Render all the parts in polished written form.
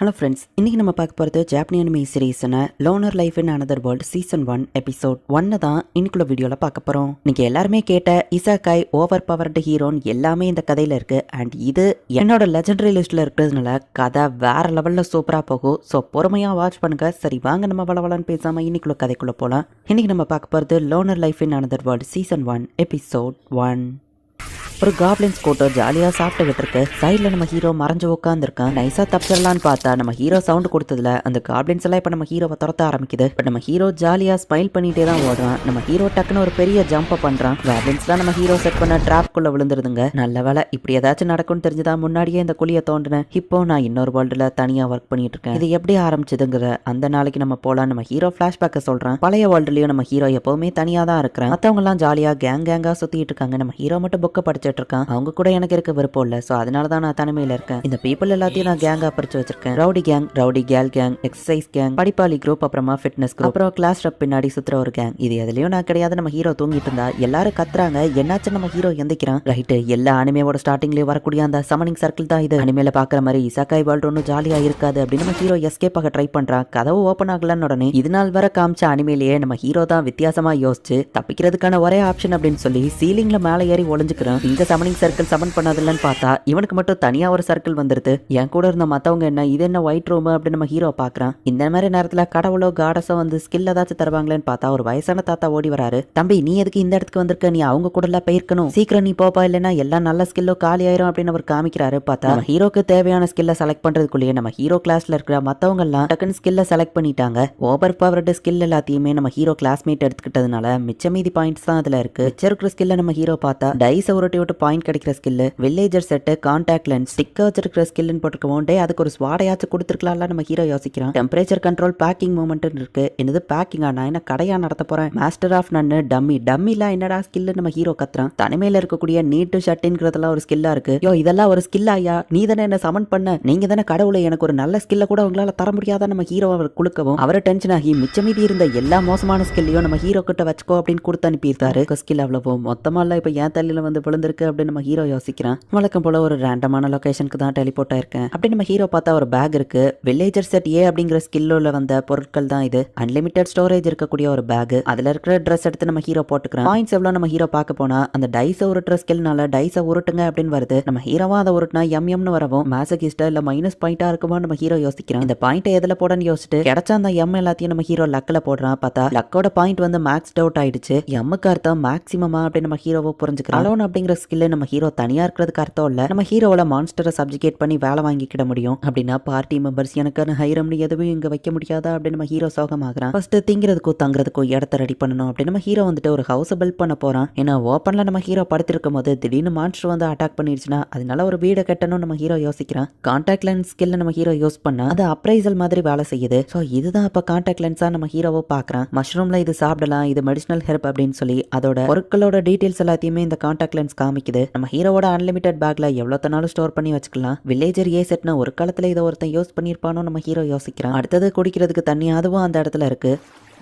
Hello friends, இன்னைக்கு நம்ம பார்க்க போகிறது ஜாப்பனீஸ் அனிமே சீரீஸான loner life in another world season 1 episode 1 தான் இன்னைக்குள்ள வீடியோவில் பார்க்க போகிறோம். நீங்கள் எல்லாருமே கேட்ட இசாகாய் ஓவர் பவர்டு ஹீரோன்னு எல்லாமே இந்த கதையில் இருக்குது. அண்ட் இது என்னோட லெஜெண்டரி லிஸ்ட்டில் இருக்கிறதுனால கதை வேற லெவலில் சூப்பராக போகும். ஸோ பொறுமையாக வாட்ச் பண்ணுங்க. சரி வாங்க நம்ம வளவலான்னு பேசாமல் இன்னைக்குள்ள கதைக்குள்ளே போகலாம். இன்னைக்கு நம்ம பார்க்க போகிறது loner life in another world season 1 episode 1. ஒரு காப்ளின்ஸ் கூட்டம் ஜாலியாக சாப்பிட்டுக்கிட்டு இருக்கு. சைடில் நம்ம ஹீரோ மறைஞ்சு உட்காந்துருக்கான். நைஸாக தப்பிச்சிடலான்னு பார்த்தா நம்ம ஹீரோ சவுண்ட் கொடுத்ததுல அந்த காப்ளின்ஸ் எல்லாம் இப்போ நம்ம ஹீரோவை துரத்த ஆரம்பிக்குது. இப்போ நம்ம ஹீரோ ஜாலியாக ஸ்மைல் பண்ணிட்டே தான் ஓடுறான். நம்ம ஹீரோ டக்குன்னு ஒரு பெரிய ஜம்பை பண்ணுறான். காப்ளின்ஸ்லாம் நம்ம ஹீரோ செட் பண்ண ட்ராப்குள்ளே விழுந்துருதுங்க. நல்ல வேலை, இப்படி ஏதாச்சும் நடக்கும்னு தெரிஞ்சுதான் முன்னாடியே இந்த குழியை தோண்டினேன். இப்போ நான் இன்னொரு வேர்ல்டில் தனியாக ஒர்க் பண்ணிட்டு இருக்கேன். இது எப்படி ஆரம்பிச்சதுங்கிற அந்த நாளைக்கு நம்ம போகலாம். நம்ம ஹீரோ ஃப்ளாஷ்பேக்கை சொல்கிறான். பழைய வேர்ல்டுலேயும் நம்ம ஹீரோ எப்போவுமே தனியாக தான் இருக்கிறான். மற்றவங்கலாம் ஜாலியாக கேங்காக சுற்றிட்டு இருக்காங்க. நம்ம ஹீரோ மட்டும் புக்கை படிச்சுட்டு இருக்கான். அவங்க கூட எனக்கு இருக்க விருப்பம் இல்லை. ஸோ அதனால தான் நான் தனிமையில் இருக்கேன். இந்த பீப்புள் எல்லாத்தையும் நான் கேங்கா பிரிச்சு வச்சிருக்கேன். Rowdy gang, rowdy girl gang, exercise gang, படிப்பாளி குரூப், அப்புறமா ஃபிட்னஸ் குரூப், அப்புறம் கிளாஸ் ரப் பின்னாடி சுத்துற ஒரு கேங். இது எதுலயும் நான் கிடையாது. நம்ம ஹீரோ தூங்கிட்டு இருந்தா எல்லாரும் கத்துறாங்க. என்னாச்சு நம்ம ஹீரோ எந்திக்கிறான். ரைட்டு, எல்லா அனிமேவோட ஸ்டார்டிங்லேயே வரக்கூடிய அந்த சமனிங் சர்க்கிள் தான் இது. அனிமேல பாக்குற மாதிரி இசாகாய் வேர்ல்டு ஒன்றும் ஜாலியா இருக்காது அப்படின்னு நம்ம ஹீரோ எஸ்கேப் ஆக ட்ரை பண்றான். கதவு ஓப்பன் ஆகலன்னு உடனே இது நாள் வர காமிச்ச அனிமேலேயே நம்ம ஹீரோ தான் வித்தியாசமா யோசிச்சு தப்பிக்கிறதுக்கான ஒரே ஆப்ஷன் அப்படின்னு சொல்லி சீலிங்ல மேலே ஏறி ஒளிஞ்சுக்கிறான். இந்த சமனிங் சர்க்கிள் சமன் பண்ணதில்லன்னு பார்த்தா இவனுக்கு மட்டும் தனியா ஒரு சர்க்கிள் வந்துருது. என் கூட இருந்த மத்தவங்க என்ன இது என்ன ஒயிட் ரூம் அப்படின்னு நம்ம ஹீரோ பாக்குறான். இந்த மாதிரி நேரத்துல கடவுளோ காடஸோ வந்து ஸ்கில் ஏதாச்சும் தருவாங்களேன்னு பார்த்தா ஒரு வயசான தாத்தா ஓடி வராரு. தம்பி, நீ எதுக்கு இந்த இடத்துக்கு வந்திருக்க? நீ அவங்க கூட எல்லாம் போயிருக்கணும். சீக்கிரம் நீ போப்பா, இல்லைன்னா எல்லாம் நல்ல ஸ்கில்லோ காலி ஆயிரும் அப்படின்னு அவர் காமிக்கிறாரு. பார்த்தா நம்ம ஹீரோக்கு தேவையான ஸ்கில்ல செலக்ட் பண்றதுக்குள்ளேயே நம்ம ஹீரோ கிளாஸ்ல இருக்கிற மத்தவங்க எல்லாம் டக்குன்னு ஸ்கில்ல செலக்ட் பண்ணிட்டாங்க. ஓவர் பவர்டு ஸ்கில் எல்லாத்தையுமே நம்ம ஹீரோ கிளாஸ்மேட் எடுத்துக்கிட்டதுனால மிச்ச மீதி பாயிண்ட்ஸ் தான் அதுல இருக்கு. மிச்சம் இருக்கிற ஸ்கில்ல நம்ம ஹீரோ பார்த்தா டைஸ் உருட்டி விட்டு பாயிண்ட் கிடைக்கிற skill, villager set, contact lens, sticker வச்சிருக்கிற ஸ்கில்னு போட்டுருக்கோம். டே அதுக்கு ஒரு ஸ்வாடையாச்சும் கொடுத்துருக்கலாம்ல நம்ம ஹீரோ யோசிக்கிறான். டெம்பரேச்சர் கண்ட்ரோல், பேக்கிங் மூமெண்ட் இருக்கு. என்னது பேக்கிங்கா? நான் என்ன கடையா நடத்த போறேன்? மாஸ்டர் ஆஃப் நன்னு, டம்மிலாம் என்னடா ஸ்கில் நம்ம ஹீரோ கத்துறான். தனிமையில இருக்கக்கூடிய நீட்டு ஷர்ட்ங்கிறதெல்லாம் ஒரு ஸ்கில்லா இருக்கு. யோ இதெல்லாம் ஒரு ஸ்கில் ஆயா? நீ தானே என்ன சமன் பண்ண? நீங்க தானே கடவுளை, எனக்கு ஒரு நல்ல ஸ்கில்ல கூட உங்களால தர முடியாத நம்ம ஹீரோ அவர் குளுக்கவும் அவரை டென்ஷன் ஆகி மிச்ச மீதி இருந்த எல்லா மோசமான ஸ்கில்லையும் நம்ம ஹீரோ கிட்ட வச்சுக்கோ அப்படின்னு கொடுத்து அனுப்பியிருந்தாரு. ஸ்கில் அவ்வளவு மொத்தமா இல்ல இப்ப ஏன் தலையில வந்து விழுந்திருக்கு அப்படின்னு நம்ம ஹீரோ யோசிக்கிறான். வழக்கம் போல ஒரு ரேண்டமான லொகேஷனுக்கு தான் டெலிபோர்ட் ஆயிருக்கேன். அப்படி நம்ம ஹீரோ பார்த்தா ஒரு பேக் இருக்கு. வில்லேஜர் செட் ஏ அப்படிங்கிற ஸ்கில்ல வந்த பொருட்கள் தான் இது. அன்லிமிட்டட் ஸ்டோரேஜ் இருக்கக்கூடிய ஒரு பேக். அதுல இருக்கிற ட்ரெஸ் எடுத்து நம்ம ஹீரோ போட்டுக்கிறான். பாயிண்ட்ஸ் எவ்வளவு நம்ம ஹீரோ பார்க்க போனா அந்த டைஸை உருட்டுற ஸ்கில்னால டைஸை உருட்டுங்க அப்படின்னு வருது. நம்ம ஹீரோவா அதை உருட்டுனா எம்னு வரவும் மேசகிஸ்டா இல்ல மைனஸ் பாயிண்டா இருக்குமா நம்ம ஹீரோ யோசிக்கிறான். இந்த பாயிண்ட் எதுல போடன்னு யோசிச்சுட்டு கிடைச்சா அந்த எம் எல்லாத்தையும் நம்ம ஹீரோ லக்ல போடுறான். பார்த்தா லக்கோட பாயிண்ட் வந்து மேக்ஸ் அவுட் ஆயிடுச்சு. எம்முக்கு அர்த்தம் மேக்ஸிமமா அப்படின்னு நம்ம ஹீரோவை புரிஞ்சுக்கிறான். அலோன் அப்படிங்கிற ஸ்கில் நம்ம ஹீரோ தனியா இருக்கிறதுக்கு அர்த்தம் இல்ல. நம்ம ஹீரோல மான்ஸ்டரை சப்ஜெக்ட் பண்ணி வேலை வாங்கிக்கிட முடியும். அப்படின்னா பார்ட்டி மெம்பர்ஸ் எனக்கு ஹைரம்னு எதுவும் இங்க வைக்க முடியாதா அப்படின்னு நம்ம ஹீரோ சோகமாகறான். ஃபர்ஸ்ட் திங்கிறதுக்கோ தங்குறதுக்கோ இடத்த ரெடி பண்ணணும் அப்படின்னு நம்ம ஹீரோ வந்துட்டு ஒரு ஹவுஸ் பில்ட் பண்ண போறான். ஏன்னா ஓப்பன்ல நம்ம ஹீரோ படுத்திருக்கும் போது திடீர்னு மான்ஸ்டர் வந்து அட்டாக் பண்ணிடுச்சுன்னா அதனால ஒரு வீடை கட்டணும் நம்ம ஹீரோ யோசிக்கிறான். கான்டாக்ட் லென்ஸ் ஸ்கில்ல நம்ம ஹீரோ யூஸ் பண்ணா அது அப்ரைசல் மாதிரி வேலை செய்யுது. ஸோ இதுதான் இப்ப கான்டாக்ட் லென்ஸா நம்ம ஹீரோவை பாக்குறான். மஷ்ரூம்ல இது சாப்பிடலாம், இது மெடிசனல் ஹெர்ப் அப்படின்னு சொல்லி அதோட பொருட்களோட டீடைல்ஸ் எல்லாத்தையுமே இந்த கான்டாக்ட் லென்ஸ் காமிக்குது. நம்ம ஹீரோவோட அன்லிமிட்டட் பேக்ல எவ்வளவு நாளும் ஸ்டோர் பண்ணி வச்சுக்கலாம். வில்லேஜர் ஏ செட்னா ஒரு காலத்துல இதை ஒருத்தன் யூஸ் பண்ணிருப்பானோ நம்ம ஹீரோ யோசிக்கிறான். அடுத்தது குடிக்கிறதுக்கு தண்ணி, அதுவும் அந்த இடத்துல இருக்கு.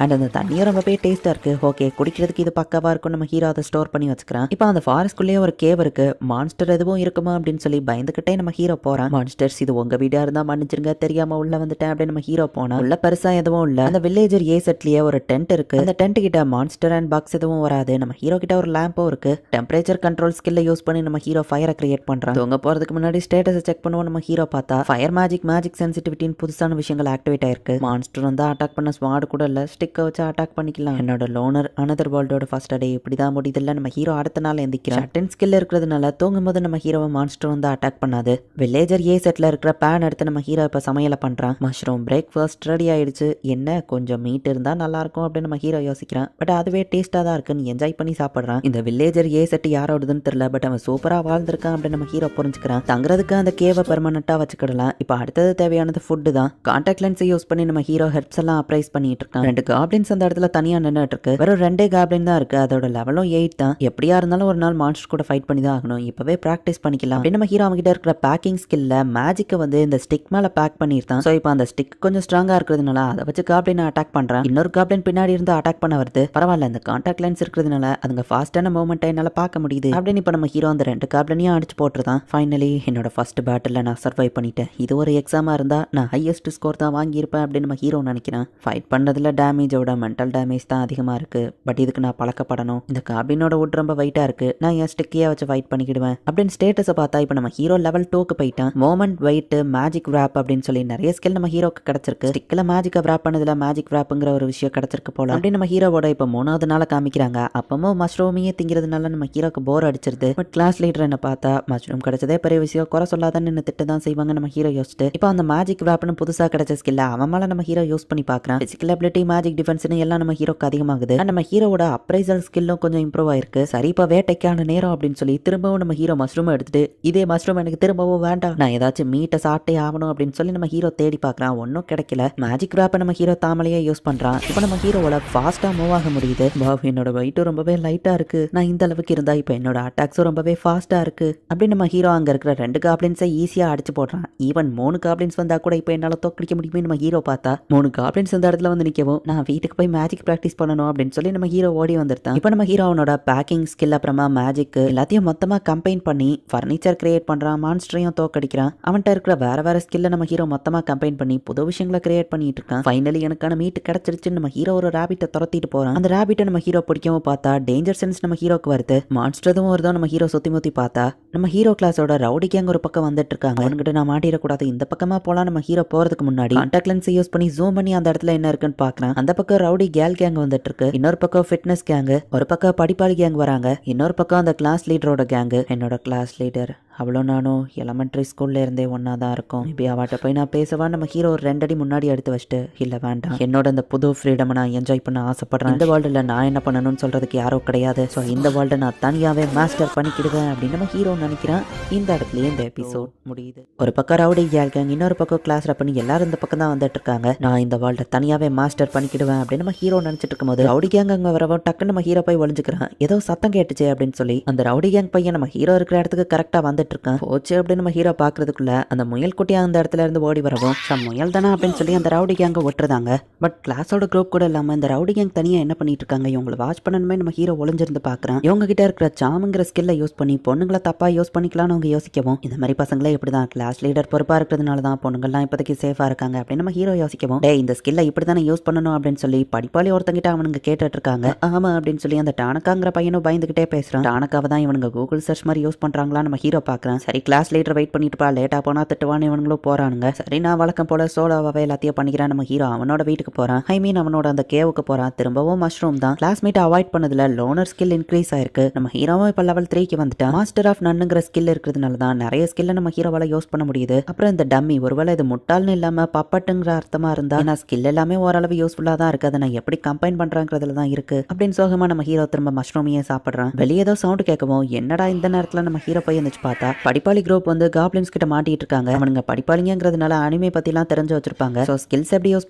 அண்ட் அந்த தண்ணியும் ரொம்பவே டேஸ்டா இருக்கு. ஓகே, குடிக்கிறதுக்கு இது பக்காவா இருக்கும். நம்ம ஹீரோ அதை ஸ்டோர் பண்ணி வச்சுக்கிறான். இப்போ அந்த ஃபாரஸ்ட்குள்ளேயே ஒரு கேவ் இருக்கு. மான்ஸ்டர் எதுவும் இருக்குமா அப்படின்னு சொல்லி பயந்துகிட்டே நம்ம ஹீரோ போறான். மான்ஸ்டர்ஸ் இது உங்க வீடா இருந்தா மன்னிச்சிருங்க, தெரியாம உள்ள வந்துட்டேன் அப்படின்னு நம்ம ஹீரோ போனா உள்ள பெருசா எதுவும் இல்ல. அந்த வில்லேஜர் ஏ செட்லயே ஒரு டென்ட் இருக்கு. அந்த டென்ட் கிட்ட மான்ஸ்டர் அண்ட் பக்ஸ் எதுவும் வராது. நம்ம ஹீரோ கிட்ட ஒரு லேம்பும் இருக்கு. டெம்பரேச்சர் கண்ட்ரோல் ஸ்கில்ல யூஸ் பண்ணி நம்ம ஹீரோ ஃபயரை கிரியேட் பண்றான். தூங்க போறதுக்கு முன்னாடி ஸ்டேட்டஸ் செக் பண்ணுவோம். நம்ம ஹீரோ பார்த்தா ஃபயர் மேஜிக் சென்சிட்டிவிட்டின்னு புதுசான விஷயங்கள் ஆக்டிவேட் ஆயிருக்கு. மான்ஸ்டர் வந்து அட்டாக் பண்ண ஸ்வாட் கூட இல்ல, ஸ்டிக்கை வச்சு அட்டாக் பண்ணி என்னோட லோனர் அனதர் வேர்ல்டோட ஃபர்ஸ்ட் டே இப்படிதான் முடியுதுல்ல. நம்ம ஹீரோ அடுத்த நாள் எந்திக்கிறான். ஷட்டன் ஸ்கில் இருக்கிறதுனால தூங்கும் போது நம்ம ஹீரோவை மான்ஸ்டர் வந்து அட்டாக் பண்ணாது. வில்லேஜர் ஏ செட்ல இருக்கிற பேன் எடுத்து நம்ம ஹீரோ இப்ப சமையலை பண்றான். மஷ்ரூம் பிரேக்ஃபாஸ்ட் ரெடி ஆயிடுச்சு. என்ன கொஞ்சம் மீட் இருந்தா நல்லா இருக்கும் அப்படின்னு நம்ம ஹீரோ யோசிக்கிறான். பட் அதுவே டேஸ்டா தான் இருக்குன்னு என்ஜாய் பண்ணி சாப்பிடுறான். இந்த வில்லேஜர் ஏ செட் யாரோடதுன்னு தெரியல, பட் அவன் சூப்பரா வாழ்ந்திருக்கான் அப்படின்னு நம்ம ஹீரோ புரிஞ்சுக்கிறான். தங்குறதுக்கு அந்த கேவை பெர்மனண்டா வச்சுக்கிடலாம். இப்ப அடுத்தது தேவையானது ஃபுட்டு தான். கான்டாக்ட் லென்ஸை யூஸ் பண்ணி நம்ம ஹீரோ ஹெட்ஸ் எல்லாம் அப்ரைஸ் பண்ணிட்டு இருக்கான். ரெண்டு காப்ளின்ஸ் அந்த இடத்துல தனியா நின்னுட்டு இருக்கு. வெறும் 2 காப்ளின் தான் இருக்கு. அதோட லெவலும் 8 தான். எப்படியா இருந்தாலும் ஒரு நாள் மான்ஸ்டர் கூட ஃபைட் பண்ணி தான் ஆகணும். இப்பவே பிராக்டிஸ் பண்ணிக்கலாம் அப்படின்னு நம்ம ஹீரோ அவங்கிட்ட இருக்கிற பேக்கிங் ஸ்கில்ல மேஜிக்க வந்து இந்த ஸ்டிக் மேல பேக் பண்ணிருந்தான். சோ இப்போ அந்த ஸ்டிக் கொஞ்சம் ஸ்ட்ராங்கா இருக்கிறதுனால அதை வச்சு காப்ளின் அட்டாக் பண்றான். இன்னொரு காப்ளின் பின்னாடி இருந்து அட்டாக் பண்ண வருது. பரவாயில்ல, இந்த கான்டாக்ட் லென்ஸ் இருக்கிறதுனால அதுங்க ஃபாஸ்டான மூவ்மெண்ட்டை என்னால பார்க்க முடியுது அப்படின்னு இப்ப நம்ம ஹீரோ அந்த 2 காப்ளினையும் அடிச்சு போட்டுருதான். ஃபைனலி என்னோட ஃபர்ஸ்ட் பேட்டில் நான் சர்வை பண்ணிட்டேன். இது ஒரு எக்ஸாமா இருந்தா நான் ஹையஸ்ட் ஸ்கோர் தான் வாங்கியிருப்பேன் அப்படின்னு நம்ம ஹீரோ நினைக்கிறேன். ஃபைட் பண்ணதுல டேமேஜோட மென்டல் டேமேஜ் தான் அதிகமா இருக்கு. பட் இதுக்கு நான் பழக்கப்படணும். இந்த காப்ளினோட வுட் ரொம்ப வெயிட்டா இருக்கு. நான் என் ஸ்டிக்கையா வச்சு ஃபைட் பண்ணிக்கிடுவேன் அப்படின்னு ஸ்டேட்டஸை பார்த்தா இப்போ நம்ம ஹீரோ லெவல் 2க்கு போயிட்டான். மோமெண்ட் வெயிட் மேஜிக் ராப் அப்படின்னு சொல்லி நிறைய ஸ்கில் நம்ம ஹீரோக்கு கிடைச்சிருக்கு. ஸ்டிக்ல மேஜிக் ராப் பண்ணதுல மேஜிக் ராப்ங்கிற ஒரு விஷயம் கிடைச்சிருக்கு போல அப்படின்னு நம்ம ஹீரோவோட இப்போ 3வது நாள காமிக்கிறாங்க. அப்பவும் மஷ்ரூமையே திங்கிறதுனால நம்ம ஹீரோக்கு போர் அடிச்சிருது. பட் கிளாஸ் லீடர் என்ன பார்த்தா மஷ்ரூம் கிடைச்சதே பெரிய விஷயம், குறை சொல்லாதான்னு என்ன திட்டு தான் செய்வாங்க நம்ம ஹீரோ யோசிச்சுட்டு இப்போ அந்த மேஜிக் ராப்னு புதுசா கிடைச்ச ஸ்கில்ல அவன் மேல நம்ம ஹீரோ யூஸ் பண்ணி பார்க்கறான். பிசிக்கல் அபிலிட்டி மேஜிக் டிஃபென்ஸ்னு எல்லாம் நம்ம ஹீரோக்கு அதிகமாகுது. நம்ம ஹீரோவோட அப்ரைசல் ஸ்கில்லும் கொஞ்சம் இம்ப்ரூவ் ஆயிருக்கு. சரி இப்போ வேட்டைக்கான நேரம் அப்படின்னு சொல்லி திரும்பவும் நம்ம ஹீரோ மஷ்ரூம் எடுத்துட்டு இதே மஷ்ரூம் எனக்கு திரும்பவும் வேண்டாம், நான் ஏதாச்சும் மீட்டை சாப்பிட்டே ஆகணும் அப்படின்னு சொல்லி நம்ம ஹீரோ தேடி பார்க்கறான். ஒன்னும் கிடைக்கல. மேஜிக் ராப்பை நம்ம ஹீரோ தாமலையே யூஸ் பண்றான். இப்போ நம்ம ஹீரோவோட ஃபாஸ்டா மூவ் ஆக முடியுது. பாவ் என்னோட வெயிட்டும் ரொம்பவே லைட்டா இருக்கு. நான் இந்த அளவுக்கு இருந்தா இப்போ என்னோட அட்டாக்ஸும் ரொம்பவே ஃபாஸ்டா இருக்கு அப்படின்னு நம்ம ஹீரோ அங்க இருக்கிற 2 காப்ளின்ஸை ஈஸியா அடிச்சு போடுறான். ஈவன் 3 காப்ளின்ஸ் வந்தா கூட இப்போ என்னால தோக்கடிக்க முடியுமே நம்ம ஹீரோ பார்த்தா 3 காப்ளின்ஸ் இந்த இடத்துல வந்து நிக்கவும் நான் வீட்டுக்கு போய் மேஜிக் பிராக்டிஸ் பண்ணணும் அப்படின்னு சொல்லி நம்ம ஹீரோ ஓடி வந்துட்டான். இப்போ நம்ம ஹீரோ அவனோட பேக்கிங் ஸ்கில் அப்புறமா மேஜிக் எல்லாத்தையும் மொத்தமா கம்பைன் பண்ணி ஃபர்னிச்சர் கிரியேட் பண்றான். மான்ஸ்டரையும் தோக்கடிக்கிறான். அவன்கிட்ட இருக்கிற வேற ஸ்கில்ல நம்ம ஹீரோ மொத்தமா கம்பைன் பண்ணி புது விஷயங்களை கிரியேட் பண்ணிட்டு இருக்கான். ஃபைனலி எனக்கான மீட் கிடைச்சிருச்சு. நம்ம ஹீரோ ஒரு ராபிட்டை துரத்திட்டு போறான். அந்த ராபிட்டை நம்ம ஹீரோ பிடிக்கவும் பார்த்தா டேஞ்சர் சென்ஸ் நம்ம ஹீரோக்கு வருது. மான்ஸ்டரும் வருதோ நம்ம ஹீரோ சுத்தி முத்தி பார்த்தா நம்ம ஹீரோ கிளாஸோட ரவுடி கேங் ஒரு பக்கம் வந்துட்டு இருக்காங்க. அவன்கிட்ட நான் மாட்டிடக்கூடாது. இந்த பக்கமா போலாம். நம்ம ஹீரோ போறதுக்கு முன்னாடி கான்டாக்ட் லென்ஸ் யூஸ் பண்ணி ஜூம் பண்ணி அந்த இடத்துல என்ன இருக்குன்னு பாக்குறேன். அந்த பக்கம் ரவுடி கேல் கேங் வந்துட்டு இருக்கு. இன்னொரு பக்கம் ஃபிட்னஸ் கேங், ஒரு பக்கம் படிப்பாளி கேங் வராங்க. இன்னொரு பக்கம் அந்த கிளாஸ் லீடரோட கேங். என்னோட கிளாஸ் லீடர் அவளும் நானும் எலமெண்ட்ரி ஸ்கூல்ல இருந்தே ஒன்னா தான் இருக்கும். மேபி அவட்ட போய் நான் பேசவா நம்ம ஹீரோ ஒரு 2 அடி முன்னாடி எடுத்து வச்சுட்டு இல்ல வேண்டாம், என்னோட இந்த புது ஃப்ரீடம் நான் என்ஜாய் பண்ண ஆசைப்படுறேன். இந்த வேர்ல்டுல நான் என்ன பண்ணணும்னு சொல்றதுக்கு யாரும் கிடையாது. ஸோ இந்த வேர்ல்டை நான் தனியாவே மாஸ்டர் பண்ணிக்கிடுவேன் அப்படின்னு நம்ம ஹீரோ நினைக்கிறேன். இந்த இடத்துலயே இந்த எபிசோட் முடியுது. ஒரு பக்கம் ரவுடி கேல்கேங், இன்னொரு பக்கம் கிளாஸ் ரப்பனி எல்லாரும் இந்த பக்கம் தான் வந்துட்டு இருக்காங்க. நான் இந்த வேர்ல்டை தனியாவே மாஸ்டர் பண்ணிக்கிடுவேன் அப்படின்னு நம்ம ஹீரோ நினைச்சிட்டு இருக்கும்போது ரவுடி கேங் அங்க வரவும் டக்குன்னு நம்ம ஹீரோ போய் ஒளிஞ்சுக்கிறான். ஏதோ சத்தம் கேட்டுச்சு அப்படின்னு சொல்லி அந்த ரவுடி கேங் பையன் நம்ம ஹீரோ இருக்கிற இடத்துக்கு கரெக்டா வந்துட்டு இருக்கான். போச்சு அப்படின்னு நம்ம ஹீரோ பாக்குறதுக்குள்ள அந்த முயல் குட்டி அந்த இடத்துல இருந்து ஓடி வரவும் முயல் தானே அப்படின்னு சொல்லி அந்த ரவுடி கேங்க ஒட்டுறதாங்க. பட் கிளாஸோட குரூப் கூட இல்லாம இந்த ரவுடி கேங் தனியா என்ன பண்ணிட்டு இருக்காங்க, இவங்களை வாட்ச் பண்ணணுமே நம்ம ஹீரோ ஒளிஞ்சிருந்து பாக்குறான். இவங்க கிட்ட இருக்கிற சாமுங்கிற ஸ்கில்ல யூஸ் பண்ணி பொண்ணுங்களை தப்பா யூஸ் பண்ணிக்கலாம்னு அவங்க யோசிக்கவும் இந்த மாதிரி பசங்களே இப்படிதான் கிளாஸ் லீடர் பொறுப்பா இருக்கிறதுனால தான் பொண்ணுங்கள்லாம் இப்போதைக்கு சேஃபா இருக்காங்க அப்படின்னு நம்ம ஹீரோ யோசிக்கவும் இந்த ஸ்கில்ல இப்படித்தானே யூஸ் பண்ணணும் அப்படின்னு சொல்லி படிப்பாளி ஒருத்தங்கிட்ட அவனுங்க கேட்டுட்டு இருக்காங்க. ஆமா அப்படின்னு சொல்லி அந்த டானக்காங்கிற பையனும் பயந்துகிட்டே பேசுறான். டானக்காவை தான் இவனுங்க கூகுள் சர்ச் மாதிரி யூஸ் பண்றாங்களா நம்ம ஹீரோ பாக்குறான். சரி கிளாஸ் லீடர் வெயிட் பண்ணிட்டு பா, லேட்டா போனா திட்டுவான்னு இவங்களும் போறானுங்க. சரி நான் வழக்கம் போல சோலோவாவே எல்லாத்தையும் பண்ணிக்கிறான். நம்ம ஹீரோ அவனோட வீட்டுக்கு போறான். ஐ மீன் அவனோட அந்த கேவுக்கு போறான். திரும்பவும் மஷ்ரூம் தான். கிளாஸ்மேட் அவாய்ட் பண்ணதுல லோனர் ஸ்கில் இன்க்ரீஸ் ஆயிருக்கு. நம்ம ஹீரோவும் இப்ப லெவல் 3க்கு வந்துட்டான். மாஸ்டர் ஆஃப் நன்னுங்கிற ஸ்கில் இருக்கிறதுனால தான் நிறைய ஸ்கில்ல நம்ம ஹீரோவால யூஸ் பண்ண முடியுது. அப்புறம் இந்த டம்மி ஒருவேளை இது முட்டாள்னு இல்லாம பப்பட்டுங்கிற அர்த்தமா இருந்தா ஏன்னா ஸ்கில் எல்லாமே ஓரளவு யூஸ்ஃபுல்லா தான் இருக்கு. அதை நான் எப்படி கம்பைன் பண்றாங்கிறதுல தான் இருக்கு அப்படின்னு சோகமா நம்ம ஹீரோ திரும்ப மஷ்ரூமையே சாப்பிடுறான். வெளியே ஏதோ சவுண்ட் கேட்கவும் என்னடா இந்த நேரத்துல நம்ம ஹீரோ போய் இருந்துச்சு பார்த்தா படிப்பாளி குரூப் வந்து காப்ளின்ஸ் கிட்ட மாட்டிட்டு இருக்காங்க. அவனுங்க படிப்பாளிங்கிறதுனால அனிமே பத்தி எல்லாம் தெரிஞ்சு வச்சிருப்பாங்க. சோ ஸ்கில்ஸ் எப்படி யூஸ்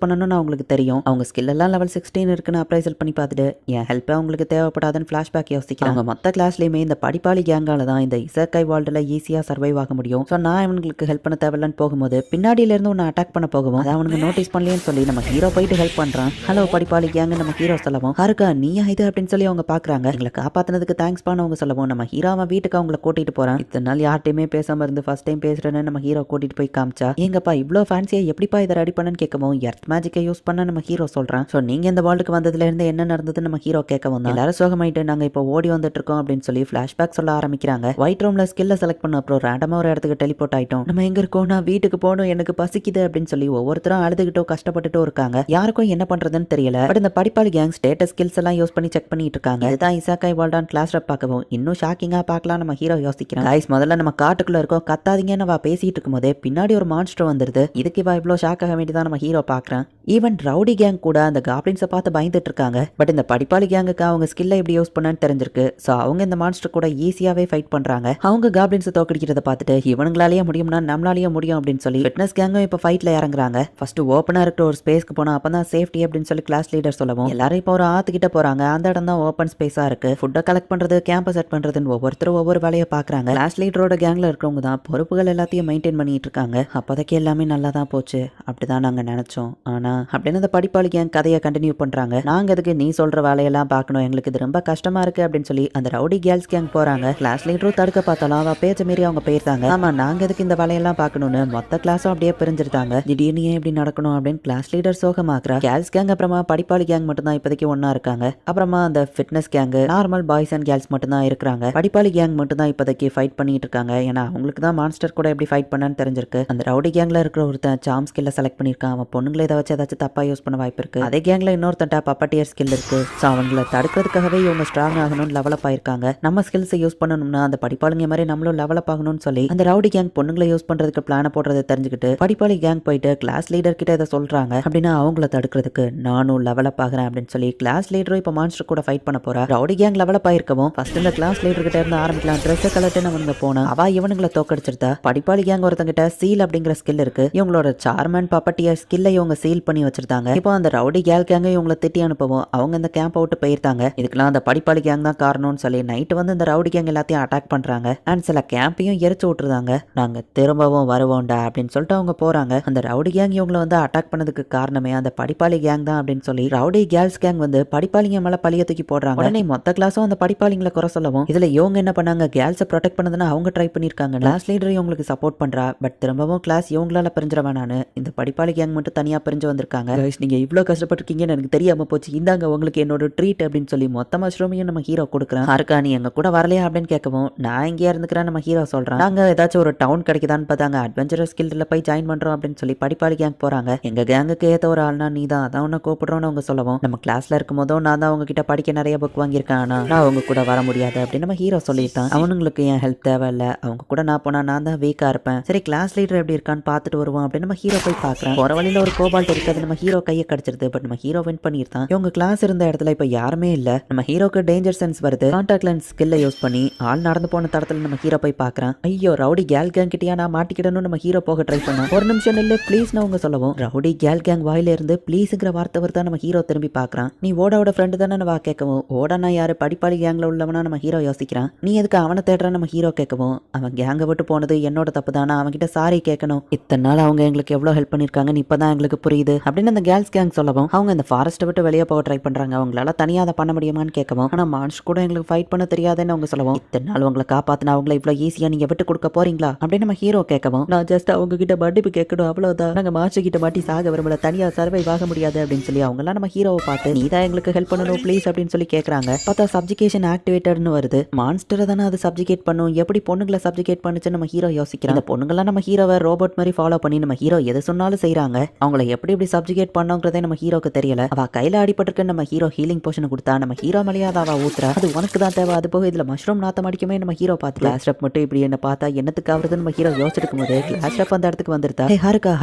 பண்ணணும்னு அவங்களுக்கு தெரியும். அவங்க ஸ்கில் எல்லாம் லெவல் 16 இருக்குன்னு அப்ரைசல் பண்ணி பார்த்துட்டு என் ஹெல்ப் அவங்களுக்கு தேவைப்படாதுன்னு ஃபிளாஷ்பேக் யோசிக்கிறாங்க. மொத்த கிளாஸ்லயுமே இந்த படிப்பாளி கேங்கால தான் இந்த இசக்கை வேர்ல்டுல ஈஸியா சர்வைவ் ஆக முடியும். சோ நான் இவங்களுக்கு ஹெல்ப் பண்ண தேவையில்லன்னு போகும்போது பின்னாடியில இருந்து ஒன்னு அட்டாக் பண்ண போகவும் அதை அவனுக்கு நோட்டீஸ் பண்ணலன்னு சொல்லி நம்ம ஹீரோ போயிட்டு ஹெல்ப் பண்றான். ஹலோ படிப்பாளி கேங் நம்ம ஹீரோ சொல்லவும் ஹருக்கா நீயா இது அப்படின்னு சொல்லி அவங்க பாக்குறாங்க. எங்களை காப்பாத்தினதுக்கு தேங்க்ஸ் பண்ண அவங்க சொல்லவும் நம்ம ஹீரோ அவன் வீட்டுக்கு அவங்களை கூட்டிட்டு போறான். இத்தனை நாள் யார்ட்டையுமே பேசாம இருந்து ஃபர்ஸ்ட் டைம் பேசுறேன்னு நம்ம ஹீரோ கூட்டிட்டு போய் காமிச்சா எங்கப்பா இவ்வளோ ஃபேன்சியா எப்படிப்பா இதை ரெடி பண்ணன்னு கேட்கவும் எர்த் மேஜிக்கை யூஸ் பண்ண நம்ம ஹீரோ சொல்றான். ஸோ நீங்க இந்த வேர்ல்டுக்கு வந்ததுல இருந்து என்ன நடந்தது நம்ம ஹீரோ கேட்கவும் எல்லாரும் சோகமாயிட்டு நாங்க இப்போ ஓடி வந்துட்டு இருக்கோம் அப்படின்னு சொல்லி ஃபிளாஷ்பேக் சொல்ல ஆரம்பிக்கிறாங்க. ஒயிட் ரூம்ல ஸ்கில்ல செலக்ட் பண்ண அப்புறம் ரேண்டமா ஒரு இடத்துக்கு டெலிபோர்ட் ஆயிட்டோம். நம்ம எங்க இருக்கோம், நான் வீட்டுக்கு போகணும், எனக்கு பசிக்குது அப்படின்னு சொல்லி ஒவ்வொருத்தரும் அழுதுகிட்டோ கஷ்டப்பட்டுட்டோ இருக்காங்க. யாருக்கும் என்ன பண்றதுன்னு தெரியல. பட் இந்த படிப்பாளி கேங் ஸ்டேட்டஸ் ஸ்கில்ஸ் எல்லாம் யூஸ் பண்ணி செக் பண்ணிட்டு இருக்காங்க. இதுதான் இசாக்காய் வேர்ல்டான் கிளாஸ் ரப் பார்க்கவும் இன்னும் ஷாக்கிங்கா பார்க்கலாம் நம்ம ஹீரோ யோசிக்கிறான். கைஸ் முதல்ல முதல்ல நம்ம காட்டுக்குள்ள இருக்கோம் கத்தாதீங்கன்னு அவ பேசிட்டு இருக்கும் போதே பின்னாடி ஒரு மான்ஸ்டர் வந்துருது. இதுக்கு இவ இவ்வளோ ஷாக் ஆக வேண்டியதான் நம்ம ஹீரோ பாக்குறேன். ஈவன் ரவுடி கேங் கூட அந்த காப்ளின்ஸை பார்த்து பயந்துட்டு இருக்காங்க. பட் இந்த படிப்பாளி கேங்குக்கு அவங்க ஸ்கில்லை எப்படி யூஸ் பண்ணான்னு தெரிஞ்சிருக்கு. ஸோ அவங்க இந்த மான்ஸ்டர் கூட ஈஸியாவே ஃபைட் பண்றாங்க. அவங்க காப்ளின்ஸை தோக்கடிக்கிறத பார்த்துட்டு இவனுங்களாலேயே முடியும்னா நம்மளாலேயே முடியும் அப்படின்னு சொல்லி ஃபிட்னஸ் கேங்கும் இப்போ ஃபைட்ல இறங்குறாங்க. ஃபர்ஸ்ட் ஓப்பனா இருக்கிற ஒரு ஸ்பேஸ்க்கு போனா அப்பதான் சேஃப்டி அப்படின்னு சொல்லி கிளாஸ் லீடர் சொல்லவும் எல்லாரும் இப்போ ஒரு ஆத்துக்கிட்ட போறாங்க. அந்த இடம் தான் ஓப்பன் ஸ்பேஸா இருக்கு. ஃபுட்டை கலெக்ட் பண்றது, கேம்பை செட் பண்றதுன்னு ஒவ்வொருத்தரும் ஒவ்வொரு வேலையை பாக்குறாங்க. கிளாஸ் லீடரோட கேங்ல இருக்கிறவங்க தான் பொறுப்புகள் எல்லாத்தையும் மெயின்டைன் பண்ணிட்டு இருக்காங்க. அப்போதைக்கு எல்லாமே நல்லா தான் போச்சு, அப்படிதான் நாங்க நினைச்சோம். ஆனா அப்படின்னு அந்த படிப்பாளி கேங் கதையை கண்டினியூ பண்றாங்க. நாங்க அதுக்கு நீ சொல்ற வேலையெல்லாம் பார்க்கணும், எங்களுக்கு இது ரொம்ப கஷ்டமா இருக்கு அப்படின்னு சொல்லி அந்த ரவுடி கேர்ள்ஸ் கேங் போறாங்க. கிளாஸ் லீடரும் தடுக்க பார்த்தாலும் அவ பேச்ச மீறி அவங்க போயிருந்தாங்க. ஆமா நாங்க எதுக்கு இந்த வேலையெல்லாம் பார்க்கணும்னு மொத்த கிளாஸும் அப்படியே பிரிஞ்சிருந்தாங்க. திடீர்னு ஏன் இப்படி நடக்கணும் அப்படின்னு கிளாஸ் லீடர் சோகமாக்குறா. கேர்ள்ஸ் கேங் அப்புறமா படிப்பாளி கேங் மட்டும் தான் இப்போதைக்கு ஒன்னா இருக்காங்க. அப்புறமா அந்த fitness gang, normal boys and girls மட்டும் தான் இருக்கிறாங்க. படிப்பாளி கேங் மட்டும் தான் இப்போதைக்கு ஃபைட் பண்ணிட்டு இருக்காங்க. ஏன்னா அவங்களுக்கு தான் மான்ஸ்டர் கூட எப்படி ஃபைட் பண்ணான்னு தெரிஞ்சிருக்கு. அந்த ரவுடி கேங்ல இருக்கிற ஒருத்தன் சாம் ஸ்கில்ல செலக்ட் பண்ணிருக்கான். அவன் பொண்ணுங்களை இதை வச்சு ஏதாச்சும் தப்பா யூஸ் பண்ண வாய்ப்பு இருக்கு. அதே கேங்ல இன்னொருத்தன் பப்பட்டியர் ஸ்கில் இருக்கு. ஸோ அவங்களை தடுக்கிறதுக்காகவே இவங்க ஸ்ட்ராங் ஆகணும்னு லெவலப் ஆயிருக்காங்க. நம்ம ஸ்கில்ஸை யூஸ் பண்ணணும்னா அந்த படிப்பாளிங்க மாதிரி நம்மளும் லெவலப் ஆகணும்னு சொல்லி அந்த ரவுடி கேங் பொண்ணுங்களை யூஸ் பண்றதுக்கு பிளான போடுறதை தெரிஞ்சுக்கிட்டு படிப்பாளி கேங் போயிட்டு கிளாஸ் லீடர் கிட்ட இதை சொல்றாங்க. அப்படின்னா அவங்கள தடுக்கிறதுக்கு நானும் லெவலப் ஆகிறேன் அப்படின்னு சொல்லி கிளாஸ் லீடரும் இப்போ மான்ஸ்டர் கூட ஃபைட் பண்ண போறா. ரவுடி கேங் லெவலப் ஆயிருக்கவும் ஃபர்ஸ்ட் இந்த கிளாஸ் லீடர் கிட்ட இருந்து ஆரம்பிக்கலாம். ட்ரெஸ் கலட்டுன்னு அவங்க போனா அவ இவனுங்களை தோக்கடிச்சிருந்தா. படிப்பாளி கேங் ஒருத்தங்கிட்ட சீல் அப்படிங்கிற ஸ்கில் இருக்கு. இவங்களோட சார்மன் பப்பட்டியர் ஸ்கில்லை இவங்க சீல் பண்ணி வச்சிருந்தாங்க. இப்போ அந்த ரவுடி கேல் கேங்க இவங்களை திட்டி அனுப்பவும் அவங்க இந்த கேம்ப் அவுட் போயிருந்தாங்க. இதுக்கெல்லாம் அந்த படிப்பாளி கேங் தான் காரணம்னு சொல்லி நைட்டு வந்து இந்த ரவுடி கேங் எல்லாத்தையும் அட்டாக் பண்றாங்க. அண்ட் சில கேம்பையும் எரிச்சு விட்டுருந்தாங்க. நாங்க திரும்பவும் வருவோம்டா அப்படின்னு சொல்லிட்டு அவங்க போறாங்க. அந்த ரவுடி கேங் இவங்களை வந்து அட்டாக் பண்ணதுக்கு காரணமே அந்த படிப்பாளி கேங் தான் அப்படின்னு சொல்லி ரவுடி கேர்ள்ஸ் கேங் வந்து படிப்பாளிங்க மேல பழிய தூக்கி போடுறாங்க. உடனே மொத்த கிளாஸும் அந்த படிப்பாளிங்களை குறை சொல்லவும் இதுல இவங்க என்ன பண்ணாங்க, கேர்ள்ஸை ப்ரொடெக்ட் பண்ணதுன்னு அவங்க ட்ரை பண்ணிருக்காங்க. கிளாஸ் லீடர் இவங்களுக்கு சப்போர்ட் பண்றா. பட் திரும்பவும் கிளாஸ் இவங்களால பிரிஞ்சிட வேணான்னு இந்த படிப்பாளி கேங் மட்டும் தனியா பிரிஞ்சு வந்திருக்காங்க. நீங்க இவ்வளவு கஷ்டப்பட்டிருக்கீங்கன்னு எனக்கு தெரியாம போச்சு, இந்தாங்க உங்களுக்கு என்னோட ட்ரீட் அப்படின்னு சொல்லி மொத்த மஷ்ரூமையும் நம்ம ஹீரோ கொடுக்குறான். ஹாருக்கா நீ எங்க கூட வரலையா அப்படின்னு கேட்கவும் நான் இங்கேயா இருந்துக்கிறேன் நம்ம ஹீரோ சொல்றான். நாங்க ஏதாச்சும் ஒரு டவுன் கிடைக்குதான்னு பார்த்தாங்க, அட்வென்ச்சரஸ் கில்ட்ல போய் ஜாயின் பண்றோம் அப்படின்னு சொல்லி படிப்பாளி கேங் போறாங்க. எங்க கேங்குக்கு ஏத்த ஒரு ஆள்னா நீ தான், அதான் உன்னை கூப்பிடுறோன்னு அவங்க சொல்லவும் நம்ம கிளாஸ்ல இருக்கும் போதும் நான் தான் அவங்க கிட்ட படிக்க நிறைய புக் வாங்கியிருக்கேன், ஆனா நான் அவங்க கூட வர முடியாது அப்படின்னு நம்ம ஹீரோ சொல்லிட்டான். அவனுங்களுக்கு என் ஹெல்ப் தேவையில்ல, அவங்க கூட நான் போனா நான் தான் வீக்கா இருப்பேன். சரி கிளாஸ் லீடர் எப்படி இருக்கான்னு பார்த்துட்டு வருவோம் அப்படின்னு நம்ம ஹீரோ போய் பார்க்கறேன். போற வழியில ஒரு கோபால்ட் இருக்காது, நம்ம ஹீரோ கையை கடிச்சிருது. பட் நம்ம ஹீரோ வின் பண்ணிருந்தான். இவங்க கிளாஸ் இருந்த இடத்துல இப்ப யாருமே இல்ல. நம்ம ஹீரோக்கு டேஞ்சர் சென்ஸ் வருது. கான்டாக்ட் லென்ஸ் ஸ்கில்ல யூஸ் பண்ணி ஆள் நடந்து போன தடத்துல நம்ம ஹீரோ போய் பார்க்கறான். ஐயோ ரவுடி கேல் கேங் கிட்டயா நான் மாட்டிக்கிடணும் நம்ம ஹீரோ போக ட்ரை பண்ணா. ஒரு நிமிஷம் இல்ல ப்ளீஸ் நான் அவங்க சொல்லவும் ரவுடி கேல் கேங் வாயில இருந்து ப்ளீஸ்ங்கிற வார்த்தை வருதா. நம்ம ஹீரோ திரும்பி பார்க்கறான். நீ ஓடாவோட ஃப்ரெண்டு தானே வா கேட்கவும் ஓடானா யாரு, படிப்பாளி கேங்ல உள்ளவனா நம்ம ஹீரோ யோசிக்கிறான். நீ எதுக்கு அவனை தேடுற நம்ம ஹீரோ கேட்கவும் அவன் கேங்க விட்டு போனது என்னோட தப்பு தானா, அவன் கிட்ட சாரி கேட்கணும். இத்தனை நாள் அவங்க எங்களுக்கு எவ்வளவு ஹெல்ப் பண்ணிருக்காங்கன்னு இப்பதான் எங்களுக்கு புரியுது அப்படின்னு அந்த கேர்ள்ஸ் கேங் சொல்லவும் அவங்க இந்த ஃபாரஸ்ட்டை விட்டு வெளியே போக ட்ரை பண்றாங்க. அவங்களால தனியா அதை பண்ண முடியுமான்னு கேட்கவும் ஆனா மான்ஸ் கூட எங்களுக்கு ஃபைட் பண்ண தெரியாதுன்னு அவங்க சொல்லவும் இத்தனை நாள் உங்களை காப்பாத்தினா அவங்களை இவ்வளவு ஈஸியா நீங்க விட்டு கொடுக்க போறீங்களா அப்படின்னு நம்ம ஹீரோ கேட்கவும் நான் ஜஸ்ட் அவங்க கிட்ட மன்னிப்பு கேட்கணும் அவ்வளவுதான், நாங்க மான்ஸ் கிட்ட மாட்டி சாக விரும்பல, தனியா சர்வைவ் ஆக முடியாது அப்படின்னு சொல்லி அவங்க எல்லாம் நம்ம ஹீரோவை பார்த்து நீ தான் எங்களுக்கு ஹெல்ப் பண்ணணும் ப்ளீஸ் அப்படின்னு சொல்லி கேட்கறாங்க. பார்த்தா சப்ஜிகேஷன் ஆக்டிவேட்டட்னு வருது. மான்ஸ்டரை தானே அது சப்ஜிகேட் பண்ணும், எப்படி பொண்ணுங்களை சப்ஜிகேட் பண்ணுச்சு நம்ம ஹீரோ யோசிக்கிறோம். அந்த பொண்ணுங்களாம் நம்ம ஹீரோவை ரோபோட் மாதிரி ஃபாலோ பண்ணி நம்ம ஹீரோ எது சொன்னாலும் செய்யறாங்க. அவங்கள எப்படி எப்படி சப்ஜிகேட் பண்ணோங்கிறதே நம்ம ஹீரோக்கு தெரியல. அவ கையில அடிபட்டிருக்கு, நம்ம ஹீரோ ஹீலிங் போஷன் கொடுத்தா நம்ம ஹீரோ மலையாத அவ ஊத்துறா. அது உனக்கு தான் தேவை, அது போக இதுல மஷ்ரூம் நாத்தம் அடிக்குமே நம்ம ஹீரோ பார்த்து கிளாஸ் ரப் மட்டும் இப்படி என்ன பார்த்தா என்னத்துக்கு ஆகுதுன்னு நம்ம ஹீரோ யோசிச்சிருக்கும் போது கிளாஸ் ரப் அந்த இடத்துக்கு வந்துருந்தா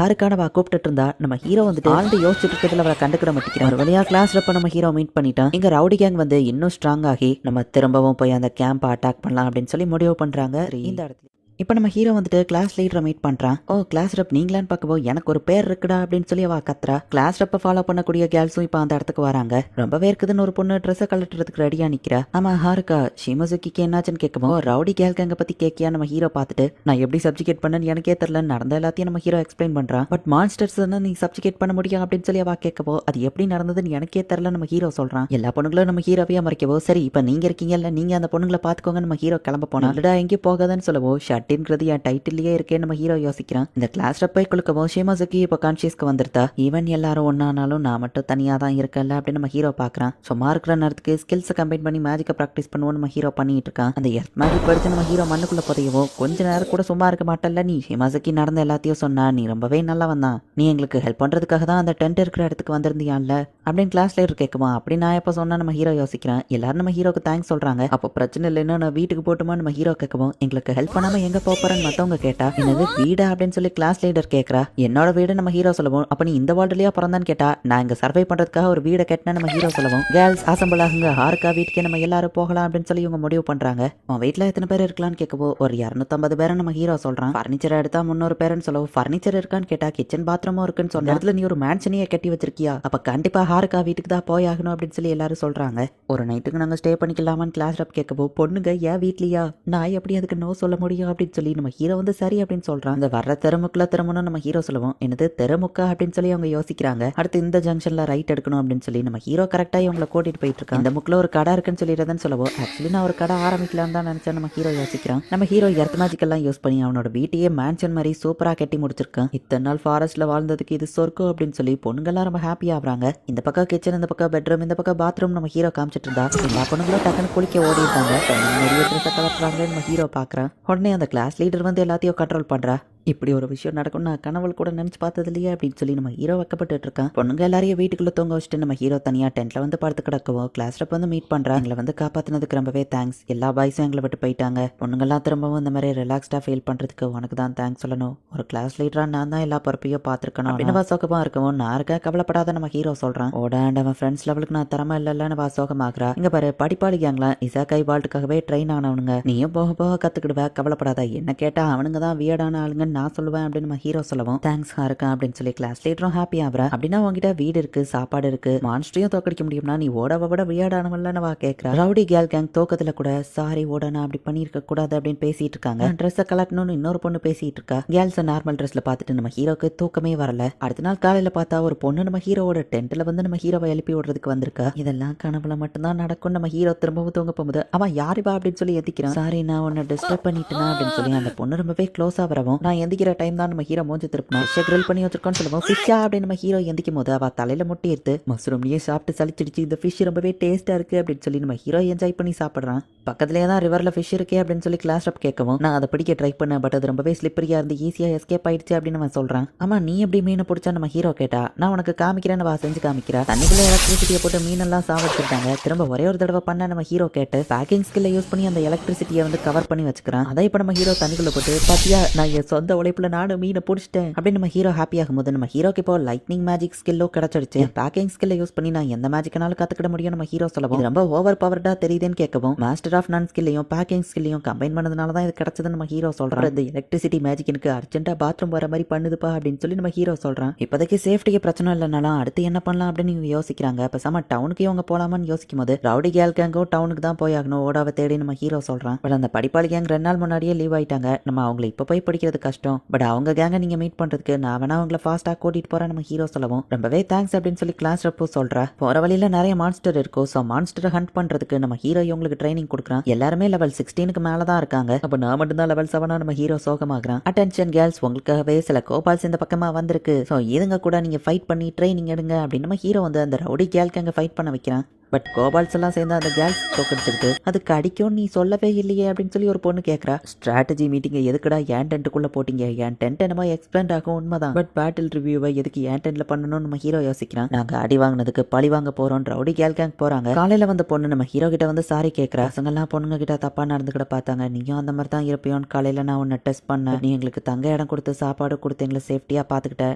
ஹாருக்கான அவ கூப்பிட்டு இருந்தா. நம்ம ஹீரோ வந்துட்டு ஆழ்ந்து யோசிச்சுட்டு இருக்கிறதுல அவரை கண்டுக்கிட மாட்டேங்கிறான். ஒரு வழியா கிளாஸ் ரப்ப நம்ம ஹீரோ மீட் பண்ணிட்டான். இங்க ரவுடி கேங் வந்து இன்னும் ஸ்ட்ராங் ஆகி நம்ம திரும்பவும் போய் அந்த கேம்பை அட்டாக் பண்ணலாம் அப்படின்னு சொல்லி முடிவு பண்றாங்க. இந்த இடத்துல இப்போ நம்ம ஹீரோ வந்துட்டு கிளாஸ் லீடரை மீட் பண்றான். ஓ கிளாஸ் ரப் நீங்களான்னு பார்க்கவோ எனக்கு ஒரு பேர் இருக்குடா அப்படின்னு சொல்லி அவ கத்துறா. கிளாஸ் ரப்பை ஃபாலோ பண்ணக்கூடிய கேர்ள்ஸும் இப்போ அந்த இடத்துக்கு வராங்க. ரொம்பவே இருக்குதுன்னு ஒரு பொண்ணு ட்ரெஸ்ஸை கலட்டுறதுக்கு ரெடியா நிக்கிறா. ஆமா ஹாருக்கா ஷிமசுக்கிக்கு என்னாச்சுன்னு கேட்கவும் ரவுடி கேல் கேங்க பத்தி கேட்கியா நம்ம ஹீரோ பார்த்துட்டு நான் எப்படி சப்ஜிகேட் பண்ணேன்னு எனக்கே தெரியல, நடந்த எல்லாத்தையும் நம்ம ஹீரோ எக்ஸ்பிளைன் பண்றான். பட் மான்ஸ்டர்ஸ் தான் நீ சப்ஜிகேட் பண்ண முடியும் அப்படின்னு சொல்லி அவ கேட்கவோ அது எப்படி நடந்ததுன்னு எனக்கே தெரியல நம்ம ஹீரோ சொல்றான். எல்லா பொண்ணுங்களும் நம்ம ஹீரோவையா மறைக்கவோ சரி இப்போ நீங்க இருக்கீங்கல்ல நீங்க அந்த பொண்ணுங்களை பாத்துக்கோங்க நம்ம ஹீரோ கிளம்ப போனா இல்லடா எங்கேயும் போகாதான்னு சொல்லவோ ஷட்டின்றது என் டைட்டிலேயே இருக்கே நம்ம ஹீரோ யோசிக்கிறான். இந்த கிளாஸ் போய் குளுக்கவும் ஷிமசுக்கி இப்போ கான்ஷியஸ்க்கு வந்துருத்தா. ஈவன் எல்லாரும் ஒன்னானாலும் நான் மட்டும் தனியா தான் இருக்கல அப்படின்னு நம்ம ஹீரோ பாக்குறான். சும்மா இருக்கிற நேரத்துக்கு ஸ்கில்ஸை கம்பைன் பண்ணி மேஜிக்கை ப்ராக்டிஸ் பண்ணுவோம் நம்ம ஹீரோ பண்ணிட்டு இருக்கான். அந்த எர்த் மேஜிக் படிச்சு நம்ம ஹீரோ மண்ணுக்குள்ள புதையவோ கொஞ்ச நேரம் கூட சும்மா இருக்க மாட்டல்ல, நீ ஷிமசுக்கி நடந்த எல்லாத்தையும் சொன்னா நீ ரொம்பவே நல்லா வந்தான், நீ எங்களுக்கு ஹெல்ப் பண்றதுக்காக தான் அந்த டென்ட் இருக்கிற இடத்துக்கு வந்திருந்தியான்ல அப்படின்னு கிளாஸ்ல இருக்கு கேட்குமா. அப்படி நான் எப்ப சொன்னா நம்ம ஹீரோ யோசிக்கிறேன். எல்லாரும் நம்ம ஹீரோக்கு தேங்க்ஸ் சொல்றாங்க. அப்போ பிரச்சனை இல்லைன்னா நான் வீட்டுக்கு போட்டுமா நம்ம ஹீரோ கேட்கவும் எங்களுக்கு ஹெல்ப் பண்ணாம எங்க எங்க போறேன்னு மத்தவங்க கேட்டா என்னது வீடா அப்படின்னு சொல்லி கிளாஸ் லீடர் கேக்குறா. என்னோட வீடு நம்ம ஹீரோ சொல்லவும் அப்ப நீ இந்த வார்டுலயா பிறந்தான்னு கேட்டா நான் இங்க சர்வை பண்றதுக்காக ஒரு வீடை கட்டினா நம்ம ஹீரோ சொல்லவும் கேர்ள்ஸ் அசம்பிள் ஆகுங்க ஹாருக்கா வீட்டுக்கே நம்ம எல்லாரும் போகலாம் அப்படின்னு சொல்லி இவங்க முடிவு பண்றாங்க. உன் வீட்டுல எத்தனை பேர் இருக்கலாம்னு கேட்கவோ ஒரு 250 பேரை நம்ம ஹீரோ சொல்றான். பர்னிச்சர் எடுத்தா 300 பேருன்னு சொல்லவும் பர்னிச்சர் இருக்கான்னு கேட்டா கிச்சன் பாத்ரூமும் இருக்குன்னு சொன்ன இடத்துல நீ ஒரு மேன்ஷனையே கட்டி வச்சிருக்கியா அப்ப கண்டிப்பா ஹாருக்கா வீட்டுக்கு தான் போய் ஆகணும் அப்படின்னு சொல்லி எல்லாரும் சொல்றாங்க. ஒரு நைட்டுக்கு நாங்க ஸ்டே பண்ணிக்கலாமான்னு கிளாஸ் ரப் கேட்கவோ பொண்ணுங்க ஏன் வீட்லயா நான் எப்படி அதுக்கு நோ சொல்ல முடியும் அப்படின்னு சொல்லி நம்ம ஹீரோ வந்து சரி அப்படின்னு சொல்றான். அந்த வர்ற தெருமுக்குல திரும்பணும் நம்ம ஹீரோ சொல்லுவோம் என்னது தெருமுக்கா அப்படின்னு சொல்லி அவங்க யோசிக்கிறாங்க. அடுத்து இந்த ஜங்ஷன்ல ரைட் எடுக்கணும் அப்படின்னு சொல்லி நம்ம ஹீரோ கரெக்டா இவங்களை கூட்டிட்டு போயிட்டு இருக்கான். இந்த முக்கில் ஒரு கடை இருக்குன்னு சொல்லிடுறதுன்னு சொல்லுவோம். ஆக்சுவலி நான் ஒரு கடை ஆரம்பிக்கலாம் தான் நினைச்சேன் நம்ம ஹீரோ யோசிக்கிறான். நம்ம ஹீரோ எர்த் மேஜிக் எல்லாம் யூஸ் பண்ணி அவனோட வீட்டையே மேன்ஷன் மாதிரி சூப்பரா கட்டி முடிச்சிருக்கான். இத்தனை நாள் ஃபாரஸ்ட்ல வாழ்ந்ததுக்கு இது சொர்க்கம் அப்படின்னு சொல்லி பொண்ணுங்கெல்லாம் ரொம்ப ஹாப்பி ஆகுறாங்க. இந்த பக்கம் கிச்சன் இந்த பக்கம் பெட்ரூம் இந்த பக்கம் பாத்ரூம் நம்ம ஹீரோ காமிச்சிட்டு இருந்தா எல்லா பொண்ணுங்களும் டக்குன்னு குளிக்க ஓடி இருக்காங்க. நிறைய ட்ரெஸ் கலட்டுறாங்கன்னு நம்ம ஹீரோ பாக்குறான். உடனே அந்த கிளாஸ் லீடர் வந்து எல்லாத்தையும் கண்ட்ரோல் பண்றா. இப்படி ஒரு விஷயம் நடக்கும் நான் கனவுல கூட நினைச்சு பார்த்தது இல்லையா அப்படின்னு சொல்லி நம்ம ஹீரோ வைக்கப்பட்டு இருக்கான். பொண்ணுங்க எல்லாரையும் வீட்டுக்குள்ள தூங்க வச்சுட்டு நம்ம ஹீரோ தனியா டென்ட்ல வந்து படுத்து கிடக்கவும் கிளாஸ் ரப் வந்து மீட் பண்றான். எங்களை வந்து காப்பாத்தினதுக்கு ரொம்பவே தேங்க்ஸ். எல்லா பாய்ஸும் எங்களை விட்டு போயிட்டாங்க. பொண்ணுங்கெல்லாம் திரும்பவும் இந்த மாதிரி ரிலாக்ஸ்டா ஃபீல் பண்றதுக்கு உனக்கு தான் தேங்க்ஸ் சொல்லணும். ஒரு கிளாஸ் லீடரா நான் தான் எல்லா பொறுப்பையும் பார்த்துருக்கணும் அப்படின்னு வாசோகமா இருக்கவும் நான் இருக்க கவலைப்படாத நம்ம ஹீரோ சொல்றான். ஓடாண்ட் அவன் ஃப்ரெண்ட்ஸ் லெவலுக்கு நான் தரமா இல்லைன்னு வாசோகமாகறா. இங்க பாரு படிப்பாளி கேங்லாம் இசாக்கை வால்ட்டுக்காகவே ட்ரெயின் ஆனவனுங்க. நீயும் போக போக கத்துக்கிடுவ கவலைப்படாத. என்ன கேட்டா அவனுங்க தான் வியர்டான ஆளுங்கன்னு நான் சொல்லுவேன் அப்படின்னு ஹீரோ சொல்லவும் தேங்க்ஸ் ஹாருக்கா அப்படின்னு சொல்லி கிளாஸ் லீடரும் ஹாப்பி ஆகுறா. அப்படின்னா உங்ககிட்ட வீடு இருக்கு சாப்பாடு இருக்கு மான்ஸ்டரையும் தோக்கடிக்க முடியும்னா நீ ஓடவோட விளையாடானவன்ல கேட்கறா. ரவுடி கேல் கேங் தோக்கத்துல கூட சாரி ஓடனா அப்படி பண்ணிருக்க கூடாது அப்படின்னு பேசிட்டு இருக்காங்க. ட்ரெஸ் கலட்டணும்னு இன்னொரு பொண்ணு பேசிட்டு இருக்கா. கேர்ள்ஸ் நார்மல் ட்ரெஸ்ல பாத்துட்டு நம்ம ஹீரோக்கு தூக்கமே வரல. அடுத்த நாள் காலையில பார்த்தா ஒரு பொண்ணு நம்ம ஹீரோவோட டென்ட்ல வந்து நம்ம ஹீரோவை எழுப்பி விடுறதுக்கு வந்திருக்கா. இதெல்லாம் கனவுல மட்டும்தான் நடக்கும். நம்ம ஹீரோ திரும்பவும் தூங்க போகும்போது அவன் யாருவா அப்படின்னு சொல்லி எந்திக்கிறான். சாரி நான் உன்னை டிஸ்டர்ப் பண்ணிட்டேனா அப்படின்னு சொல்லி அந்த பொண்ணு ரொம்பவே க்ளோஸா வரவும் நான் எந்திக்கிற டைம் தான் நம்ம ஹீரோ மூஞ்சி திருப்பினா கிரில் பண்ணி வச்சிருக்கோன்னு சொல்லுவோம். ஃபிஷ்ஷா அப்படின்னு நம்ம ஹீரோ எந்திக்கும் போது அவ தலையில முட்டி எடுத்து மஷ்ரூம்லயே சாப்பிட்டு சளிச்சிடுச்சு. இந்த ஃபிஷ் ரொம்பவே டேஸ்டா இருக்கு அப்படின்னு சொல்லி நம்ம ஹீரோ என்ஜாய் பண்ணி சாப்பிடுறான். பக்கத்துலேயே தான் ரிவர்ல ஃபிஷ் இருக்கே அப்படின்னு சொல்லி கிளாஸ் ரப் கேட்கவும் நான் அதை பிடிக்க ட்ரை பண்ணேன். பட் அது ரொம்பவே ஸ்லிப்பரியா இருந்து ஈஸியா எஸ்கேப் ஆயிடுச்சு அப்படின்னு அவன் சொல்றான். ஆமா நீ எப்படி மீனை பிடிச்சா நம்ம ஹீரோ கேட்டா நான் உனக்கு காமிக்கிறேன்னு வா செஞ்சு காமிக்கிறா. தண்ணிக்குள்ள எலக்ட்ரிசிட்டியை போட்டு மீனெல்லாம் சாவடிச்சிருக்காங்க. திரும்ப ஒரே ஒரு தடவை பண்ண நம்ம ஹீரோ கேட்டு பேக்கிங் ஸ்கில்ல யூஸ் பண்ணி அந்த எலக்ட்ரிசிட்டியை வந்து கவர் பண்ணி வச்சுக்கிறான். அதை இப்ப நம்ம ஹீரோ தண்ணிக்குள்ள போட்டு பாத்தியா நான் என் சொந்த உழைப்புல நானும் மீனை பிடிச்சிட்டேன் அப்படின்னு நம்ம ஹீரோ ஹாப்பி ஆகும்போது நம்ம ஹீரோக்கு இப்போ லைட்னிங் மேஜிக் ஸ்கில்லோ கிடைச்சிடுச்சு. பேக்கிங் ஸ்கில்ல யூஸ் பண்ணி நான் எந்த மேஜிக்னாலும் கத்துக்கிட முடியும் நம்ம ஹீரோ சொல்லவும் ரொம்ப ஓவர் பவர்டா தெரியுதுன்னு கேட்கவும் மாஸ்டர் ஆஃப் நன் ஸ்கில்லையும் பேக்கிங் ஸ்கில்லையும் கம்பைன் பண்ணதுனால தான் இது கிடைச்சதுன்னு நம்ம ஹீரோ சொல்றான். இந்த எலக்ட்ரிசிட்டி மேஜிக் எனக்கு அர்ஜென்ட்டா பாத்ரூம் வர மாதிரி பண்ணுதுப்பா அப்படின்னு சொல்லி நம்ம ஹீரோ சொல்றான். இப்போதைக்கு சேஃப்டிக்கு பிரச்சனை இல்லைனாலும் அடுத்து என்ன பண்ணலாம் அப்படின்னு இவங்க யோசிக்கிறாங்க. பேசாம டவுனுக்கு இவங்க போலாமான்னு யோசிக்கும் போது ரவுடி கேல் கேங்கும் டவுனுக்கு தான் போய் ஆகணும் ஓடாவை தேடி நம்ம ஹீரோ சொல்றான். பட் அந்த படிப்பாளி கேங் 2 நாள் முன்னாடியே லீவ் ஆயிட்டாங்க. நம்ம அவங்களை இப்ப போய் பிடிக்கிறது கஷ்டம். பட் அவங்க கேங்க நீங்க மீட் பண்றதுக்கு நான் வேணா அவங்களை ஃபாஸ்டா கூட்டிட்டு போறேன் நம்ம ஹீரோ சொல்லவும் ரொம்பவே தேங்க்ஸ் அப்படின்னு சொல்லி கிளாஸ் ரப்போ சொல்றா. போற வழியில நிறைய மான்ஸ்டர் இருக்கும். ஸோ மான்ஸ்டரை ஹண்ட் பண்றதுக்கு நம்ம ஹீரோ இவங்களுக்கு ட்ரைனிங் கொடுக்குறான். எல்லாருமே லெவல் 16க்கு மேல தான் இருக்காங்க. அப்ப நான் மட்டும் தான் லெவல் 7 நம்ம ஹீரோ சோகமாகறான். அட்டென்ஷன் கேர்ள்ஸ் உங்களுக்காகவே சில கோபால்ஸ் இந்த பக்கமா வந்திருக்கு. ஸோ இதுங்க கூட நீங்க ஃபைட் பண்ணி ட்ரைனிங் எடுங்க அப்படின்னு நம்ம ஹீரோ வந்து அந்த ரவுடி கேர்ள்க்கு அங்க ஃபைட் பண்ண வைக்கிறான். பட் கோபால்ஸ் எல்லாம் சேர்ந்து அந்த கேர்ள்ஸ் தோக்கடிச்சிருக்கு. அது கடிக்கும் நீ சொல்லவே இல்லையே அப்படின்னு சொல்லி ஒரு பொண்ணு கேட்கறா. ஸ்ட்ராட்டஜி மீட்டிங்கை எதுக்குடா ஏன் டென்ட்டுக்குள்ள போட்டீங்க? என் டென்ட் என்னமோ எக்ஸ்பேண்ட் ஆகும் உண்மைதான். பட் பேட்டில் ரிவ்யூவை எதுக்கு ஏன் டென்ட்ல பண்ணணும்னு நம்ம ஹீரோ யோசிக்கிறான். நாங்க அடி வாங்கினதுக்கு பழி வாங்க போறோம். ரவுடி கேல் கேங் போறாங்க. காலையில வந்த பொண்ணு நம்ம ஹீரோ கிட்ட வந்து சாரி கேட்கறா. பசங்கெல்லாம் பொண்ணுங்க கிட்ட தப்பா நடந்துக்கிட்ட பார்த்தாங்க. நீயும் அந்த மாதிரி தான் இருப்பியோன்னு காலையில நான் உன்னை டெஸ்ட் பண்ணேன். நீ எங்களுக்கு தங்க இடம் கொடுத்து சாப்பாடு கொடுத்து எங்களை சேஃப்டியா பாத்துக்கிட்ட.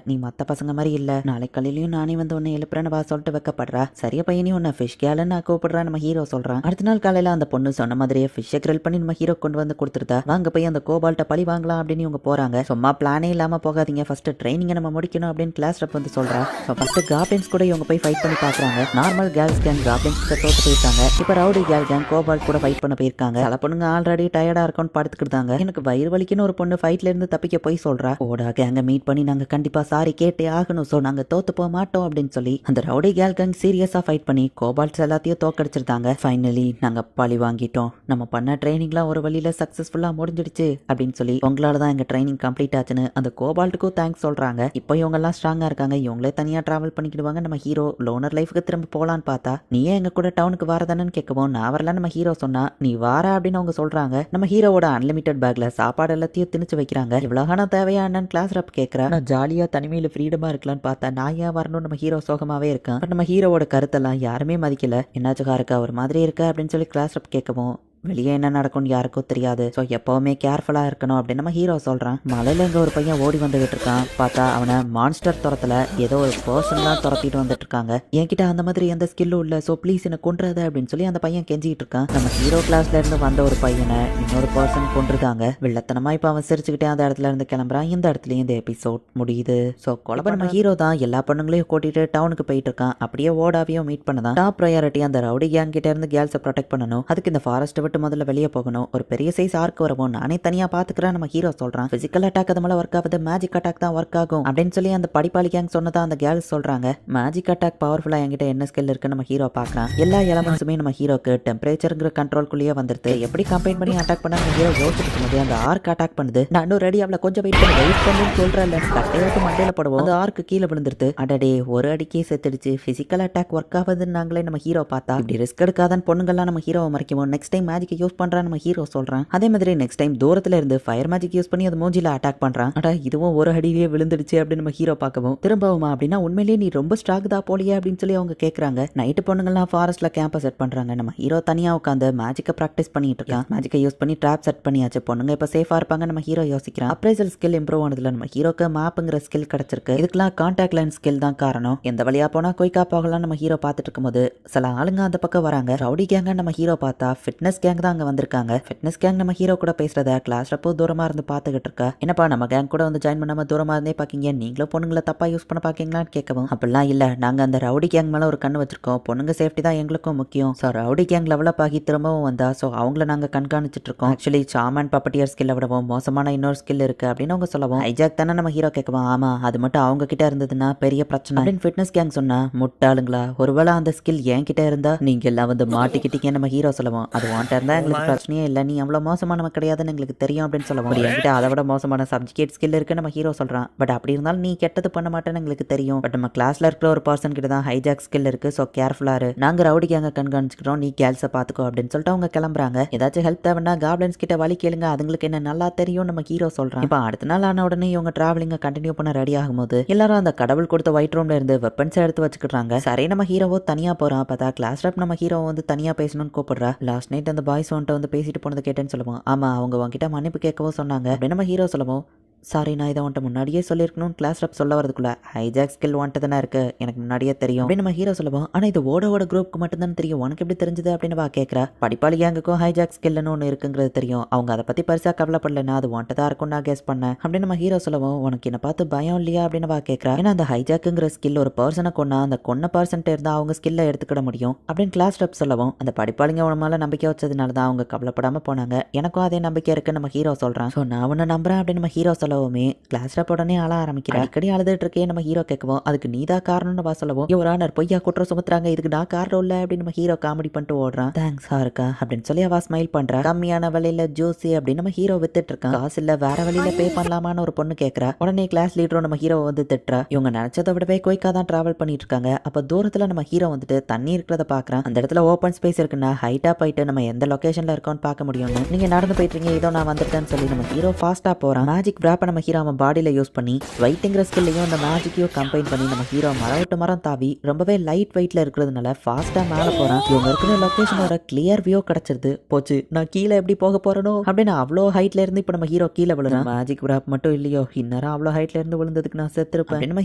நீ மத்த பசங்க மாதிரி இல்ல. நாளைக்கு காலையிலயும் நானே வந்து உன்னை எழுப்புறேன்னு வா சொல்லிட்டு வைக்கப்படுறா. சரிய பையனையும் உன்னை ஃபிஷ் கேலன்னு நான் கூப்பிடுறேன் நம்ம ஹீரோ சொல்றான். அடுத்த நாள் காலையில அந்த பொண்ணு சொன்ன மாதிரியே ஃபிஷ்ஷை கிரில் பண்ணி நம்ம ஹீரோ கொண்டு வந்து கொடுத்துருதா. வாங்க போய் அந்த கோபால்ட்ட பழி வாங்கலாம் அப்படின்னு இவங்க போறாங்க. சும்மா பிளானே இல்லாம போகாதீங்க. ஃபர்ஸ்ட் ட்ரைனிங் நம்ம முடிக்கணும் அப்படின்னு கிளாஸ் ரப் வந்து சொல்றா. ஃபர்ஸ்ட் காப்ளின்ஸ் கூட இவங்க போய் ஃபைட் பண்ணி பாக்குறாங்க. நார்மல் கேர்ள்ஸ் கேங் காப்ளின்ஸ் கிட்ட தோத்து போயிருக்காங்க. இப்ப ரவுடி கேர்ள் கேங் கோபால் கூட ஃபைட் பண்ண போயிருக்காங்க. சில பொண்ணுங்க ஆல்ரெடி டயர்டா இருக்கும்னு படுத்துக்கிட்டாங்க. எனக்கு வயிறு வலிக்குன்னு ஒரு பொண்ணு ஃபைட்ல இருந்து தப்பிக்க போய் சொல்றா. ஓடா கேங்க மீட் பண்ணி நாங்க கண்டிப்பா சாரி கேட்டே ஆகணும். சோ நாங்க தோத்து போக மாட்டோம் அப்படின்னு சொல்லி அந்த ரவுடி கேர்ள் கேங் சீரியஸா ஃபைட் பண்ணி கோபால்ஸ் எல்லாத்தையும் தோக்கடிச்சிருந்தாங்க. ஃபைனலி நாங்க பழி வாங்கிட்டோம். நம்ம பண்ண ட்ரைனிங்லாம் ஒரு வழியில சக்சஸ்ஃபுல்லா முடிஞ்சிடுச்சு அப்படின்னு சொல்லி உங்களால தான் எங்க ட்ரைனிங் கம்ப்ளீட் ஆச்சுன்னு அந்த கோபால்ட்டுக்கும் தேங்க்ஸ் சொல்றாங்க. இப்போ இவங்க எல்லாம் ஸ்ட்ராங்கா இருக்காங்க. இவங்களே தனியா டிராவல் பண்ணிக்கிடுவாங்க. நம்ம ஹீரோ லோனர் லைஃப்க்கு திரும்ப போலான்னு பார்த்தா நீயே எங்க கூட டவுனுக்கு வரதானு கேட்கவும் நான் வரல நம்ம ஹீரோ சொன்னா நீ வார அப்படின்னு அவங்க சொல்றாங்க. நம்ம ஹீரோவோட அன்லிமிட்டட் பேக்ல சாப்பாடு எல்லாத்தையும் திணிச்சு வைக்கிறாங்க. இவ்வளவு தேவையா என்னன்னு கிளாஸ் ரப் கேட்கறா. நான் ஜாலியா தனிமையில ஃப்ரீடமா இருக்கலாம்னு பார்த்தா நான் ஏன் வரணும் நம்ம ஹீரோ சோகமாவே இருக்கான். பட் நம்ம ஹீரோவோட கருத்தெல்லாம் யாருமே மதிக்கல. என்னாச்சுக்கா இருக்கா ஒரு மாதிரி இருக்க அப்படின்னு சொல்லி கிளாஸ் ரப் கேட்கவும் வெளியே என்ன நடக்கும்னு யாருக்கும் தெரியாது. ஸோ எப்பவுமே கேர்ஃபுல்லா இருக்கணும் அப்படின்னு நம்ம ஹீரோ சொல்றான். மலையில இங்க ஒரு பையன் ஓடி வந்துகிட்டு இருக்கான். பார்த்தா அவனை மான்ஸ்டர் துரத்துல ஏதோ ஒரு பர்சன் தான் துரத்திட்டு வந்துட்டு இருக்காங்க. என்கிட்ட அந்த மாதிரி எந்த ஸ்கில்லும் இல்ல, ஸோ ப்ளீஸ் என்ன கொன்றாத அப்படின்னு சொல்லி அந்த பையன் கெஞ்சிட்டு இருக்கான். நம்ம ஹீரோ கிளாஸ்ல இருந்து வந்த ஒரு பையனை இன்னொரு பர்சன் கொன்றுதாங்க. வில்லத்தனமா இப்ப அவன் சிரிச்சுக்கிட்டே அந்த இடத்துல இருந்து கிளம்புறான். இந்த இடத்துலயும் இந்த எபிசோட் முடியுது. ஸோ கொலப்ப நம்ம ஹீரோ தான் எல்லா பொண்ணுங்களையும் கூட்டிட்டு டவுனுக்கு போயிட்டு இருக்கான். அப்படியே ஓடாவையும் மீட் பண்ணதான் டாப் ப்ரையாரிட்டி அந்த ரவுடி கேங் கிட்ட இருந்து கேர்ள்ஸை ப்ரொடெக்ட் பண்ணணும். அதுக்கு இந்த ஃபாரஸ்ட் விட்டு முதல்ல வெளியே போகணும். ஒரு பெரிய சைஸ் ஆர்க் வரவும் நானே தனியா பாத்துக்கிறேன் நம்ம ஹீரோ சொல்றான். பிசிக்கல் அட்டாக் அது மேல ஒர்க் ஆகுது, மேஜிக் அட்டாக் தான் ஒர்க் ஆகும் அப்படின்னு சொல்லி அந்த படிப்பாளி கேங் சொன்னதா அந்த கேர்ள்ஸ் சொல்றாங்க. மேஜிக் அட்டாக் பவர்ஃபுல்லா என்கிட்ட என்ன ஸ்கில் இருக்கு நம்ம ஹீரோ பாக்குறான். எல்லா எலமெண்ட்ஸுமே நம்ம ஹீரோக்கு டெம்பரேச்சர்ங்கிற கண்ட்ரோல்குள்ளேயே வந்துருது. எப்படி கம்பைன் பண்ணி அட்டாக் பண்ண நம்ம ஹீரோ யோசிச்சுட்டு போது அந்த ஆர்க் அட்டாக் பண்ணுது. நான் ரெடி அவளை கொஞ்சம் வெயிட் பண்ணுன்னு சொல்றேன். கட்டையாட்டு மண்டையில போடுவோம். அந்த ஆர்க்கு கீழே விழுந்துருது. அடடே ஒரு அடிக்கே செத்துடுச்சு. பிசிக்கல் அட்டாக் ஒர்க் ஆகுதுன்னு நாங்களே நம்ம ஹீரோ பார்த்தா இப்படி ரிஸ்க் எடுக்காதான் பொண்ணுங்கள்லாம் நம்ம ஹீரோவை மறைக்குவோம். நெக்ஸ்ட் டைம் மேஜிக் யூஸ் பண்றான் நம்ம ஹீரோ சொல்றான். அதே மாதிரி நெக்ஸ்ட் டைம் தூரத்துல இருந்து ஃபயர் மேஜிக் யூஸ் பண்ணி அது மூஞ்சில அட்டாக் பண்றான். அட இதுவும் ஒரு அடியிலேயே விழுந்துடுச்சு அப்படின்னு நம்ம ஹீரோ பார்க்கவும் திரும்பவுமா அப்படின்னா உண்மையிலேயே நீ ரொம்ப ஸ்ட்ராக் தான் போலியே அப்படின்னு சொல்லி அவங்க கேட்கறாங்க. நைட்டு பொண்ணுங்கள்லாம் ஃபாரஸ்ட்ல கேம்ப செட் பண்றாங்க. நம்ம ஹீரோ தனியா உட்காந்து மேஜிக்கை ப்ராக்டிஸ் பண்ணிட்டு இருக்கான். மேஜிக்கை யூஸ் பண்ணி ட்ராப் செட் பண்ணியாச்சு. பொண்ணுங்க இப்ப சேஃபா இருப்பாங்க நம்ம ஹீரோ யோசிக்கிறான். அப்ரைசல் ஸ்கில் இம்ப்ரூவ் ஆனதுல நம்ம ஹீரோக்கு மேப்ங்கிற ஸ்கில் கிடைச்சிருக்கு. இதுக்கெல்லாம் கான்டாக்ட் லைன் ஸ்கில் தான் காரணம். எந்த வழியா போனா குயிக்கா போகலாம் நம்ம ஹீரோ பார்த்துட்டு இருக்கும்போது சில ஆளுங்க அந்த பக்கம் வராங்க. ரவுடி கேங்க நம்ம ஹீரோ பார்த்தா ஃபிட்னஸ் கேங் தான் அங்க வந்திருக்காங்க. ஃபிட்னஸ் கேங் நம்ம ஹீரோ கூட பேசுறத கிளாஸ் ரப்போ தூரமா இருந்து பாத்துக்கிட்டு இருக்கா. என்னப்பா நம்ம கேங் கூட வந்து ஜாயின் பண்ணாம தூரமா இருந்தே பாக்கீங்க, நீங்களும் பொண்ணுங்களை தப்பா யூஸ் பண்ண பாக்கீங்களான்னு கேட்கவும் அப்படிலாம் இல்ல, நாங்க அந்த ரவுடி கேங் மேல ஒரு கண்ணு வச்சிருக்கோம். பொண்ணுங்க சேஃப்டி தான் எங்களுக்கும் முக்கியம். ஸோ ரவுடி கேங் லெவலப் ஆகி திரும்பவும் வந்தா ஸோ அவங்கள நாங்க கண்காணிச்சிட்டு இருக்கோம். ஆக்சுவலி சாமன் பப்பட்டியர் ஸ்கில்லை விடவும் மோசமான இன்னொரு ஸ்கில் இருக்கு அப்படின்னு அவங்க சொல்லவும் ஹைஜாக் தானே நம்ம ஹீரோ கேட்கவும் ஆமா அது மட்டும் அவங்க கிட்ட இருந்ததுன்னா பெரிய பிரச்சனை அப்படின்னு ஃபிட்னஸ் கேங் சொன்னா முட்டாளுங்களா, ஒருவேளை அந்த ஸ்கில் என் கிட்ட இருந்தா நீங்க எல்லாம் வந்து மாட்டிக்கிட்டீங்க நம்ம ஹீரோ சொல்லுவோம். அது வாண்டா இருந்தா எங்களுக்கு பிரச்சனையே இல்லை, நீ அவ்வளவு மோசமானவன் கிடையாதுன்னு எங்களுக்கு தெரியும் அப்படின்னு சொல்லுவோம். என்கிட்ட அதை விட மோசமான சப்ஜெக்ட் ஸ்கில் இருக்கு நம்ம ஹீரோ சொல்றான். பட் அப்படி இருந்தாலும் நீ கெட்டது பண்ண மாட்டேன்னு எங்களுக்கு தெரியும். பட் நம்ம கிளாஸ்ல இருக்கிற ஒரு பர்சன் கிட்ட தான் ஹைஜாக் ஸ்கில் இருக்கு. ஸோ கேர்ஃபுல்லா இரு, நாங்க ரவுடி கேங்க கண்காணிச்சுக்கிறோம், நீ கேர்ள்ஸை பாத்துக்கோ அப்படின்னு சொல்லிட்டு அவங்க கிளம்புறாங்க. ஏதாச்சும் ஹெல்ப் தேவைன்னா காப்ளின்ஸ் கிட்ட வழி கேளுங்க, அதுங்களுக்கு என்ன நல்லா தெரியும் நம்ம ஹீரோ சொல்றான். இப்போ அடுத்த நாள் ஆன உடனே இவங்க டிராவலிங்க கண்டினியூ பண்ண ரெடி ஆகும்போது எல்லாரும் அந்த கடவுள் கொடுத்த ஒயிட் ரூம்ல இருந்து வெப்பன்ஸ் எடுத்து வச்சுக்கிறாங்க. சரி நம்ம ஹீரோவோ தனியா போறான். பார்த்தா கிளாஸ் ரப் நம்ம ஹீரோ வந்து தனியா பேசணும்னு கூப்பிடுறா. லாஸ்ட் நைட் அந்த பாய்ஸ் வந்து பேசிட்டு போனது கேட்டேன்னு சொல்லுவோம். ஆமா அவங்க உங்ககிட்ட மன்னிப்பு கேட்கவும் சொன்னாங்க அப்படின்னு நம்ம ஹீரோ சொல்லுவோம். சாரி நான் இதை வந்துட்டு முன்னாடியே சொல்லியிருக்கணும்னு கிளாஸ் ரப் சொல்ல வரதுக்குள்ள ஹைஜாக் ஸ்கில் வந்துட்டு தானே இருக்கு, எனக்கு முன்னாடியே தெரியும் அப்படின்னு நம்ம ஹீரோ சொல்லுவோம். ஆனால் இது ஓட குரூப்புக்கு மட்டும்தான் தெரியும், உனக்கு எப்படி தெரிஞ்சது அப்படின்னு வா கேட்குறா. படிப்பாளி கேங்குக்கும் ஹைஜாக் ஸ்கில்னு ஒன்று இருக்குங்கிறது தெரியும், அவங்க அதை பற்றி பரிசா கவலைப்படலன்னா அது வந்துட்டு தான் இருக்கும் நான் கெஸ் பண்ணேன் அப்படின்னு நம்ம ஹீரோ சொல்லுவோம். உனக்கு என்ன பார்த்து பயம் இல்லையா அப்படின்னு வா கேட்குறா. ஏன்னா அந்த ஹைஜாக்குங்கிற ஸ்கில் ஒரு பர்சனை கொண்டா அந்த கொன்ன பர்சன்ட்டு இருந்தால் அவங்க ஸ்கில்லை எடுத்துக்கிட முடியும் அப்படின்னு கிளாஸ் ரப் சொல்லவும் அந்த படிப்பாளிங்க உன மேலே நம்பிக்கை வச்சதுனால தான் அவங்க கவலைப்படாமல் போனாங்க, எனக்கும் அதே நம்பிக்கை இருக்குன்னு நம்ம ஹீரோ சொல்கிறான். ஸோ நான் உன்னை நம்புறேன் அப்படின்னு நம்ம ஹீரோ சொல்லவுமே கிளாஸ் ரப் உடனே அழ ஆரம்பிக்கிறா. அடிக்கடி அழுதுட்டு இருக்கே நம்ம ஹீரோ கேட்கவும் அதுக்கு நீதான் காரணம்னு வா சொல்லவும் யுவர் ஆனர் பொய்யா குற்றம் சுமத்துறாங்க, இதுக்கு நான் காரணம் இல்லை அப்படின்னு நம்ம ஹீரோ காமெடி பண்ணிட்டு ஓடுறான். தேங்க்ஸ் ஹாருக்கா அப்படின்னு சொல்லி அவ ஸ்மைல் பண்றா. கம்மியான விலையில ஜூஸி அப்படின்னு நம்ம ஹீரோ வித்துட்டு இருக்கான். காசு இல்ல வேற வழியில பே பண்ணலாமான்னு ஒரு பொண்ணு கேட்கறா. உடனே கிளாஸ் லீடரும் நம்ம ஹீரோ வந்து திட்டுறா. இவங்க நினைச்சதை விடவே குயிக்கா தான் டிராவல் பண்ணிட்டு இருக்காங்க. அப்ப தூரத்துல நம்ம ஹீரோ வந்துட்டு தண்ணி இருக்கிறத பாக்குறான். அந்த இடத்துல ஓப்பன் ஸ்பேஸ் இருக்குன்னா ஹைட்டா போயிட்டு நம்ம எந்த லொகேஷன்ல இருக்கோம்னு பார்க்க முடியும். நீங்க நடந்து போயிட்டு இருக்கீங்க, இதோ நான் வந்துட்டேன்னு சொல்லி நம்ம ஹீரோ ஃபாஸ்டா போறான். மேஜிக் டிராப் நம்ம ஹீரோ அவன் பாடியில யூஸ் பண்ணி வெயிட்டிங்கிற ஸ்கில்லையும் அந்த மேஜிக்கையும் கம்பைன் பண்ணி நம்ம ஹீரோ மரம் விட்டு மரம் தாவி ரொம்பவே லைட் வெயிட்ல இருக்கிறதுனால ஃபாஸ்டா மேல போறான். இவங்க இருக்கிற லொகேஷனோட கிளியர் வியூ கிடைச்சிருது. போச்சு நான் கீழே எப்படி போக போறனோ அப்படின்னு அவ்வளோ ஹைட்ல இருந்து இப்ப நம்ம ஹீரோ கீழே விழுறான். மேஜிக் டிராப் மட்டும் இல்லையோ இந்நேரம் அவ்வளோ ஹைட்ல இருந்து விழுந்ததுக்கு நான் செத்துருப்பேன். நம்ம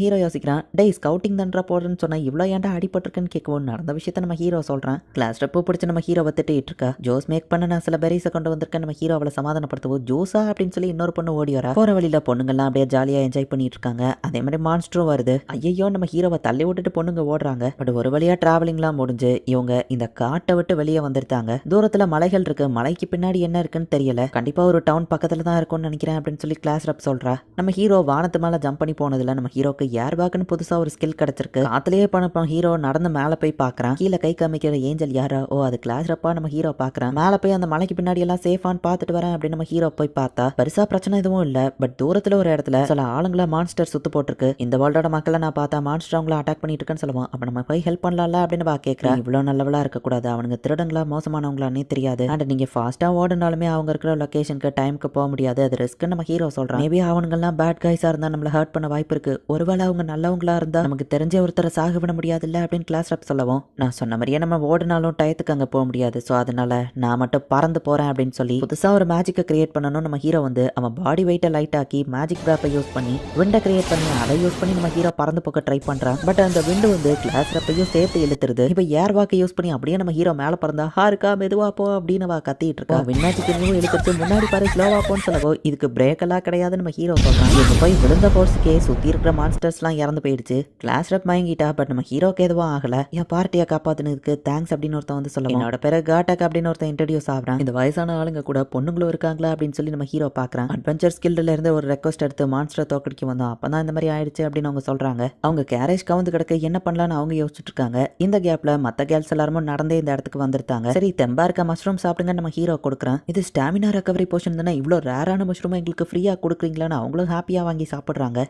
ஹீரோ யோசிக்கிறான். டே ஸ்கவுட்டிங் தண்டா போடுறேன்னு சொன்னா இவ்வளோ ஏன்டா அடிபட்டிருக்குன்னு கேட்கவும் நடந்த விஷயத்த நம்ம ஹீரோ சொல்றான். கிளாஸ் ரப்பு பிடிச்சி நம்ம ஹீரோ திட்டிட்டு இருக்கா. ஜோஸ் மேக் பண்ண நான் சில பெரிஸை கொண்டு வந்திருக்கேன் நம்ம ஹீரோ அவளை சமாதானப்படுத்தவும் ஜோஸா அப்படின்னு சொல்லி இன்னொரு பொண்ணு ஓடி வரா. போற வழியில பொண்ணுங்கெல்லாம் அப்படியே ஜாலியா என்ஜாய் பண்ணிட்டு இருக்காங்க. அதே மாதிரி மான்ஸ்டரும் வருது. ஐயோ நம்ம ஹீரோவை தள்ளி விட்டுட்டு பொண்ணுங்க ஓடுறாங்க. பட் ஒரு வழியா டிராவலிங்லாம் முடிஞ்சு இவங்க இந்த காட்டை விட்டு வெளியே வந்துருத்தாங்க. தூரத்துல மலைகள் இருக்கு, மலைக்கு பின்னாடி என்ன இருக்குன்னு தெரியல, கண்டிப்பா ஒரு டவுன் பக்கத்துல தான் இருக்கும்னு நினைக்கிறேன் அப்படின்னு சொல்லி கிளாஸ் ரப் சொல்றா. நம்ம ஹீரோ வானத்து மேல ஜம்ப் பண்ணி போனதுல நம்ம ஹீரோக்கு ஏர் பேக்னு புதுசா ஒரு ஸ்கில் கிடைச்சிருக்கு. காத்துலயே பண்ணப்போ ஹீரோ நடந்து மேல போய் பாக்குறான். கீழே கை காமிக்கிற ஏஞ்சல் யாரா, ஓ அது கிளாஸ் ரப்பா நம்ம ஹீரோ பாக்குறான். மேல போய் அந்த மலைக்கு பின்னாடி எல்லாம் சேஃபான்னு பாத்துட்டு வரேன் அப்படின்னு நம்ம ஹீரோ போய் பார்த்தா பெருசா பிரச்சனை எதுவும் இல்ல. பட் பட் தூரத்துல ஒரு இடத்துல சில ஆளுங்களை மான்ஸ்டர் சுத்து போட்டிருக்கு. இந்த வேர்ல்டோட மக்களை நான் பார்த்தா மான்ஸ்டர் அவங்கள அட்டாக் பண்ணிட்டு இருக்குன்னு சொல்லுவோம். அப்ப நம்ம போய் ஹெல்ப் பண்ணலாம்ல அப்படின்னு கேட்கிறேன். இவ்வளவு நல்லவளா இருக்க கூடாது, அவனுங்க திருடங்களா மோசமானவங்களானே தெரியாது. அண்ட் நீங்க ஃபாஸ்டா ஓடுனாலுமே அவங்க இருக்கிற லொகேஷனுக்கு டைமுக்கு போக முடியாது, அது ரிஸ்க் நம்ம ஹீரோ சொல்றான். மேபி அவனுங்கெல்லாம் பேட் கைஸா இருந்தா நம்மள ஹர்ட் பண்ண வாய்ப்பு இருக்கு. ஒருவேளை அவங்க நல்லவங்களா இருந்தா நமக்கு தெரிஞ்ச ஒருத்தரை சாக விட முடியாது இல்ல அப்படின்னு கிளாஸ் ரப் சொல்லவும், நான் சொன்ன மாதிரியே நம்ம ஓடினாலும் டயத்துக்கு அங்க போக முடியாது, சோ அதனால நான் மட்டும் பறந்து போறேன் அப்படின்னு சொல்லி புதுசா ஒரு மேஜிக்கை கிரியேட் பண்ணணும். நம்ம ஹீரோ வந்து அவன் பாடி வெயிட்டை லைட் ஆக்கி மேஜிக் கிராப்பை யூஸ் பண்ணி விண்டை கிரியேட் பண்ணி அதை யூஸ் பண்ணி நம்ம ஹீரோ பறந்து போக ட்ரை பண்றான். பட் அந்த விண்டு வந்து கிளாஸ் ரப்பையும் சேர்த்து இழுத்துருது. இப்ப ஏர் வாக்கை யூஸ் பண்ணி அப்படியே நம்ம ஹீரோ மேல பறந்தா ஹாருக்கா மெதுவா போ அப்படின்னு கத்திட்டு இருக்கா. விண்ணாச்சிக்கு இழுத்துட்டு முன்னாடி பாரு ஸ்லோவா போன்னு சொல்லவோ இதுக்கு பிரேக் எல்லாம் கிடையாது நம்ம ஹீரோ சொல்றான். இவங்க போய் விழுந்த போர்ஸுக்கே சுத்தி இருக்கிற மான்ஸ்டர்ஸ் எல்லாம் இறந்து போயிடுச்சு. Class rub மயங்கிட்டா. பட் நம்ம ஹீரோக்கு எதுவும் ஆகல. என் பார்ட்டியை காப்பாத்துனதுக்கு தேங்க்ஸ் அப்படின்னு ஒருத்தன் வந்து சொல்லுவான். என்னோட பேரு காட்டக் அப்படின்னு ஒருத்தன் இன்ட்ரடியூஸ் ஆகிறான். இந்த வயசான ஆளுங்க கூட பொண்ணுங்களும் இருக்காங்களா அப்படின்னு சொல்லி நம்ம ஹீரோ பாக்குறான். அட்வென்ச்சர் ஸ்கில்ல இருந்து ஒரு ரெக்வஸ்ட் எடுத்து மான்ஸ்டர் தோக்கடிக்க வந்தோம், அப்பதான் இந்த மாதிரி ஆயிடுச்சு அப்படின்னு அவங்க சொல்றாங்க. அவங்க கேரேஜ் கவுந்து கிடக்க என்ன பண்ணலான்னு அவங்க யோசிச்சுட்டு இருக்காங்க. இந்த கேப்ல மத்த கேர்ள்ஸ் எல்லாரும் நடந்தே இந்த இடத்துக்கு வந்திருக்காங்க. சரி தெம்பா இருக்க மஷ்ரூம் சாப்பிடுங்க நம்ம ஹீரோ கொடுக்குறான். இது ஸ்டாமினா ரெக்கவரி போர்ஷன் தானே, இவ்வளோ ரேரான மஷ்ரூம் எங்களுக்கு ஃப்ரீயா கொடுக்குறீங்களான்னு அவங்களும் ஹாப்பியா வாங்கி சாப்பிடுறாங்க.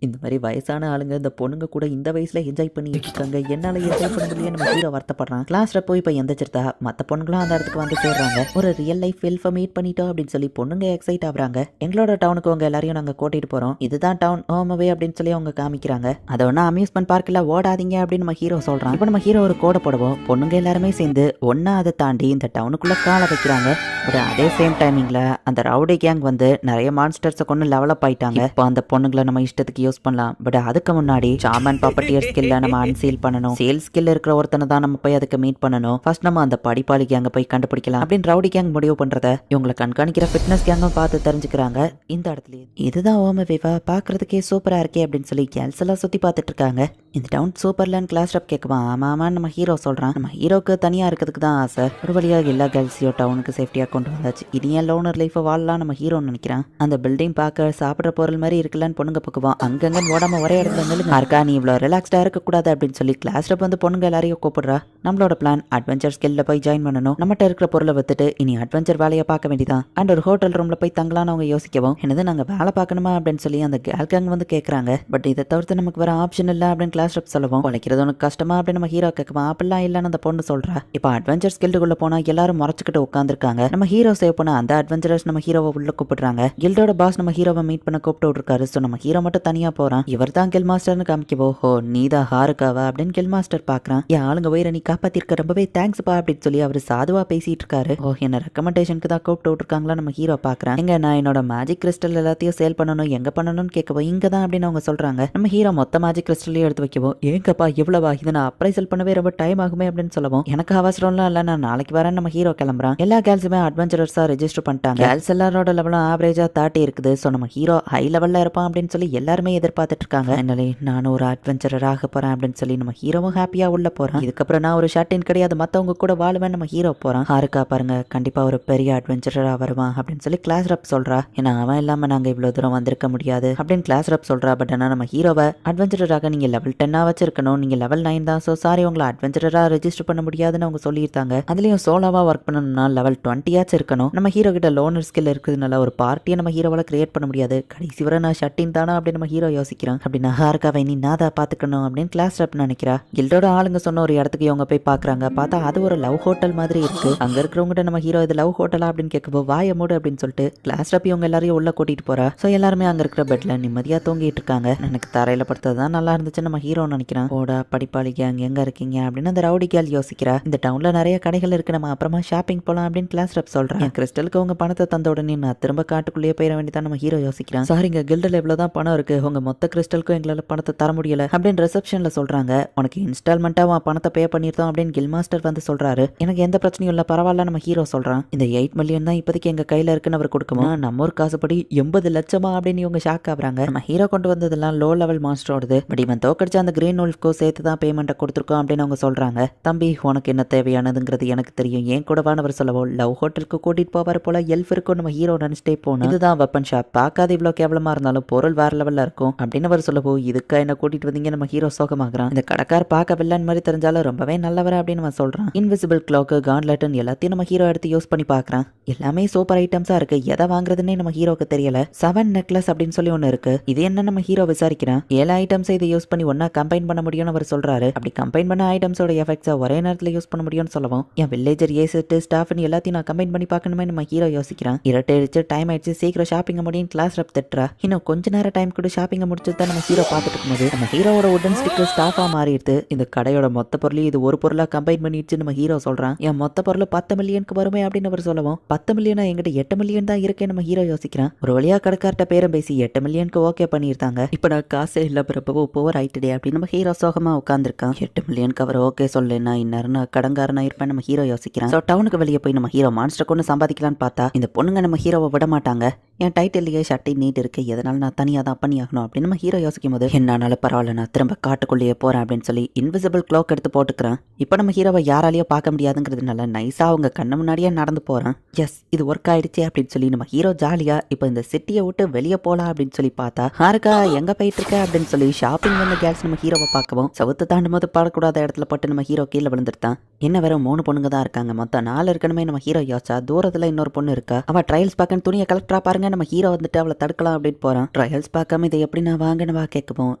இந்த மாதிரி வயசான ஆளுங்க இந்த பொண்ணுங்க கூட இந்த வயசுல என்ஜாய் பண்ணிட்டு இருக்காங்க, என்னால என்ஜாய் பண்ண முடியல நம்ம ஹீரோ வருத்தப்படுறான். கிளாஸ்ல போய் இப்போ எந்திரிச்சிருந்தா மற்ற பொண்ணுங்களும் அந்த இடத்துக்கு வந்து சேர்றாங்க. ஒரு ரியல் லைஃப் வெல்ஃபை மீட் பண்ணிட்டோம் அப்படின்னு சொல்லி பொண்ணுங்க எக்ஸைட் ஆகுறாங்க. எங்களோட டவுனுக்கு உங்க எல்லாரையும் நாங்க கூட்டிட்டு போறோம், இதுதான் டவுன் ஹோமவே அப்படின்னு சொல்லி அவங்க காமிக்கிறாங்க. அதை ஒன்னா அம்யூஸ்மெண்ட் பார்க்கல ஓடாதீங்க அப்படின்னு நம்ம ஹீரோ சொல்றான். இப்போ நம்ம ஹீரோ ஒரு கோடை போடுவோம். பொண்ணுங்க எல்லாருமே சேர்ந்து ஒன்னா அதை தாண்டி இந்த டவுனுக்குள்ள காலை வைக்கிறாங்க. பட் அதே சேம் டைமிங்ல அந்த ரவுடி கேங் வந்து நிறைய மான்ஸ்டர்ஸை கொண்டு லெவலப் ஆயிட்டாங்க. இப்போ அந்த பொண்ணுங்களை நம்ம இஷ்டத்துக்கு யூஸ் பண்ணலாம். பட் அதுக்கு முன்னாடி சாமன் பாப்பட்டியர் ஸ்கில்ல நம்ம அன்சீல் பண்ணணும். சேல் ஸ்கில் இருக்கிற ஒருத்தனை தான் நம்ம போய் அதுக்கு மீட் பண்ணணும். ஃபர்ஸ்ட் நம்ம அந்த படிப்பாளி கேங்க போய் கண்டுபிடிக்கலாம் அப்படின்னு ரவுடி கேங் முடிவு பண்றத இவங்களை கண்காணிக்கிற ஃபிட்னஸ் கேங்கும் பார்த்து தெரிஞ்சுக்கிறாங்க. இந்த இடத்துல இதுதான் ஓமவேவா, பாக்குறதுக்கே சூப்பரா இருக்கே அப்படின்னு சொல்லி கேர்ள்ஸ் எல்லாம் சுத்தி பார்த்துட்டு இருக்காங்க. இந்த டவுன் சூப்பர்லான்னு கிளாஸ் ரப் கேட்குவான். ஆமா ஆமான்னு நம்ம ஹீரோ சொல்றான். நம்ம ஹீரோக்கு தனியா இருக்கிறதுக்கு தான் ஆசை. ஒரு வழியாக எல்லா கேர்ள்ஸையும் டவுனுக்கு சேஃப்டியா கொண்டு வந்தாச்சு. இது ஏன் லோனர் லைஃபை வாழலாம் நம்ம ஹீரோன்னு நினைக்கிறான். அந்த பில்டிங் பார்க்க சாப்பிட்ற பொருள் மாதிரி இருக்கலான்னு பொண்ணுங்க பக்குவான். அங்கங்க ஓடாம ஒரே இடத்துல நில்லுங்க இருக்கா, நீ இவ்வளோ ரிலாக்ஸ்டா இருக்கக்கூடாது அப்படின்னு சொல்லி கிளாஸ் ரப் வந்து பொண்ணுங்க எல்லாரையும் கூப்பிடுறா. நம்மளோட பிளான் அட்வென்ச்சர் ஸ்கில்ல போய் ஜாயின் பண்ணணும். நம்மகிட்ட இருக்கிற பொருளை வித்துட்டு இனி அட்வென்ச்சர் வேலையை பார்க்க வேண்டியதான். அண்ட் ஒரு ஹோட்டல் ரூம்ல போய் தங்கலான்னு அவங்க யோசிக்கவும், என்னது நாங்க வேலை பார்க்கணுமா அப்படின்னு சொல்லி அந்த கேங் வந்து கேட்கறாங்க. பட் இதை தவிர்த்து நமக்கு வேற ஆப்ஷன் இல்லை அப்படின்னு கிளாஸ் ரப் சொல்லவும், உழைக்கிறது உனக்கு கஷ்டமா அப்படின்னு நம்ம ஹீரோ கேட்குமா. அப்படிலாம் இல்லைன்னு அந்த பொண்ணு சொல்றா. இப்போ அட்வென்ச்சர் ஸ்கில்டுக்குள்ள போனா எல்லாரும் முறைச்சுக்கிட்டு உட்காந்துருக்காங்க. நம்ம ஹீரோ சேவ் பண்ண அந்த அட்வென்ச்சரஸ் நம்ம ஹீரோவை உள்ள கூப்பிடுறாங்க. கில்டோட பாஸ் நம்ம ஹீரோவை மீட் பண்ண கூப்பிட்டு விட்டுருக்காரு. ஸோ நம்ம ஹீரோ மட்டும் தனியா போறான். இவர் தான் கில் மாஸ்டர்னு காமிக்கவோ, ஹோ நீதான் ஹாருக்காவா அப்படின்னு கில் மாஸ்டர் பாக்குறான். என் ஆளுங்க வயிற நீ காப்பாத்திருக்க ரொம்பவே தேங்க்ஸ்பா அப்படின்னு சொல்லி அவர் சாதுவா பேசிட்டு இருக்காரு. ஓ என்ன ரெக்கமெண்டேஷனுக்கு தான் கூப்பிட்டு விட்டுருக்காங்களா நம்ம ஹீரோ பாக்குறான். எங்க நான் என்னோட மேஜிக் கிறிஸ்டல் எல்லாத்தையும் சேல் பண்ணணும், எங்க பண்ணணும்னு கேட்கவோ இங்க தான் அப்படின்னு அவங்க சொல்றாங்க. நம்ம ஹீரோ மொத்த மேஜிக் கிறிஸ்டலையும் எடுத்து வைக்கவோ, ஏங்கப்பா இவ்வளவா, இதை நான் அப்ரைசல் பண்ணவே ரொம்ப டைம் ஆகுமே அப்படின்னு சொல்லவும், எனக்கு அவசரம்லாம் இல்லை, நான் நாளைக்கு வரேன் நம்ம ஹீரோ கிளம்புறான். எல்லா கேர்ள்ஸுமே அட்வென்ச்சரர்ஸா ரெஜிஸ்டர் பண்ணிட்டாங்க. கேர்ள்ஸ் எல்லாரோட லெவலும் ஆவரேஜா 30 இருக்குது. ஸோ நம்ம ஹீரோ ஹை லெவல்ல இருப்பான் அப்படின்னு சொல்லி எல்லாருமே எதிர்பார்த்துட்டு இருக்காங்க. என்னாலே நானும் ஒரு அட்வென்ச்சரர் ஆக போறேன் அப்படின்னு சொல்லி நம்ம ஹீரோவும் ஹாப்பியா உள்ள போறான். இதுக்கப்புறம் நான் ஒரு ஷர்ட்டின் கிடையாது மத்தவங்க கூட வாழுவேன் நம்ம ஹீரோ போறான். ஹாருக்கா பாருங்க கண்டிப்பா ஒரு பெரிய அட்வென்ச்சரரா வருவான் அப்படின்னு சொல்லி கிளாஸ் ரப் சொல்றா. ஏன்னா அவன் இல்லாம நாங்க இவ்வளவு தூரம் வந்திருக்க முடியாது அப்படின்னு கிளாஸ் ரப் சொல்றா. பட் ஆனா நம்ம ஹீரோவை அட்வென்ச்சரராக நீங்க லெவல் 10 வச்சிருக்கணும், நீங்க லெவல் 9 தான், ஸோ சாரி உங்களை அட்வென்ச்சரரா ரெஜிஸ்டர் பண்ண முடியாதுன்னு அவங்க சொல்லியிருந்தாங்க. அதுலயும் சோலாவா ஒர்க் பண்ணணும்னா லெவல் 20 இருக்கணும். நம்ம ஹீரோ கிட்ட லோனர் ஸ்கில் இருக்கிறதுனால ஒரு பார்ட்டியை நம்ம ஹீரோவால கிரியேட் பண்ண முடியாது. கடைசி வரை நான் ஷட்டின் தானா அப்படின்னு நம்ம ஹீரோ யோசிக்கிறான். அப்படின்னா ஹாருக்காவை நீ நாதா பாத்துக்கணும் அப்படின்னு கிளாஸ் ரப் நினைக்கிறா. கில்டோட ஆளுங்க சொன்ன ஒரு இடத்துக்கு இவங்க போய் பாக்குறாங்க. பார்த்தா அது ஒரு லவ் ஹோட்டல் மாதிரி இருக்கு. அங்க இருக்கிறவங்க நம்ம ஹீரோ இது லவ் ஹோட்டலா அப்படின்னு கேட்கப்போ வாய மூடு அப்படின்னு சொல்லிட்டு கிளாஸ் ரப் இவங்க எல்லாரையும் உள்ள கூட்டிட்டு போறா. ஸோ எல்லாருமே அங்க இருக்கிற பெட்ல நிம்மதியா தூங்கிட்டு இருக்காங்க. எனக்கு தரையில படுத்ததான் நல்லா இருந்துச்சு நம்ம ஹீரோ நினைக்கிறான். ஓடா படிப்பாளி கேங் எங்க இருக்கீங்க அப்படின்னு அந்த ரவுடி கேர்ள் யோசிக்கிறா. இந்த டவுன்ல நிறைய கடைகள் இருக்கு, நம்ம அப்புறமா ஷாப்பிங் போலாம் அப்படின்னு கிளாஸ் ரப் சொல்றான். கிறிஸ்டலுக்கு உங்க பணத்தை தந்த உடனே நான் திரும்ப காட்டுக்குள்ளேயே போயிட வேண்டியதான் நம்ம ஹீரோ யோசிக்கிறான். சாரிங்க கில்டல் எவ்வளவுதான் பணம் இருக்கு, உங்க மொத்த கிறிஸ்டலுக்கும் எங்களால பணத்தை தர முடியல அப்படின்னு ரிசப்ஷன்ல சொல்றாங்க. உனக்கு இன்ஸ்டால்மெண்டா பணத்தை பே பண்ணிருந்தோம் அப்படின்னு கில் மாஸ்டர் வந்து சொல்றாரு. எனக்கு எந்த பிரச்சனையும் இல்ல பரவாயில்ல நம்ம ஹீரோ சொல்றான். இந்த 8 மில்லியன் தான் இப்போதைக்கு எங்க கையில இருக்குன்னு அவர் கொடுக்கணும். நம்ம ஊர் காசுப்படி 80 லட்சமா அப்படின்னு இவங்க ஷாக் ஆகுறாங்க. நம்ம ஹீரோ கொண்டு வந்ததெல்லாம் லோ லெவல் மாஸ்டரோடது. பட் இவன் தோக்கடிச்ச அந்த கிரீன் உல்ஃப்கோ சேர்த்து தான் பேமெண்ட்டை கொடுத்துருக்கோம் அப்படின்னு அவங்க சொல்றாங்க. தம்பி உனக்கு என்ன தேவையானதுங்கிறது எனக்கு தெரியும், ஏன் கூடவானவர் சொல்லவோ லவ் ஹோட்டல் ஹாஸ்பிட்டலுக்கு கூட்டிட்டு போவாரு போல எல்ஃப் இருக்கும் நம்ம ஹீரோ நினைச்சிட்டே போனோம். இதுதான் வெப்பன் ஷாப், பார்க்காத இவ்வளவு கேவலமா இருந்தாலும் பொருள் வேற லெவல்ல இருக்கும் அப்படின்னு அவர் சொல்லவோ, இதுக்கா என்ன கூட்டிட்டு வந்தீங்க நம்ம ஹீரோ சோகமாகறான். இந்த கடைக்கார் பார்க்க வில்லன் மாதிரி தெரிஞ்சாலும் ரொம்பவே நல்லவர அப்படின்னு அவன் சொல்றான். இன்விசிபிள் கிளாக், கான்லெட் எல்லாத்தையும் நம்ம ஹீரோ எடுத்து யூஸ் பண்ணி பாக்குறான். எல்லாமே சூப்பர் ஐட்டம்ஸா இருக்கு, எதை வாங்குறதுன்னே நம்ம ஹீரோக்கு தெரியல. 7 நெக்லஸ் அப்படின்னு சொல்லி ஒன்னு இருக்கு, இது என்ன நம்ம ஹீரோ விசாரிக்கிறான். 7 ஐட்டம்ஸ் இதை யூஸ் பண்ணி ஒன்னா கம்பைன் பண்ண முடியும்னு அவர் சொல்றாரு. அப்படி கம்பைன் பண்ண ஐட்டம்ஸோட எஃபெக்ட்ஸை ஒரே நேரத்தில் யூஸ் பண்ண முடியும்னு சொல்லவும், என் வில்லேஜர் ஏசிட்டு ஸ்டாஃப்னு எல்லாத்தையும் நான் கம்பைன் பண்ணி பார்க்கணுமே நம்ம ஹீரோ யோசிக்கிறான். இரட்டடிச்சு டைம் ஆயிடுச்சு, சீக்கிரம் ஷாப்பிங் முடியும் கிளாஸ் ரப் திட்டுறா. இன்னும் கொஞ்ச நேரம் டைம் கூட ஷாப்பிங் முடிச்சு தான் நம்ம ஹீரோ பார்த்துட்டு இருக்கும்போது நம்ம ஹீரோட உடன் ஸ்டிக்கர் ஸ்டாஃபா மாறிடுது. இந்த கடையோட மொத்த பொருளையும் இது ஒரு பொருளா கம்பைன் பண்ணிடுச்சு நம்ம ஹீரோ சொல்றான். என் மொத்த பொருள் 10 மில்லியனுக்கு வருமே அப்படின்னு அவர் சொல்லவும், 10 மில்லியனா எங்கிட்ட 8 மில்லியன் தான் இருக்கே நம்ம ஹீரோ யோசிக்கிறான். ஒரு வழியா கடைக்கார்ட்ட பேரம் பேசி 8 மில்லியனுக்கு ஓகே பண்ணியிருந்தாங்க. இப்ப நான் காசே இல்ல பிறப்போ போர் ஆயிட்டுடே அப்படின்னு நம்ம ஹீரோ சோகமா உட்காந்துருக்கான். 8 மில்லியனுக்கு அவர் ஓகே சொல்லலைன்னா இந்நேரம் கடங்காரனா இருப்பேன் நம்ம ஹீரோ யோசிக்கிறான். ஸோ டவுனுக்கு வெளியே போய் நம்ம ஹீரோ மான்ஸ்டர் கொண்டு சம்பாதிக்கலான்னு பார்த்தா இந்த பொண்ணுங்க நம்ம ஹீரோவை விட மாட்டாங்க. என் டைட்டிலேயே ஷர்ட்டை நீட் இருக்கு, எதனால நான் தனியாக தான் பண்ணி ஆகணும் அப்படின்னு நம்ம ஹீரோ யோசிக்கும் போது, என்னால பரவாயில்ல நான் திரும்ப காட்டுக்குள்ளேயே போறேன் அப்படின்னு சொல்லி இன்விசிபிள் கிளாக் எடுத்து போட்டுக்கிறேன். இப்போ நம்ம ஹீரோவை யாராலையும் பார்க்க முடியாதுங்கிறதுனால நைஸா அவங்க கண்ணு முன்னாடியே நடந்து போறேன். எஸ் இது ஒர்க் ஆயிடுச்சு அப்படின்னு சொல்லி நம்ம ஹீரோ ஜாலியா இப்போ இந்த சிட்டியை விட்டு வெளியே போலாம் அப்படின்னு சொல்லி பார்த்தா, ஹாருக்கா எங்க போயிட்டு இருக்க அப்படின்னு சொல்லி ஷாப்பிங் வந்த கேர்ள்ஸ் நம்ம ஹீரோவை பார்க்கவும், சவுத்து தாண்டும் போது படக்கூடாத இடத்துல பட்டு நம்ம ஹீரோ கீழே விழுந்துட்டான். என்ன வேற 3 பொண்ணுங்க தான் இருக்காங்க, மொத்தம் 4 இருக்கணுமே நம்ம ஹீரோ யோசா. தூரத்துல இன்னொரு பொண்ணு இருக்கா, அவ ட்ரையல்ஸ் பார்க்க துணியை கலெக்டரா பாருங்க நம்ம ஹீரோ வந்துட்டு அவளை தடுக்கலாம் அப்படின்னு போறான். ட்ரையல்ஸ் பார்க்காம இதை எப்படி நான் வாங்கினவா கேட்கவும்,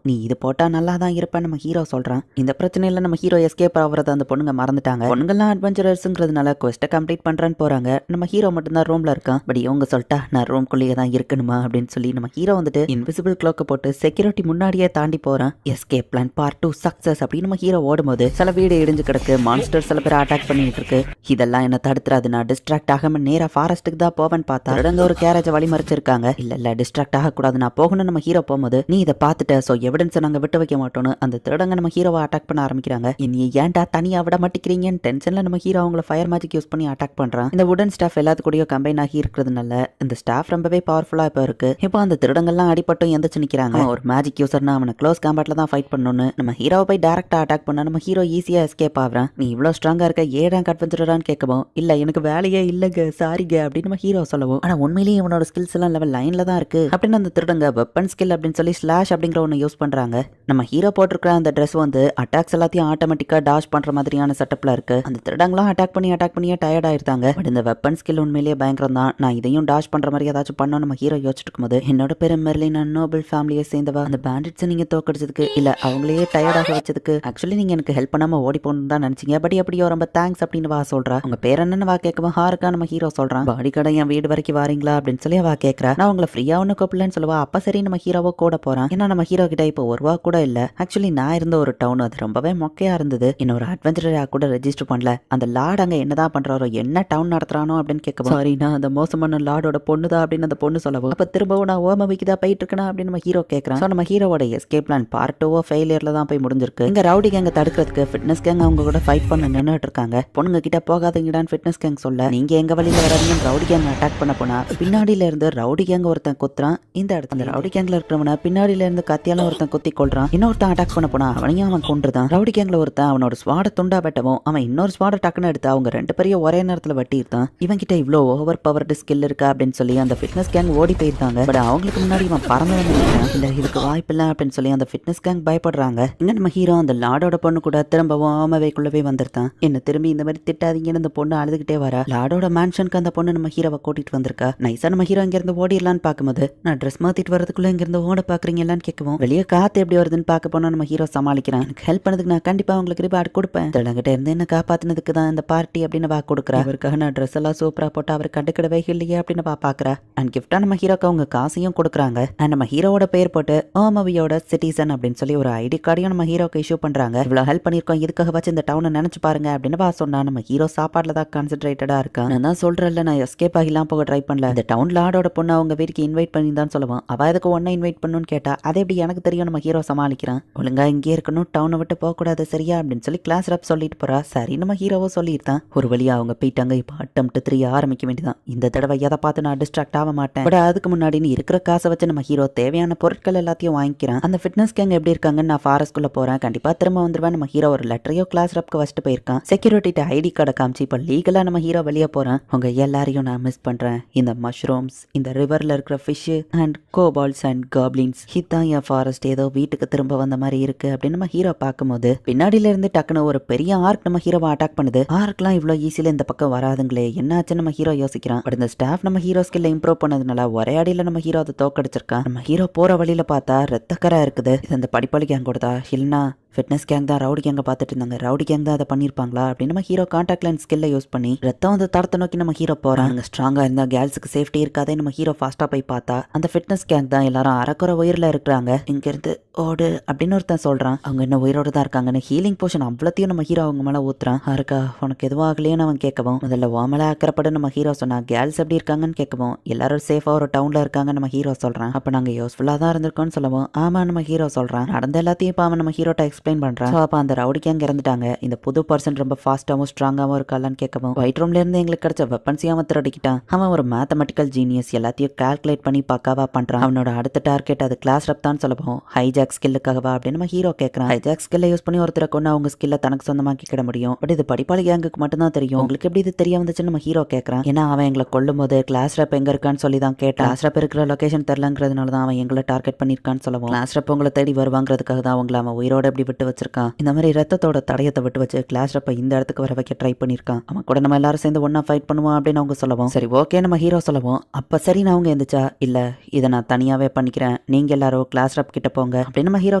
நீ இது போட்டா நல்லா தான் இருப்பேன் நம்ம ஹீரோ சொல்றான். இந்த பிரச்சனையில நம்ம ஹீரோ எஸ்கேப் ஆகிறத அந்த பொண்ணுங்க மறந்துட்டாங்க. பொண்ணுங்கெல்லாம் அட்வென்ச்சரர்ஸ்ங்கிறதுனால குவெஸ்ட்டை கம்ப்ளீட் பண்றேன்னு போறாங்க. நம்ம ஹீரோ மட்டும் தான் ரூம்ல இருக்கான். பட் இவங்க சொல்லிட்டா நான் ரூம்குள்ளேயே தான் இருக்கணுமா அப்படின்னு சொல்லி நம்ம ஹீரோ வந்துட்டு இன்விசிபிள் கிளாக்க போட்டு செக்யூரிட்டி முன்னாடியே தாண்டி போறான். எஸ்கேப் பிளான் பார்ட் 2 சக்சஸ் அப்படின்னு நம்ம ஹீரோ ஓடும்போது சில வீடு இடிஞ்சு கிடக்கு, மான்ஸ்டர் சில பேர் அட்டாக் பண்ணிட்டு இருக்கு. இதெல்லாம் என்ன தடுத்துறாது, நான் டிஸ்ட்ராக்ட் ஆகாம நேரா ஃபாரஸ்ட்டுக்கு தான் போவேன்னு பார்த்தா இடங்க ஒரு கேரேஜ் வழி மறைச்சிருக்காங்க. இல்ல டிஸ்ட்ராக்ட் ஆகக்கூடாது, நான் போகணும் நம்ம ஹீரோ போகும்போது, நீ இதை பார்த்துட்ட ஸோ எவிடன்ஸை நாங்க விட்டு வைக்க மாட்டோம்னு அந்த திருடங்க நம்ம ஹீரோவை அட்டாக் பண்ண ஆரம்பிக்கிறாங்க. இனி ஏன்டா தனியா விட மாட்டேங்கிறீங்கன்னு டென்ஷன்ல நம்ம ஹீரோ அவங்கள ஃபயர் மேஜிக் யூஸ் பண்ணி அட்டாக் பண்றான். இந்த உடன் ஸ்டாஃப் எல்லாத்துக்கூடயும் கம்பைன் ஆகி இருக்கிறதுனால இந்த ஸ்டாஃப் ரொம்பவே பவர்ஃபுல்லா இப்போ இருக்கு. இப்போ அந்த திருடங்கள்லாம் அடிப்பட்டும் எந்திரிச்சு நிக்கிறாங்க. ஒரு மேஜிக் யூசர்னா அவனை க்ளோஸ் காம்பேட்ல தான் ஃபைட் பண்ணணும்னு நம்ம ஹீரோவை போய் டைரக்டா அட்டாக் பண்ணா நம்ம ஹீரோ ஈஸியா எஸ்கேப் ஆகுறான். நீ இவ்வளவு ஸ்ட்ராங்கா இருக்க, ஏன் அட்வென்ச்சரான்னு கேட்கவும், இல்ல எனக்கு வேலையே இல்லங்க சாரிங்க அப்படின்னு நம்ம ஹீரோ சொல்லவும், ஆனா உண்மையிலேயே இவனோட ஸ்கில்ஸ் எல்லாம் லெவல் 9ல தான் இருக்கு அப்படின்னு அந்த திருடங்க வெப்பன் ஸ்கில் அப்படின்னு சொல்லி ஸ்லாஷ் அப்படிங்கிற ஒன்று யூஸ் பண்றாங்க. நம்ம ஹீரோ போட்டிருக்கிற அந்த ட்ரெஸ் வந்து அட்டாக்ஸ் எல்லாத்தையும் ஆட்டோமேட்டிக்கா டாஷ் பண்ற மாதிரியான செட்டப்ல இருக்கு. அந்த திருடங்களும் அட்டாக் பண்ணியே டயர்ட் ஆயிருந்தாங்க. பட் இந்த வெப்பன் ஸ்கில் உண்மையிலேயே பயங்கரம் தான். நான் இதையும் டாஷ் பண்ற மாதிரி ஏதாச்சும் பண்ணணும் நம்ம ஹீரோ யோசிச்சுட்டு இருக்கும்போது, என்னோட பேரு மெர்லின், நான் நோபல் ஃபேமிலியை சேர்ந்தவா. அந்த பேண்டிட்ஸ் நீங்க தோக்கடிச்சதுக்கு இல்ல அவங்களையே டயர்டாக வச்சதுக்கு ஆக்சுவலி நீங்க எனக்கு ஹெல்ப் பண்ணாம ஓடி போகணும் தான் நினைச்சீங்க, பட் எப்படியோ ரொம்ப தேங்க்ஸ் அப்படின்னு வா சொல்றா. உங்க பேர் என்னன்னு வா கேட்கவும் ஹாருக்கா நம்ம ஹீரோ சொல்றான். பாடி கடை என் வீடு வரைக்கும் வாரீங்களா அப்படின்னு சொல்லி அவ கேட்கறா. நான் உங்களை ஃப்ரீயா ஒன்னு கூப்பிடலன்னு சொல்லுவா. அப்ப சரி நம்ம ஹீரோவோ கூட போறான். ஏன்னா நம்ம ஹீரோ கிட்ட இப்போ 1 ரூபா கூட இல்ல. ஆக்சுவலி நான் இருந்த ஒரு டவுன் அது ரொம்பவே மொக்கையா இருந்தது, இன்னொரு அட்வென்ச்சரா கூட ரெஜிஸ்டர் பண்ணல. அந்த லார்ட் அங்க என்னதான் பண்றாரோ, என்ன டவுன் நடத்துறானோ அப்படின்னு கேட்கவும், சாரி நான் அந்த மோசமான லார்டோட பொண்ணுதான் அப்படின்னு அந்த பொண்ணு சொல்லவும், அப்ப திரும்பவும் நான் ஓமவிக்கு தான் போயிட்டு இருக்கேன் அப்படின்னு நம்ம ஹீரோ கேட்கறான். ஸோ நம்ம ஹீரோவோட எஸ்கேப் பிளான் பார்ட் 2 ஃபெயிலியர்ல தான் போய் முடிஞ்சிருக்கு. இங்க ரவுடி கேங்க தடுக்கிறதுக்கு ஃபிட்னஸ் கேங் அவங்க கூட ஃபைட் பண்ண நின்றுட்டு இருக்காங்க. பொண்ணுங்க கிட்ட போகாதீங்கடான்னு ஃபிட்னஸ் கேங் சொல்ல, நீங்க எங்க வழியில வராதீங்கன்னு ரவுடி கேங் அட்டாக் பண்ண போனா பின்னாடியில இருந்து ரவுடி கேங் ஒருத்தன் குத்துறான். இந்த இடத்துல அந்த ரவுடி கேங்ல இருக்கிறவன பின்னாடியில இருந்து கத்தியால ஒருத்தன் குத்தி கொள்றான். இன்னொருத்தன் அட்டாக் பண்ண போனா அவனையும் அவன் கொன்றுதான். ரவுடி கேங்ல ஒருத்தன் அவனோட ஸ்வாட துண்டா வெட்டவும் அவன் இன்னொரு ஸ்வாட டக்குன்னு எடுத்து அவங்க 2 பேரையும் ஒரே நேரத்துல வெட்டி இருக்கான். இவன் கிட்ட இவ்வளோ ஓவர் பவர்டு ஸ்கில் இருக்கா அப்படின்னு சொல்லி அந்த ஃபிட்னஸ் கேங் ஓடி போயிருந்தாங்க. பட் அவங்களுக்கு முன்னாடி இவன் பறந்து வந்து இல்ல இதுக்கு வாய்ப்பில்லை அப்படின்னு சொல்லி அந்த ஃபிட்னஸ் கேங் பயப்படுறாங்க. இங்க நம்ம ஹீரோ அந்த லார்டோட பொண்ணு கூட திரும்பவும் ஆமவைக்குள்ளவே வந்திருந்தான். என்ன திரும்பி இந்த மாதிரி திட்டாதீங்கன்னு அந்த பொண்ணு அழுதுகிட்டே வர, லார்டோட மேன்ஷனுக்கு அந்த பொண்ணு நம்ம ஹீரோவை கூட்டிட்டு வந்திருக்கா. நைஸா நம்ம ஹீரோ இங்க இருந்து ஓடிடலான்னு பார்க்கும்போது, நான் ட்ரெஸ் மாத்திட்டு வரதுக்குள்ள இங்க இருந்து ஓட பாக்குறீங்களான்னு கேட்கவும், வெளியே காத்து எப்படி வருதுன்னு பார்க்க போனா நம்ம ஹீரோ சமாளிக்கிறான். எனக்கு ஹெல்ப் பண்ணதுக்கு நான் கண்டிப்பா உங்களுக்கு ரிவார்டு கொடுப்பேன், திடங்கிட்ட இருந்து என்ன காப்பாத்தினதுக்கு தான் இந்த பார்ட்டி அப்படின்னு வா கொடுக்குறா. அவருக்காக நான் ட்ரெஸ் எல்லாம் சூப்பரா போட்டு அவர் கண்டுக்கிடவே இல்லையே அப்படின்னு பாக்குறா. அண்ட் கிஃப்டா நம்ம ஹீரோக்கு அவங்க காசையும் கொடுக்குறாங்க. அண்ட் நம்ம ஹீரோவோட பேர் போட்டு ஓமவியோட சிட்டிசன் அப்படின்னு சொல்லி ஒரு ஐடி கார்டையும் நம்ம ஹீரோக்கு இஷ்யூ பண்றாங்க. இவ்வளவு ஹெல்ப் பண்ணிருக்கோம், இதுக்காக வச்சு இந்த டவுனை நினைச்சு பாருங்க அப்படின்னு வா சொன்னா. நம்ம ஹீரோ சாப்பாடுல தான் கான்சென்ட்ரேட்டடா இருக்கான். நான் தான் சொல்றேன்ல நான் எஸ்கேப் ஆகிலாம் போக ட்ரை பண்ணல. இந்த டவுன் லார்டோட ஃப்ரெண்டோட பொண்ணு அவங்க வீட்டுக்கு இன்வைட் பண்ணி தான் சொல்லுவான். அவ அதுக்கு ஒன்னா இன்வைட் பண்ணுன்னு கேட்டா அது எப்படி எனக்கு தெரியும் நம்ம ஹீரோ சமாளிக்கிறான். ஒழுங்கா இங்கே இருக்கணும், டவுனை விட்டு போக கூடாது சரியா அப்படின்னு சொல்லி கிளாஸ் ரப் சொல்லிட்டு போறா. சரி நம்ம ஹீரோவோ சொல்லியிருந்தான். ஒரு வழியா அவங்க போயிட்டாங்க. இப்போ அட்டம்ப்ட் 3 ஆரம்பிக்க வேண்டியதான். இந்த தடவை எதை பார்த்து நான் டிஸ்ட்ராக்ட் ஆக மாட்டேன். பட் அதுக்கு முன்னாடி நீ இருக்கிற காசை வச்சு நம்ம ஹீரோ தேவையான பொருட்கள் எல்லாத்தையும் வாங்கிக்கிறான். அந்த ஃபிட்னஸ் கேங் எப்படி இருக்காங்கன்னு நான் ஃபாரஸ்ட்குள்ள போறேன், கண்டிப்பா திரும்ப வந்துருவேன். நம்ம ஹீரோ ஒரு லெட்டரையோ கிளாஸ் ரப்க்கு வச்சுட்டு போயிருக்கான். செக்யூரிட்டி ஐடி கார்டை காமிச்சு இப்போ லீகலா நம்ம ஹீரோ வெளியே போறான். உங்க எல்லாரையும் நான் மிஸ் பண்றேன். இந்த மஷ்ரூம்ஸ், இந்த ரிவர்ல இருக்கிற fish and Gopal's and goblins, இதான் என் ஃபாரஸ்ட் ஏதோ வீட்டுக்கு திரும்ப வந்த மாதிரி இருக்கு அப்படின்னு நம்ம ஹீரோ பார்க்கும்போது பின்னாடியில இருந்து டக்குன்னு ஒரு பெரிய ஆர்க் நம்ம ஹீரோவை அட்டாக் பண்ணுது. ஆர்க்லாம் இவ்வளோ ஈஸியில இந்த பக்கம் வராதுங்களே, என்னாச்சு நம்ம ஹீரோ யோசிக்கிறான். பட் இந்த ஸ்டாஃப் நம்ம ஹீரோ ஸ்கில்ல இம்ப்ரூவ் பண்ணதுனால ஒரே அடியில நம்ம ஹீரோ அதை தோக்கடிச்சிருக்கான். நம்ம ஹீரோ போற வழியில பார்த்தா ரத்தக்கரா இருக்குது. இது அந்த படிப்பாளி கேங் கொடுத்தா இல்லைன்னா ஃபிட்னஸ் கேங் தான் ரவுடி கேங்க பார்த்துட்டு இருந்தாங்க. ரவுடி கேங் தான் அதை பண்ணியிருப்பாங்களா அப்படின்னு நம்ம ஹீரோ கான்டாக்ட் லென்ஸ் ஸ்கில்லை யூஸ் பண்ணி ரத்தம் அந்த தடத்தை நோக்கி நம்ம ஹீரோ போறாங்க. ஸ்ட்ராங்கா இருந்தா கேர்ள்ஸுக்கு சேஃப்டி இருக்காதே நம்ம ஹீரோ ஃபாஸ்டா போய் பார்த்தா அந்த ஃபிட்னஸ் கேங் தான் எல்லாரும் அரைக்குறை உயிரில் இருக்கிறாங்க. இங்க இருந்து ஓடு அப்படின்னு ஒருத்தன் சொல்றான். அவங்க இன்னும் உயிரோடு தான் இருக்காங்கன்னு ஹீலிங் போர்ஷன் அவ்வளோத்தையும் நம்ம ஹீரோ அவங்க மேல ஊத்துறான். இருக்கா உனக்கு எதுவும் ஆகலையேன்னு அவன் கேட்கவும் முதல்ல ஓமலா அக்கறப்பட நம்ம ஹீரோ சொன்னா கேர்ள்ஸ் எப்படி இருக்காங்கன்னு கேட்கவும் எல்லாரும் சேஃபா ஒரு டவுன்ல இருக்காங்க நம்ம ஹீரோ சொல்றான். அப்ப நாங்க யூஸ்ஃபுல்லா தான் இருந்திருக்கோம்னு சொல்லவும் ஆமா நம்ம ஹீரோ சொல்றான். நடந்த எல்லாத்தையும் இப்ப அவன் நம்ம ஹீரோட்ட எக்ஸ்பிளைன் பண்றான். அப்ப அந்த ரவுடி கேங் இறந்துட்டாங்க. இந்த புது பர்சன் ரொம்ப ஃபாஸ்டாவும் ஸ்ட்ராங்காவும் இருக்காளான்னு கேட்கவும் ஒயிட் ரூம்ல இருந்து எங்களுக்கு கிடைச்ச வெப்பன்ஸையும் அவன் திருடிக்கிட்டான். அவன் ஒரு மேத்தமெட்டிக்கல் ஜீனியஸ், எல்லாத்தையும் கால்குலேட் பண்ணி பக்காவா பண்றான். அவனோட அடுத்த டார்கெட் அது கிளாஸ் ரப் தான் சொல்லவும் ஹைஜாக் ஸ்கில்லுக்காகவா அப்படின்னு நம்ம ஹீரோ கேட்கறான். ஹைஜாக் ஸ்கில்லை யூஸ் பண்ணி ஒருத்தரை கொண்டு அவங்க ஸ்கில்ல தனக்கு சொந்தமாக்கிக்கிட முடியும். பட் இது படிப்பாளி கேங்குக்கு மட்டும் தான் தெரியும். உங்களுக்கு எப்படி இது தெரிய வந்துச்சுன்னு நம்ம ஹீரோ கேட்கறான். ஏன்னா அவன் எங்களை கொல்லும் போது கிளாஸ் ரப் எங்க இருக்கான்னு சொல்லி தான் கேட்டான். கிளாஸ் ரப் இருக்கிற லொகேஷன் தெரியலங்கிறதுனால தான் அவன் எங்களை டார்கெட் பண்ணிருக்கான்னு சொல்லவும் கிளாஸ் ரப் உங்களை தேடி வருவாங்கிறதுக்காக தான் அவங்களை அவன் உயிரோட எப்படி விட்டு வச்சிருக்கான். இந்த மாதிரி ரத்தத்தோட தடயத்தை விட்டு வச்சு கிளாஸ் ரப்ப இந்த இடத்துக்கு வர வைக்க ட்ரை பண்ணிருக்கான். அவன் கூட நம்ம எல்லாரும் சேர்ந்து ஒன்னா ஃபைட் பண்ணுவான் அப்படின்னு அவங்க சொல்லவும் சரி ஓகே நம்ம ஹீரோ சொல்லவும் அப்ப சரி நான் அவங்க எந்திரிச்சா இல்ல இதை நான் தனியாவே பண்ணிக்கிறேன், நீங்க எல்லாரும் கிளாஸ் ரப் கிட்ட போங்க அப்படின்னு நம்ம ஹீரோ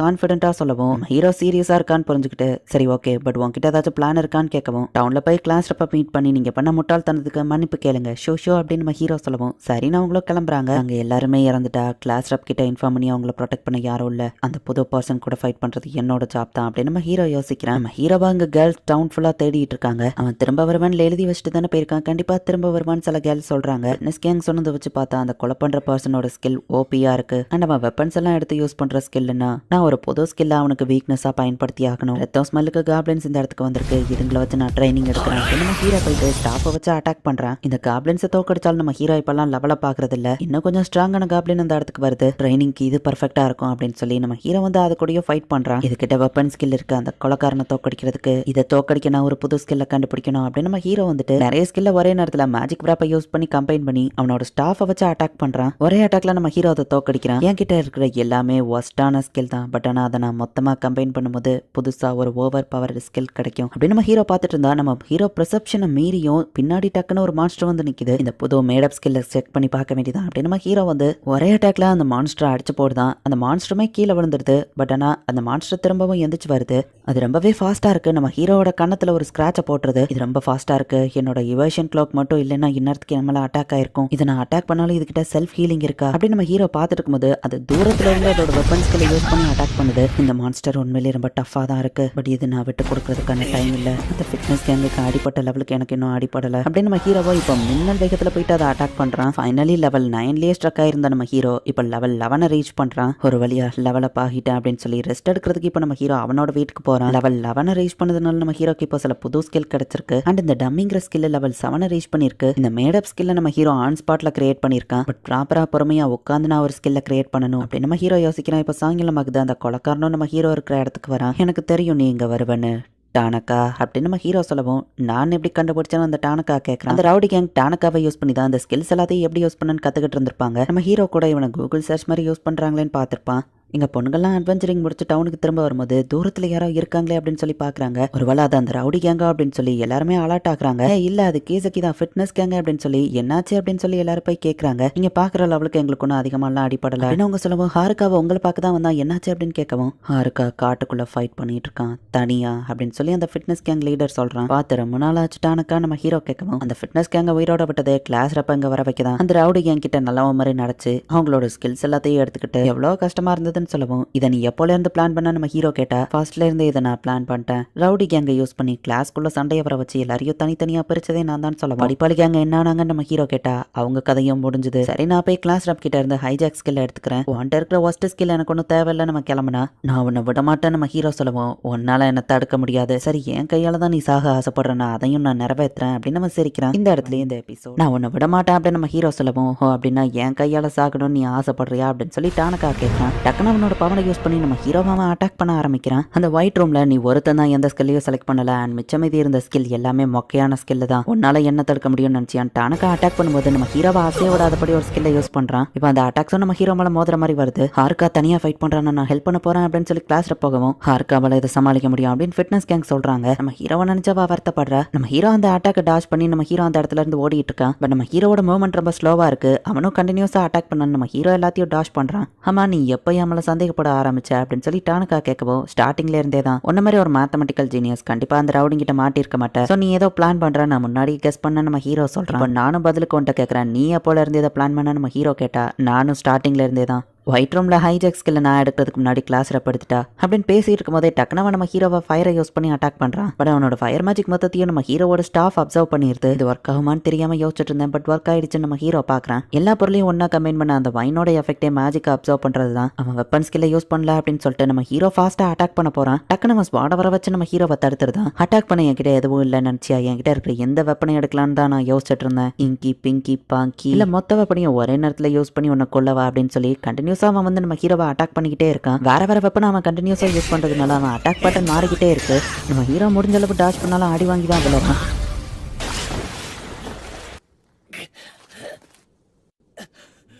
கான்பிடென்ட்டா சொல்லவும் ஹீரோ சீரியஸா இருக்கான்னு புரிஞ்சுக்கிட்டு சரி ஓகே பட் உங்ககிட்ட ஏதாச்சும் பிளான் இருக்கான்னு கேட்கவும் டவுன்ல போய் கிளாஸ் ரப்ப மீட் பண்ணி நீங்க பண்ண முட்டாள்தனத்துக்கு மன்னிப்பு கேளுங்க ஷோ ஷோ அப்படின்னு நம்ம ஹீரோ சொல்லவும் சரி நான் அவங்களும் கிளம்புறாங்க. அங்க எல்லாருமே இறந்துட்டா கிளாஸ் ரப் கிட்ட இன்ஃபார்ம் பண்ணி அவங்கள ப்ரொடெக்ட் பண்ண யாரும் இல்ல, அந்த புது பர்சன் கூட ஃபைட் பண்றது என்னோட ஜாப் தான் அப்படின்னு நம்ம ஹீரோ யோசிக்கிறான். நம்ம ஹீரோவா அங்க கேர்ள்ஸ் டவுன் ஃபுல்லா தேடிட்டு இருக்காங்க. அவன் திரும்ப வருவான்னு எழுதி வச்சுட்டு தானே போயிருக்கான், கண்டிப்பா திரும்ப வருவான்னு சில கேர்ள்ஸ் சொல்றாங்க. கேங் சொன்னதை வச்சு பார்த்தா அந்த கொலை பண்ற பர்சனோட ஸ்கில் ஓபியா இருக்கு. அண்ட் அவன் வெப்பன்ஸ் எல்லாம் எடுத்து யூஸ் பண்ற ஸ்கில்னா நான் ஒரு புது ஸ்கில்ல அவனுக்கு வீக்னஸா பயன்படுத்தி ஆகணும். ரத்தம் ஸ்மெல்லுக்கு காப்ளின்ஸ் இந்த இடத்துக்கு வந்திருக்கு, இதுங்களை வச்சு நான் ட்ரைனிங் எடுக்கிறேன். நம்ம ஹீரோ போயிட்டு ஸ்டாஃபை வச்சு அட்டாக் பண்றான். இந்த காப்ளின்ஸை தோக்கடிச்சாலும் நம்ம ஹீரோ இப்பெல்லாம் லெவல பாக்குறது இல்ல, இன்னும் கொஞ்சம் ஸ்ட்ராங்கான காப்ளின் அந்த இடத்துக்கு வருது, ட்ரைனிங்க்கு இது பர்ஃபெக்டா இருக்கும் அப்படின்னு சொல்லி நம்ம ஹீரோ வந்து அது கூடயும் ஃபைட் பண்றான். இதுகிட்ட வெப்பன் ஸ்கில் இருக்கு, அந்த கொலைக்காரனை தோக்கடிக்கிறதுக்கு இதை தோக்கடிக்க நான் ஒரு புது ஸ்கில்ல கண்டுபிடிக்கணும் அப்படின்னு நம்ம ஹீரோ வந்துட்டு நிறைய ஸ்கில்ல ஒரே நேரத்துல மேஜிக் விராப்பை யூஸ் பண்ணி கம்பைன் பண்ணி அவனோட ஸ்டாஃபை வச்சு அட்டாக் பண்றான். ஒரே அட்டாக்ல நம்ம ஹீரோ அதை தோக்கடிக்கிறான். என்கிட்ட இருக்கிற எல்லாமே ஒஸ்டான ஸ்கில் தான், பட் ஆனா அதை நான் மொத்தமா கம்பைன் பண்ணும்போது புதுசா ஒரு ஓவர் பவர் ஸ்கில் கிடைக்கும் அப்படின்னு நம்ம ஹீரோ பார்த்துட்டு இருந்தா நம்ம ஹீரோ பெர்செப்ஷனை மீறியும் பின்னாடி டக்குன்னு ஒரு மான்ஸ்டர் வந்து நிக்குது. இந்த புது மேடப் ஸ்கில்ல செக் பண்ணி பார்க்க வேண்டியதான் அப்படின்னு நம்ம ஹீரோ வந்து ஒரே அட்டாக்ல அந்த மான்ஸ்டரை அடிச்சு போடுதான். அந்த மான்ஸ்டருமே கீழே விழுந்துருது. பட் ஆனா அந்த மான்ஸ்டர் திரும்பவும் எந்திரிச்சு வருது. அது ரொம்பவே ஃபாஸ்டா இருக்கு. நம்ம ஹீரோவோட கண்ணத்துல ஒரு ஸ்கிராட்சை போட்டுருது. இது ரொம்ப ஃபாஸ்டா இருக்கு, என்னோட இவேஷன் கிளாக் மட்டும் இல்லைன்னா இன்னத்துக்கு நம்மள அட்டாக் ஆயிருக்கும், இதை நான் அட்டாக் பண்ணாலும் இதுகிட்ட செல்ஃப் ஹீலிங் இருக்கா அப்படின்னு நம்ம ஹீரோ பார்த்துட்டு இருக்கும்போது அது தூரத்துல இருந்து அதோட வெப்பன்ஸ்களை யூஸ் பண்ணி அட்டாக் பண்ணுது. இந்த மான்ஸ்டர் உண்மையிலேயே ரொம்ப டஃபா தான் இருக்கு, பட் இது நான் விட்டு கொடுக்கறதுக்கான டைம் இல்ல, அந்த ஃபிட்னஸ் கேங்குக்கு அடிப்பட்ட லெவலுக்கு எனக்கு இன்னும் அடிப்படல அப்படின்னு நம்ம ஹீரோவோ இப்போ மின்னல் வேகத்துல போயிட்டு அதை அட்டாக் பண்றான். ஃபைனலி லெவல் 9லயே ஸ்ட்ரக் ஆயிருந்த நம்ம ஹீரோ இப்போ லெவல் 11 ரீச் பண்றான். ஒரு வழியா லெவல் அப் ஆகிட்டேன் அப்படின்னு சொல்லி ரெஸ்ட் எடுக்கிறதுக்கு இப்போ நம்ம ஹீரோ அவனோட வீட்டுக்கு போறான். லெவல் 11 ரீச் பண்ணதுனால நம்ம ஹீரோக்கு இப்போ சில புது ஸ்கில் கிடைச்சிருக்கு. அண்ட் இந்த டம்மிங்கிற ஸ்கில் லெவல் 7 ரீச் பண்ணிருக்கு. இந்த மேடப் ஸ்கில்ல நம்ம ஹீரோ ஆன் ஸ்பாட்ல கிரியேட் பண்ணிருக்கான். பட் ப்ராப்பரா பொறுமையா உட்காந்து நான் ஒரு ஸ்கில்ல கிரியேட் பண்ணணும் அப்படின்னு நம்ம ஹீரோ யோசிக்கிறான். இப்போ சாயங்காலம் ஆகுது. அந்த கொலைக்காரனும் நம்ம ஹீரோ இருக்கிற இடத்துக்கு வரான். எனக்கு தெரியும் நீ இங்க வருவன்னு டானக்கா அப்படின்னு நம்ம ஹீரோ சொல்லவும் நான் எப்படி கண்டுபிடிச்சேன்னு அந்த டானக்கா கேட்கறான். அந்த ரவுடி கேங் டானக்காவை யூஸ் பண்ணி தான் அந்த ஸ்கில்ஸ் எல்லாத்தையும் எப்படி யூஸ் பண்ணு கத்துக்கிட்டு இருந்திருப்பாங்க. நம்ம ஹீரோ கூட இவனை கூகுள் சர்ச் மாதிரி யூஸ் பண்றாங்களேன்னு பார்த்திருப்பான். இங்க பொண்ணுங்கள்லாம் அட்வென்ச்சரிங் முடிச்சு டவுனுக்கு திரும்ப வரும்போது தூரத்துல யாரோ இருக்காங்களே அப்படின்னு சொல்லி பாக்குறாங்க. ஒருவேளை அது அந்த ரவுடி கேங்கா அப்படின்னு சொல்லி எல்லாருமே அலர்ட் ஆகுறாங்க. இல்ல அது கீசக்கி தான் ஃபிட்னஸ் கேங்க அப்படின்னு சொல்லி என்னாச்சு அப்படின்னு சொல்லி எல்லாரும் போய் கேட்கறாங்க. நீங்க பாக்குற லெவலுக்கு எங்களுக்கு ஒன்னும் அதிகமாலாம் அடிப்படல அப்படின்னு அவங்க சொல்லவும் ஹாருக்காவை உங்களை பார்க்க தான் வந்தா என்னாச்சு அப்படின்னு கேட்கவும் ஹாருக்கா காட்டுக்குள்ள ஃபைட் பண்ணிட்டு இருக்கான் தனியா அப்படின்னு சொல்லி அந்த ஃபிட்னஸ் கேங் லீடர் சொல்றான். பார்த்து ரொம்ப நாள் ஆச்சுட்டானக்கா நம்ம ஹீரோ கேட்கவும் அந்த ஃபிட்னஸ் கேங்க உயிரோட விட்டதே கிளாஸ் ரப்ப இங்க வர வைக்கதான். அந்த ரவுடி கேங் கிட்ட நல்லவ மாதிரி நடச்சு அவங்களோட ஸ்கில்ஸ் எல்லாத்தையும் எடுத்துக்கிட்டு எவ்வளவு கஷ்டமா இருந்தது முடியாதுன்னு சொல்லவும் இதை நீ எப்போல இருந்து பிளான் பண்ண நம்ம ஹீரோ கேட்டா ஃபர்ஸ்ட்ல இருந்து இதை நான் பிளான் பண்ணிட்டேன். ரவுடி கேங்கை யூஸ் பண்ணி கிளாஸ்க்குள்ள சண்டையை வர வச்சு எல்லாரையும் தனித்தனியா பிரிச்சதே நான் தான் சொல்ல. படிப்பாளி கேங்க என்னானாங்க நம்ம ஹீரோ கேட்டா அவங்க கதையும் முடிஞ்சது. சரி நான் போய் கிளாஸ் ரப் கிட்ட இருந்து ஹைஜாக் ஸ்கில் எடுத்துக்கிறேன். உன்ட்ட இருக்கிற ஒஸ்ட் ஸ்கில் எனக்கு ஒன்றும் தேவையில்லை நம்ம கிளம்புனா. நான் உன்னை விட மாட்டேன் நம்ம ஹீரோ சொல்லவும் உன்னால என்ன தடுக்க முடியாது. சரி என் கையால தான் நீ சாக ஆசைப்படுறேன்னா அதையும் நான் நிறைவேற்றுறேன் அப்படின்னு நம்ம சிரிக்கிறான். இந்த இடத்துல இந்த எபிசோட் நான் உன்னை விட மாட்டேன் அப்படின்னு நம்ம ஹீரோ சொல்லவும் ஓ அப்படின்னா என் கையால சாகணும்னு நீ ஆசைப்படுறியா அப்படின்னு சொல்லி டானக்கா கேட்கிறான். டக்குனு அவனோட பவனை யூஸ் பண்ணி நம்ம ஹீரோவை அட்டாக் பண்ண ஆரம்பிக்கிறான். அந்த ஒயிட் ரூம்ல நீ ஒருத்தன் தான் எந்த ஸ்கில்லையும் செலக்ட் பண்ணல அண்ட் மிச்சம் மீதி இருந்த ஸ்கில் எல்லாமே மொக்கையான ஸ்கில் தான். உன்னால என்ன தடுக்க முடியும்னு நினைச்சியான். டானக்கா அட்டாக் பண்ணும்போது நம்ம ஹீரோவை ஆசைய விடாதபடி ஒரு ஸ்கில்லை யூஸ் பண்றான். இப்போ அந்த அட்டாக்ஸும் நம்ம ஹீரோ மேல மோதுற மாதிரி வருது. ஹார்கா தனியா ஃபைட் பண்றான். நான் ஹெல்ப் பண்ண போறேன் அப்படின்னு சொல்லி கிளாஸ்ல போகவும் ஹார்காவால இதை சமாளிக்க முடியும் அப்படின்னு ஃபிட்னஸ் கேங் சொல்றாங்க. நம்ம ஹீரோவை நினைச்சவா வருத்தப்படுற. நம்ம ஹீரோ அந்த அட்டாக்கை டாஷ் பண்ணி நம்ம ஹீரோ அந்த இடத்துல இருந்து ஓடிட்டு இருக்கான். பட் நம்ம ஹீரோட மூவ்மெண்ட் ரொம்ப ஸ்லோவா இருக்கு. அவனும் கண்டினியூஸா அட்டாக் பண்ண நம்ம ஹீரோ எல்லாத்தையும் டாஷ் பண்றான். ஆமா நீ எப்போ நம்மள சந்தேகப்பட ஆரம்பிச்ச அப்படின்னு சொல்லி டானக்கா கேட்கவும் ஸ்டார்டிங்ல இருந்தே தான் உன்ன மாதிரி ஒரு மேத்தமெட்டிக்கல் ஜீனியஸ் கண்டிப்பா அந்த ரவுடிங் கிட்ட மாட்டிருக்க மாட்டேன். சோ நீ ஏதோ பிளான் பண்ற நான் முன்னாடி கெஸ் பண்ண நம்ம ஹீரோ சொல்றான். நானும் பதிலுக்கு உன்ட்ட கேட்கறேன் நீ எப்போல இருந்து இதை பிளான் பண்ண நம்ம ஹீரோ கேட்டா நானும் ஸ்டார்டிங்ல இருந்தே தான் ஒயிட் ரூம்ல ஹைஜாக் ஸ்கில்ல நான் எடுக்கிறதுக்கு முன்னாடி கிளாஸ் படுத்துட்டா அப்படின்னு பேசிட்டு இருக்கும் போதே டக்குனு நம்ம ஹீரோவை ஃபயரை யூஸ் பண்ணி அட்டாக் பண்றான். பட் அவனோட ஃபயர் மேஜிக் மொத்தத்தையும் நம்ம ஹீரோவோட ஸ்டாஃப் அப்சர்வ் பண்ணிருது. இது ஒர்க் ஆகுமான்னு தெரியாம யோசிச்சுட்டு இருந்தேன். பட் ஒர்க் ஆயிடுச்சு. நம்ம ஹீரோ பாக்குறான். எல்லா பொருளையும் ஒன்னா கம்பைன் பண்ண அந்த வைனோட எஃபெக்டே மேஜிக் அப்சர்வ் பண்றது தான். அவன் வெப்பன் ஸ்கில்ல யூஸ் பண்ணல அப்படின்னு சொல்லிட்டு நம்ம ஹீரோ ஃபாஸ்டா அட்டாக் பண்ண போறான். டக்குனு நம்ம ஸ்பாட வர வச்சு நம்ம ஹீரோவை தடுத்துருதான். அட்டாக் பண்ண என்கிட்ட எதுவும் இல்லை நினைச்சியா என்கிட்ட இருக்கிற எந்த வெப்பனை எடுக்கலான்னு தான் நான் யோசிச்சுட்டு இருந்தேன். இங்கி பிங்கி பாங்கி இல்ல மொத்த வெப்பனையும் ஒரே நேரத்துல யூஸ் பண்ணி உன்னை கொல்லவா அப்படின்னு சொல்லி கண்டினியூஸா அவன் வந்து நம்ம ஹீரோவை அட்டாக் பண்ணிக்கிட்டே இருக்கான். வேற வெப்பன் அவன் கண்டினியூஸா யூஸ் பண்றதுனால அவன் அட்டாக் பட்டன் மாறிக்கிட்டே இருக்கு. நம்ம ஹீரோ முடிஞ்ச அளவுக்கு டாஷ் பண்ணாலும் அடி வாங்கி தான் விளையாடுறான்.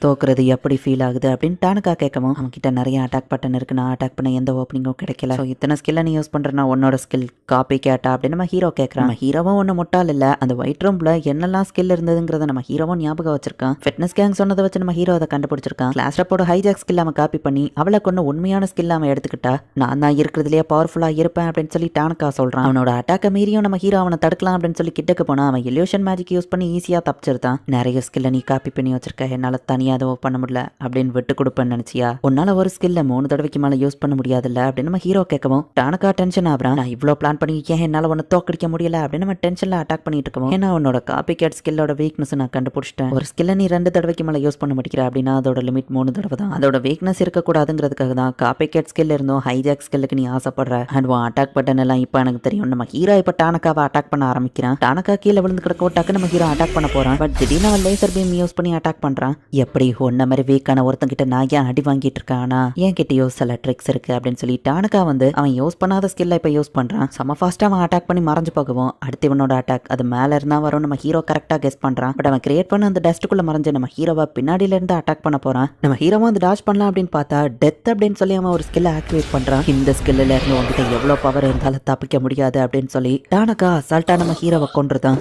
தோக்குறது எப்படி ஃபீல் ஆகுது அப்படின்னு டானக்கா கேட்கவும் அவன்கிட்ட நிறைய அட்டாக் பட்டன் இருக்கு. நான் அட்டாக் பண்ண எந்த ஓப்பனிங்கும் கிடைக்கல. ஸோ இத்தனை ஸ்கில்லை நீ யூஸ் பண்றேன்னா உன்னோட ஸ்கில் காப்பி கேட்டா அப்படின்னு நம்ம ஹீரோ கேட்கறான். நம்ம ஹீரோவும் ஒன்று முட்டால் இல்லை. அந்த ஒயிட் ரூம்ல என்னெல்லாம் ஸ்கில் இருந்ததுங்கிறத நம்ம ஹீரோவும் ஞாபகம் வச்சிருக்கான். ஃபிட்னஸ் கேங் சொன்னதை வச்சு நம்ம ஹீரோ அதை கண்டுபிடிச்சிருக்கான். கிளாஸ் ரப்போட ஹைஜாக் ஸ்கில் அவன் காப்பி பண்ணி அவளை கொண்டு உண்மையான ஸ்கில் அவன் எடுத்துக்கிட்டா நான் தான் இருக்கிறதுலேயே பவர்ஃபுல்லா இருப்பேன் அப்படின்னு சொல்லி டானக்கா சொல்றான். அவனோட அட்டாக்கை மீறியும் நம்ம ஹீரோ அவனை தடுக்கலாம் அப்படின்னு சொல்லி கிட்டக்கு போனா அவன் இல்யூஷன் மேஜிக் யூஸ் பண்ணி ஈஸியா தப்பிச்சிருந்தான். நிறைய ஸ்கில்லை நீ காப்பி பண்ணி வச்சிருக்க. என்னால தனியா அதை பண்ண முடியல அப்படின்னு விட்டு கொடுப்பேன்னு நினைச்சியா. உன்னால ஒரு ஸ்கில்ல 3 தடவைக்கு மேல யூஸ் பண்ண முடியாதுல்ல அப்படின்னு நம்ம ஹீரோ கேட்கவும் டானக்கா டென்ஷன் ஆகுறான். நான் இவ்வளவு பிளான் பண்ணி ஏன் என்னால ஒன்னு தோக்கடிக்க முடியல அப்படின்னு நம்ம டென்ஷன்ல அட்டாக் பண்ணிட்டு இருக்கோம். ஏன்னா உன்னோட காப்பி கேட் ஸ்கில்லோட வீக்னஸ் நான் கண்டுபிடிச்சிட்டேன். ஒரு ஸ்கில்ல நீ 2 தடவைக்கு மேல யூஸ் பண்ண முடிக்கிற அப்படின்னா அதோட லிமிட் 3 தடவை தான். அதோட வீக்னஸ் இருக்கக்கூடாதுங்கிறதுக்காக தான் காப்பி கேட் ஸ்கில் இருந்தும் ஹைஜாக் ஸ்கில்லுக்கு நீ ஆசைப்படுற. அண்ட் அட்டாக் பட்டன் எல்லாம் இப்போ எனக்கு தெரியும். நம்ம ஹீரோ இப்ப டானக்காவை அட்டாக் பண்ண ஆரம்பிக்கிறான். டானக்கா கீழே விழுந்து கிடக்க டக்கு நம்ம ஹீரோ அட்டாக் பண்ண போறான். பட் திடீர்னு அவன் லேசர் பீம் யூஸ் பண்ணி அட்டாக் பண்றான். எப்படி ஒன்ன மாதிரி வீக்கான ஒருத்தங்கிட்ட நான் ஏன் அடி வாங்கிட்டு இருக்கானா என் கிட்டயோ சில ட்ரிக்ஸ் இருக்கு அப்படின்னு சொல்லி டானக்கா வந்து அவன் யூஸ் பண்ணாத ஸ்கில்ல இப்ப யூஸ் பண்றான். செம ஃபாஸ்டா அவன் அட்டாக் பண்ணி மறைஞ்சு போகவும் அடுத்து இவனோட அட்டாக் அது மேல இருந்தா வரும். நம்ம ஹீரோ கரெக்டா கெஸ் பண்றான். பட் அவன் கிரியேட் பண்ண அந்த டஸ்ட்டுக்குள்ள மறைஞ்சு நம்ம ஹீரோவை பின்னாடியில இருந்து அட்டாக் பண்ண போறான். நம்ம ஹீரோவை வந்து டாஷ் பண்ணலாம் அப்படின்னு பார்த்தா டெத் அப்படின்னு சொல்லி அவன் ஒரு ஸ்கில்ல ஆக்டிவேட் பண்றான். இந்த ஸ்கில்ல இருந்து உங்ககிட்ட எவ்வளவு பவர் இருந்தாலும் தப்பிக்க முடியாது அப்படின்னு சொல்லி டானக்கா அசால்ட்டா நம்ம ஹீரோவை கொன்றுதான்.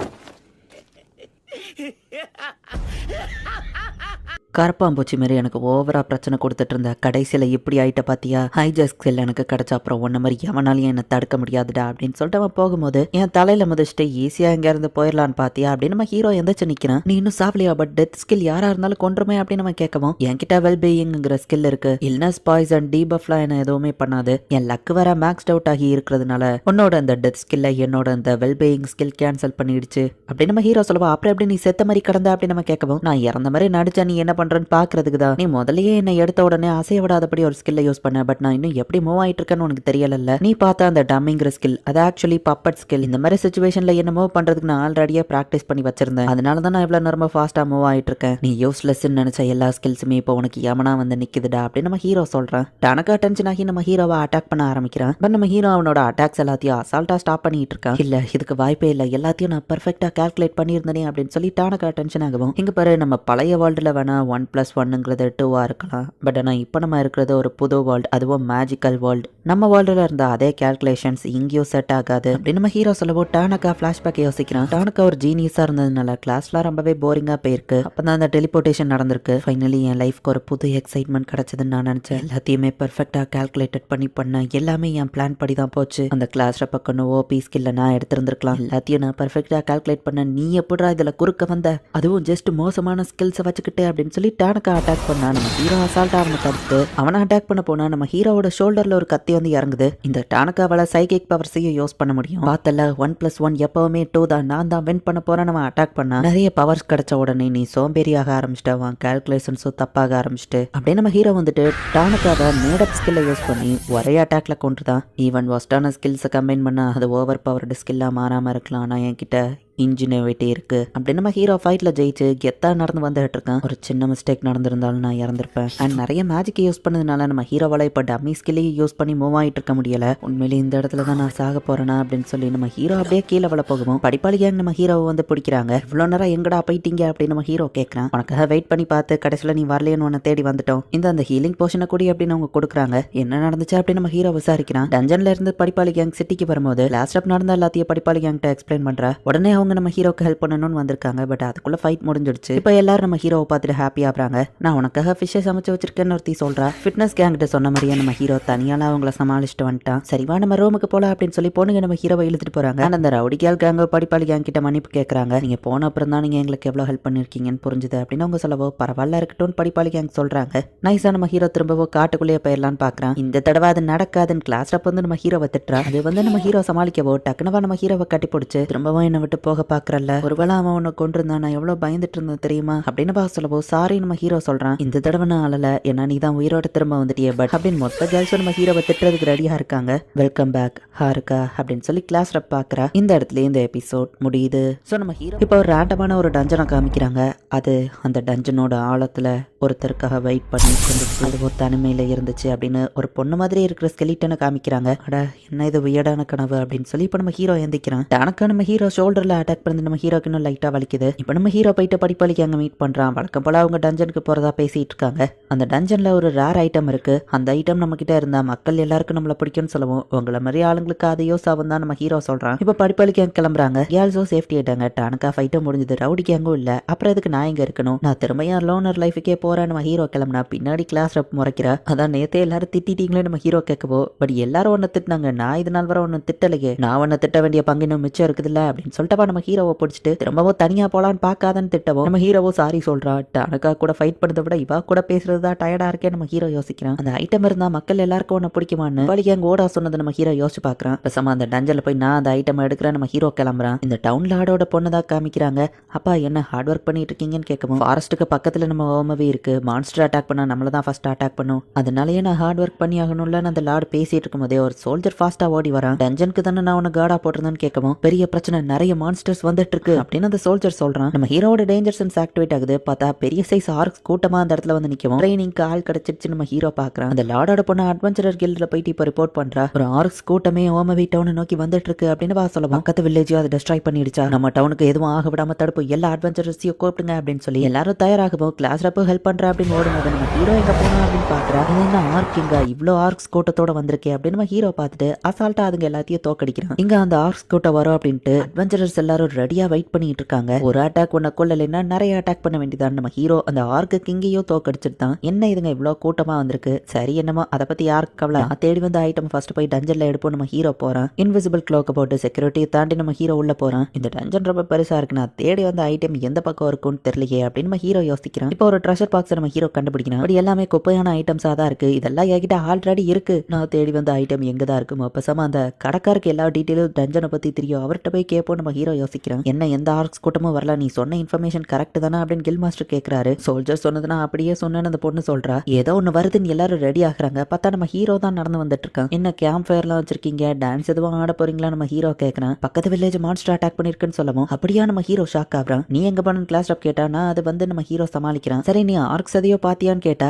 கரப்பாம்பூச்சி மாதிரி எனக்கு ஓவரா பிரச்சனை கொடுத்துட்டு இருந்த கடைசியில இப்படி ஆயிட்ட பாத்தியா. ஹைஜாக் ஸ்கில் எனக்கு கிடைச்ச அப்புறம் ஒன்ன மாதிரி எவனாலையும் என்ன தடுக்க முடியாதுடா அப்படின்னு சொல்லிட்டு அவன் போகும்போது என் தலையில முதச்சிட்டு ஈஸியா இங்க இருந்து போயிடலான்னு பாத்தியா அப்படின்னு நம்ம ஹீரோ எந்திரிச்சு நிக்கிறான். நீ இன்னும் சாப்பிடலையா பட் டெத் ஸ்கில் யாரா இருந்தாலும் கொன்றுமே அப்படின்னு நம்ம கேட்கவும் என்கிட்ட வெல்பீயிங்கிற ஸ்கில் இருக்கு. இல்னஸ் பாய்சன் டீபஃப்லாம் என்ன எதுவுமே பண்ணாது. என் லக் வேற மேக்ஸ்ட் அவுட் ஆகி இருக்கிறதுனால உன்னோட அந்த டெத் ஸ்கில்ல என்னோட அந்த வெல்பீயிங் ஸ்கில் கேன்சல் பண்ணிடுச்சு அப்படின்னு நம்ம ஹீரோ சொல்லுவா. அப்புறம் எப்படி நீ செத்த மாதிரி கடந்த அப்படின்னு நம்ம கேட்கவும் நான் இறந்த மாதிரி நடிச்சா நீ என்ன பண்றேன்னு பாக்குறதுக்கு தான். நீ முதல்லயே என்ன எடுத்த உடனே அசைய விடாதபடி ஒரு ஸ்கில்ல யூஸ் பண்ண. பட் நான் இன்னும் எப்படி மூவ் ஆயிட்டு இருக்கேன்னு உனக்கு தெரியல. நீ பார்த்தா அந்த டம்மிங்கிற ஸ்கில் அது ஆக்சுவலி பப்பட் ஸ்கில். இந்த மாதிரி சிச்சுவேஷன்ல என்ன மூவ் பண்றதுக்கு நான் ஆல்ரெடியே பிராக்டிஸ் பண்ணி வச்சிருந்தேன். அதனால தான் நான் இவ்வளவு நேரமா ஃபாஸ்டா மூவ் ஆயிட்டு இருக்கேன். நீ யூஸ்லெஸ் நினைச்ச எல்லா ஸ்கில்ஸுமே இப்போ உனக்கு யமனா வந்து நிக்குதுடா அப்படின்னு நம்ம ஹீரோ சொல்றான். டானக்கா டென்ஷன் ஆகி நம்ம ஹீரோவை அட்டாக் பண்ண ஆரம்பிக்கிறான். பட் நம்ம ஹீரோ அவனோட அட்டாக்ஸ் எல்லாத்தையும் அசால்ட்டா ஸ்டாப் பண்ணிட்டு இருக்கான். இல்ல இதுக்கு வாய்ப்பே இல்ல, எல்லாத்தையும் நான் பெர்ஃபெக்ட்டா கால்குலேட் பண்ணியிருந்தேனே அப்படின்னு சொல்லி டானக்கா டென்ஷன் ஆகும். இங்க பாரு நம்ம பழைய வேர்ல்டுல வேணா 1+1ங்கிறது 2 இருக்கலாம். பட் ஆனா இப்போ நம்ம இருக்கிறது ஒரு புது வேர்ல்டு, அதுவும் மேஜிக்கல் வேர்ல்டு. நம்ம வேர்ல்டுல இருந்த அதே கால்குலேஷன்ஸ் இங்கேயும் செட் ஆகாது அப்படின்னு நம்ம ஹீரோ சொல்லவோ டானக்கா பிளாஷ்பேக் யோசிக்கிறான். டானக்கா ஒரு ஜீனியஸா இருந்ததுனால கிளாஸ்லாம் ரொம்பவே போரிங்கா போயிருக்கு. அப்பதான் அந்த டெலிபோர்டேஷன் நடந்திருக்கு. ஃபைனலி என் லைஃப்க்கு ஒரு புது எக்ஸைட்மெண்ட் கிடைச்சதுன்னு நான் நினைச்சேன். எல்லாத்தையுமே பெர்ஃபெக்டா கால்குலேட்டட் பண்ண எல்லாமே என் பிளான் படி தான் போச்சு. அந்த கிளாஸ்ல பக்கம் ஓபி ஸ்கில்ல நான் எடுத்திருந்திருக்கலாம். எல்லாத்தையும் நான் பெர்ஃபெக்டா கால்குலேட் பண்ண நீ எப்படா இதுல குறுக்க வந்த, அதுவும் ஜஸ்ட் மோசமான ஸ்கில்ஸை வச்சுக்கிட்டு அப்படின்னு சொல்லி சொல்லி டானக்கா அட்டாக் பண்ணா நம்ம ஹீரோ அசால்ட்டா அவனை தடுத்து அவனை அட்டாக் பண்ண போனா நம்ம ஹீரோவோட ஷோல்டர்ல ஒரு கத்தி வந்து இறங்குது. இந்த டானக்காவால சைக்கிக் பவர்ஸையும் யூஸ் பண்ண முடியும். பார்த்தல 1+1 எப்பவுமே 2 தான், நான் தான் வின் பண்ண போறேன். நம்ம அட்டாக் பண்ணா நிறைய பவர்ஸ் கிடைச்ச உடனே நீ சோம்பேறியாக ஆரம்பிச்சிட்டவன், கால்குலேஷன்ஸும் தப்பாக ஆரம்பிச்சிட்டு அப்படியே நம்ம ஹீரோ வந்துட்டு டானக்காவை மேடப் ஸ்கில்லை யூஸ் பண்ணி ஒரே அட்டாக்ல கொண்டுதான். ஈவன் ஒஸ்டான ஸ்கில்ஸை கம்பைன் பண்ணா அது ஓவர் பவர்டு ஸ்கில்லா மாறாம இருக்கலாம். ஆனா என்கிட்ட இன்ஜினியரிட்டி இருக்கு அப்படின்னு நம்ம ஹீரோ ஃபைட்ல ஜெயிச்சு கெத்தா நடந்து வந்துட்டு இருக்கான். ஒரு சின்ன மிஸ்டேக் நடந்திருந்தாலும் நான் இறந்திருப்பேன். அண்ட் நிறைய மேஜிக் யூஸ் பண்ணதுனால நம்ம ஹீரோவால இப்ப டம்மி ஸ்கில்லையும் யூஸ் பண்ணி மூவ் ஆகிட்டு இருக்க முடியல. உண்மையிலே இந்த இடத்துல தான் நான் சாக போறேனா அப்படின்னு சொல்லி நம்ம ஹீரோ அப்படியே கீழே விழ போகும். படிப்பாளியாக நம்ம ஹீரோவை வந்து பிடிக்கிறாங்க. இவ்வளோ நேரம் எங்கடா போயிட்டீங்க அப்படின்னு நம்ம ஹீரோ கேட்கறான். உனக்காக வெயிட் பண்ணி பார்த்து கடைசியில் நீ வரலையன்னு உன்னை தேடி வந்துட்டோம். அந்த ஹீலிங் போர்ஷனை கூடி அப்படின்னு அவங்க கொடுக்குறாங்க. என்ன நடந்துச்சு அப்படின்னு நம்ம ஹீரோ விசாரிக்கிறான். டஞ்சன்ல இருந்து படிப்பாளி கேங் சிட்டிக்கு வரும்போது லாஸ்ட் அப் நடந்த எல்லாத்தையும் படிப்பாளி கேங்கிட்ட எக்ஸ்பிளைன் பண்றா. உடனே அவங்க நம்ம ஹீரோக்கு ஹெல்ப் பண்ணணும்னு வந்திருக்காங்க. பட் அதுக்குள்ள ஃபைட் முடிஞ்சிடுச்சு. இப்போ எல்லாரும் நம்ம ஹீரோவை பார்த்துட்டு ஹாப்பி ஆகுறாங்க. நான் உனக்காக ஃபிஷ்ஷை சமைச்சு வச்சிருக்கேன்னு ஒருத்தி சொல்றா. ஃபிட்னஸ் கேங்கிட்ட சொன்ன மாதிரியே நம்ம ஹீரோ தனியால அவங்கள சமாளிச்சுட்டு வந்துட்டான். சரிவா நம்ம ரூமுக்கு போலாம் அப்படின்னு சொல்லி பொண்ணுங்க நம்ம ஹீரோவை இழுத்துட்டு போறாங்க. அந்த ரவுடி கேல் கேங்க படிப்பாளி கேங் கிட்ட மன்னிப்பு கேட்கறாங்க. நீங்க போன அப்புறம் தான் நீங்க எங்களுக்கு எவ்வளவு ஹெல்ப் பண்ணிருக்கீங்கன்னு புரிஞ்சுது அப்படின்னு அவங்க சொல்லவோ பரவாயில்ல இருக்கட்டும் படிப்பாளி கேங் சொல்றாங்க. நைஸா நம்ம ஹீரோ திரும்பவோ காட்டுக்குள்ளேயே போயிடலான்னு பாக்குறான். இந்த தடவை அது நடக்காதுன்னு கிளாஸ் ரப் வந்து நம்ம ஹீரோவை திட்டுறா. அது வந்து நம்ம ஹீரோ சமாளிக்கவோ டக்குனவா நம்ம ஹீரோவை கட்டி பிடிச்சு திரும்பவும் என்னை விட்டு போக பாக்குறல்ல, ஒருவேளை அவன் உன்னை கொண்டிருந்தான், நான் எவ்வளவு பயந்துட்டு இருந்தேன் தெரியுமா அப்படின்னு பார்க்க சொல்லவோ சாரி நம்ம ஹீரோ சொல்றான். இந்த தடவை நான் அழல, ஏன்னா நீ தான் உயிரோட திரும்ப வந்துட்டியே பட் அப்படின்னு மொத்த கேர்ள்ஸும் நம்ம ஹீரோவை திட்டுறதுக்கு ரெடியா இருக்காங்க. வெல்கம் பேக் ஹாருக்கா அப்படின்னு சொல்லி கிளாஸ் ரப் பாக்குறா. இந்த இடத்துல இந்த எபிசோட் முடியுது. ஸோ நம்ம ஹீரோ இப்போ ஒரு ரேண்டமான ஒரு டஞ்சனை காமிக்கிறாங்க. அது அந்த டஞ்சனோட ஆழத்துல ஒருத்தருக்காக வெயிட் பண்ணி இருந்துச்சு. அது ஒரு தனிமையில இருந்துச்சு அப்படின்னு ஒரு பொண்ணு மாதிரி இருக்கிற ஸ்கெலிட்டனை காமிக்கிறாங்க. அட என்ன இது வியடான கனவு அப்படின்னு சொல்லி இப்போ நம்ம ஹீரோ எந்திக்கிறான். டனக்கு நம்ம ஹீரோ ஷோல்டர்ல அட்டாக் பண்ணி நம்ம ஹீரோக்கு இன்னும் லைட்டா வலிக்குது. இப்போ நம்ம ஹீரோ போயிட்டு படிப்பாளிக்கு அங்க மீட் பண்றான். வழக்கம் போல அவங்க டஞ்சனுக்கு போறதா பேசிட்டு இருக்காங்க. அந்த டஞ்சன்ல ஒரு ரேர் ஐட்டம் இருக்கு. அந்த ஐட்டம் நம்ம கிட்ட இருந்தா மக்கள் எல்லாருக்கும் நம்மள பிடிக்கும்னு சொல்லுவோம். உங்களை மாதிரி ஆளுங்களுக்கு அதையோ சாவும் தான் நம்ம ஹீரோ சொல்றான். இப்போ படிப்பாளிக்கு அங்க கிளம்புறாங்க. கேர்ள்ஸோ சேஃப்டி ஆயிட்டாங்க. டனக்கா ஃபைட்டும் முடிஞ்சது. ரவுடி கேங்கும் இல்ல. அப்புறம் எதுக்கு நான் இங்க இருக்கணும், நான் திரும்பியும் லோனர் லைஃபுக்கே போறேன் நம்ம ஹீரோ கிளம்புனா. பின்னாடி கிளாஸ் ரப் முறைக்கிறா. அதான் நேத்தே எல்லாரும் திட்டிட்டீங்களே நம்ம ஹீரோ கேட்கவோ. பட் எல்லாரும் ஒன்னு திட்டினாங்க, நான் இது நாள் வர ஒன்னு திட்டலையே, நான் ஒன்னு திட்ட வேண்டிய பங்கு இன்னும் மிச்சம் இருக்குதுல்ல அப்படின்னு சொல்லிட்டு நம்ம ஹீரோவை பிடிச்சிட்டு திரும்பவும் தனியா போலான்னு பார்க்காதன்னு திட்டவும் நம்ம ஹீரோவோ சாரி சொல்றா. டனக்கா கூட ஃபைட் பண்ணதை விட இவா கூட பேசுறதுதான் டயர்டா இருக்கே நம்ம ஹீரோ யோசிக்கிறான். அந்த ஐட்டம் இருந்தா மக்கள் எல்லாருக்கும் ஒன்னு பிடிக்குமான்னு பழிக்கு அங்க ஓடா சொன்னதை நம்ம ஹீரோ யோசிச்சு பாக்குறான். பேசாம அந்த டஞ்சன்ல போய் நான் அந்த ஐட்டம் எடுக்கிறேன் நம்ம ஹீரோ கிளம்புறான். இந்த டவுன்ல ஆடோட பொண்ணுதான் காமிக்கிறாங்க. அப்பா என்ன ஹார்ட் ஒர்க் பண்ணிட்டு இருக்கீங்கன்னு கேட்கவும், ஃபாரஸ்ட்டுக்கு பக்கத்துல நம்ம ஓமவே இருக்கு, மான்ஸ்டர் அட்டாக் பண்ணா நம்மள தான் ஃபர்ஸ்ட் அட்டாக் பண்ணும், அதனாலயே நான் ஹார்ட் ஒர்க் பண்ணி ஆகணும்ல அந்த லார்டு பேசிட்டு இருக்கும் போதே ஒரு சோல்ஜர் ஃபாஸ்டா ஓடி வரான். டஞ்சனுக்கு தானே நான் உன்னை கார்டா போட்டிருந்தேன்னு கேட்கவும், பெரிய பிரச்சனை, நிறைய மான்ஸ்டர்ஸ் வந்துட்டு இருக்கு அப்படின்னு அந்த சோல்ஜர் சொல்றான். நம்ம ஹீரோட டேஞ்சர் சென்ஸ் ஆக்டிவேட் ஆகுது. பார்த்தா பெரிய சைஸ் ஆர்க்ஸ் கூட்டமா அந்த இடத்துல வந்து நிக்கவும் ட்ரைனிங்க்கு ஆள் கிடைச்சிருச்சு நம்ம ஹீரோ பாக்குறான். அந்த லார்டோட பொண்ணு அட்வென்ச்சரர் கில்ட்ல போயிட்டு இப்ப ரிப்போர்ட் பண்றா. ஒரு ஆர்க்ஸ் கூட்டமே ஓமவே டவுனை நோக்கி வந்துட்டு இருக்கு அப்படின்னு வா சொல்ல, பக்கத்து வில்லேஜையும் அதை டெஸ்ட்ராய் பண்ணிடுச்சா, நம்ம டவுனுக்கு எதுவும் ஆக விடாம தடுப்பு, எல்லா அட்வென்ச்சரர்ஸையும் கூப்பிடுங்க அப்படின்னு சொல்லி எல்லாரும் தயாராகவும் கிளாஸ் ரப்ப ஹெல்ப் பண்ற அப்படின்னு ஓடும்போது நம்ம ஹீரோ எங்க போனா அப்படின்னு பாக்குறா. என்ன ஆர்க்கிங்க இவ்வளோ ஆர்க்ஸ் கூட்டத்தோட வந்திருக்கே அப்படின்னு நம்ம ஹீரோ பார்த்துட்டு அசால்ட்டா அதுங்க எல்லாத்தையும் தோக்கடிக்கிறான். இங்க அந்த ஆர்க்ஸ் கூட்டம் வரும் அப்படின்ட்டு அட்வென்ச்சரர்ஸ் எல்லாரும் ரெடியா வெயிட் பண்ணிட்டு இருக்காங்க. ஒரு அட்டாக் ஒன்ன கொள்ளலைன்னா நிறைய அட்டாக் பண்ண வேண்டியதான். நம்ம ஹீரோ அந்த ஆர்க்கு கிங்கையோ தோக்கடிச்சிட்டு தான் என்ன இதுங்க இவ்வளோ கூட்டமா வந்திருக்கு, சரி என்னமோ அதை பத்தி யாருக்கு கவலை, தேடி வந்த ஐட்டம் ஃபர்ஸ்ட் போய் டஞ்சன்ல எடுப்போம் நம்ம ஹீரோ போறான். இன்விசிபிள் க்ளோக்க போட்டு செக்யூரிட்டியை தாண்டி நம்ம ஹீரோ உள்ள போறான். இந்த டஞ்சன் ரொம்ப பெருசா இருக்கு, நான் தேடி வந்த ஐட்டம் எந்த பக்கம் இருக்கும்னு தெரியலையே அப்படின்னு நம்ம ஹீரோ யோசிக்கிறான். இப்போ ஒரு ட்ரெஷர் பாக்ஸ் நம்ம ஹீரோ கண்டுபிடிக்கிறான். அப்படி எல்லாமே குப்பையான ஐட்டம்ஸா தான் இருக்கு. இதெல்லாம் என்கிட்ட ஆல்ரெடி இருக்கு, நான் தேடி வந்த ஐட்டம் எங்க தான் இருக்குமோ. பேசாம அந்த கடைக்காருக்கு எல்லா டீட்டெயிலும் டஞ்சனை பத்தி தெரியும், அவர்கிட்ட போய் கேட்போம் நம்ம ஹீரோ யோசிக்கிறான். என்ன எந்த ஆர்க்ஸ் கூட்டமும் வரல, நீ சொன்ன இன்ஃபர்மேஷன் கரெக்ட் தானே அப்படின்னு கில் மாஸ்டர் கேட்கிறாரு. சோல்ஜர் சொன்னதுன்னா அப்படியே சொன்னேன்னு அந்த பொண்ணு சொல்றா. ஏதோ ஒன்னு வருதுன்னு எல்லாரும் ரெடி ஆகுறாங்க. பார்த்தா நம்ம ஹீரோ தான் நடந்து வந்துட்டு இருக்கான். என்ன கேம்ப் ஃபயர்லாம் வச்சிருக்கீங்க, டான்ஸ் எதுவும் ஆட போறீங்களா நம்ம ஹீரோ கேட்கறான். பக்கத்து வில்லேஜ் மான்ஸ்டர் அட்டாக் பண்ணிருக்குன்னு சொல்லவும் அப்படியா நம்ம ஹீரோ ஷாக் ஆகுறான். நீ எங்க பண்ணு கிளாஸ் ரப் கேட்டானா அது வந்து நம்ம ஹீரோ சமாளிக்கிறான். சரி நீ ஆர்க்ஸ் எதையோ பாத்தியான்னு கேட்டா,